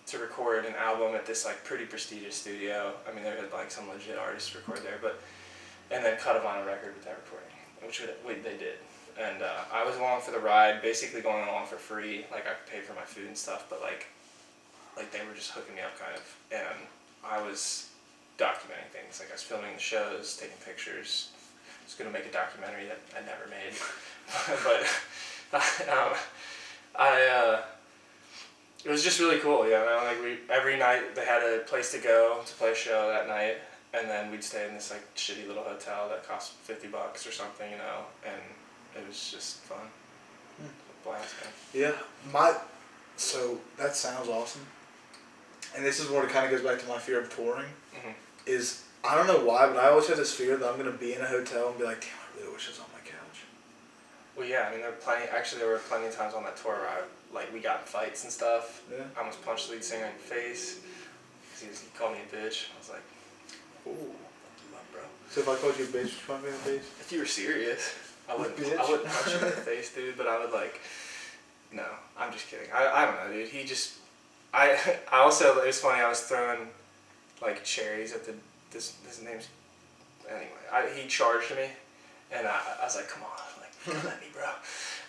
to record an album at this like pretty prestigious studio. I mean, there had like some legit artists record there, but and then cut a vinyl record with that recording, which they did. And I was along for the ride, basically going along for free. Like I paid for my food and stuff, but like they were just hooking me up kind of, and I was documenting things. Like I was filming the shows, taking pictures. I was gonna make a documentary that I never made, but it was just really cool. You know, like every night they had a place to go to play a show that night, and then we'd stay in this like shitty little hotel that cost $50 or something, you know, and it was just fun. Blast, man.
Yeah, so that sounds awesome. And this is where it kind of goes back to my fear of touring. Is I don't know why, but I always have this fear that I'm gonna be in a hotel and be like, damn, I really wish I was on my couch.
Well, yeah, I mean, there were plenty of times on that tour where we got in fights and stuff.
Yeah.
I almost punched the lead singer in the face because he called me a bitch. I was like, ooh, love, bro.
So if I called you a bitch, would you punch me in the face?
If you were serious, I wouldn't
Bitch.
punch you in the face, dude, but I would like, no, I'm just kidding. I don't know, dude. I also, it was funny, I was throwing like cherries at his name's, anyway, he charged me, and I was like, come on, like, come at me, bro.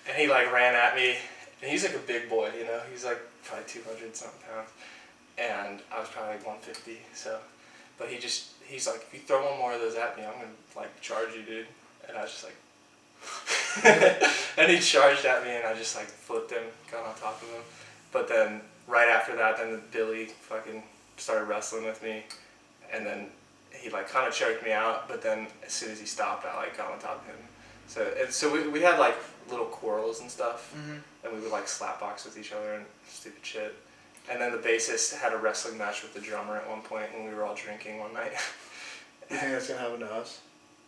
And he like ran at me, and he's like a big boy, you know, he's like probably 200 something pounds, and I was probably like 150, so, but he's like, if you throw one more of those at me, I'm gonna like charge you, dude. And I was just like, and he charged at me, and I just like flipped him, got on top of him. But then right after that, then Billy fucking started wrestling with me, and then he like kind of choked me out. But then as soon as he stopped, I like got on top of him. So we had like little quarrels and stuff, and we would like slap box with each other and stupid shit. And then the bassist had a wrestling match with the drummer at one point when we were all drinking one night.
You think that's gonna happen to us?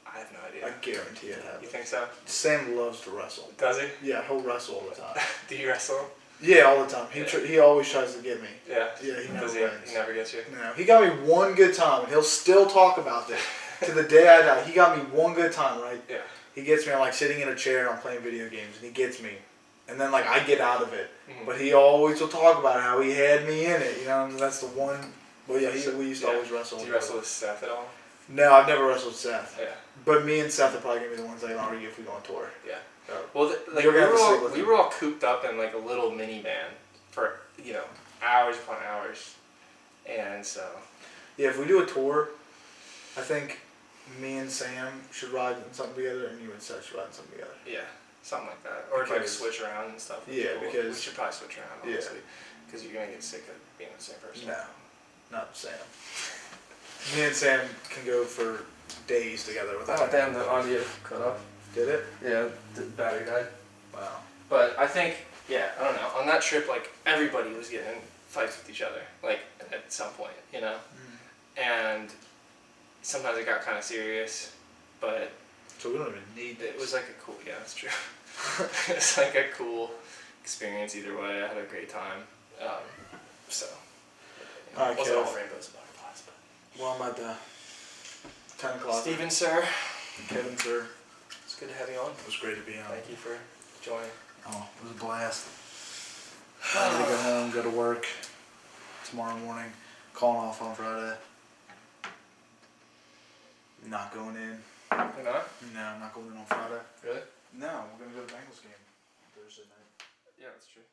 I have no idea.
I guarantee it happens.
You think so?
Sam loves to wrestle.
Does he?
Yeah, he'll wrestle all the time.
Do you wrestle?
Yeah, all the time. He always tries to get me.
Yeah.
Yeah, he never
Does
wins.
He never gets you?
No, he got me one good time, and he'll still talk about this to the day I die. He got me one good time, right?
Yeah.
He gets me, I'm like sitting in a chair and I'm playing video games, and he gets me. And then like I get out of it. But he always will talk about how he had me in it, you know, and that's the one. Well, yeah, we used to always wrestle.
Do you wrestle with Seth at all?
No, I've never wrestled with Seth.
Yeah.
But me and Seth are probably going to be the ones that argue if we go on tour.
Yeah.
So,
well,
You're gonna have to sit with
we
him.
were all cooped up in like a little minivan for, you know, hours upon hours. And so,
Yeah, if we do a tour, I think me and Sam should ride in something together, and you and Seth should ride in something together.
yeah, something like that. Or like
Because-
switch around and stuff.
Yeah,
Well,
because-
we should probably switch around,
Yeah.
honestly. Because you're going to get sick of being the same person.
No, not Sam. Me and Sam can go for days together without.
Oh, damn, the audio cut off.
Did it?
Yeah, the battery died.
Wow.
But I think, yeah, I don't know. On that trip, like, everybody was getting in fights with each other, like, at some point, you know? And sometimes it got kind of serious, but
So we don't even need
it
this.
was like a cool, yeah, that's true. It's like a cool experience either way. I had a great time. So, you know,
Alright,
it wasn't all
Kev.
rainbows and butterflies, but.
Well, I'm at the 10 o'clock.
Steven, sir,
Kevin, sir.
it's good to have you on.
It was great to be on.
Thank you for joining.
Oh, it was a blast. I need to go home, go to work tomorrow morning. Calling off on Friday. Not going in.
You're not?
No, I'm not going in on Friday.
Really?
No, we're gonna go to the Bengals game Thursday night.
Yeah, that's true.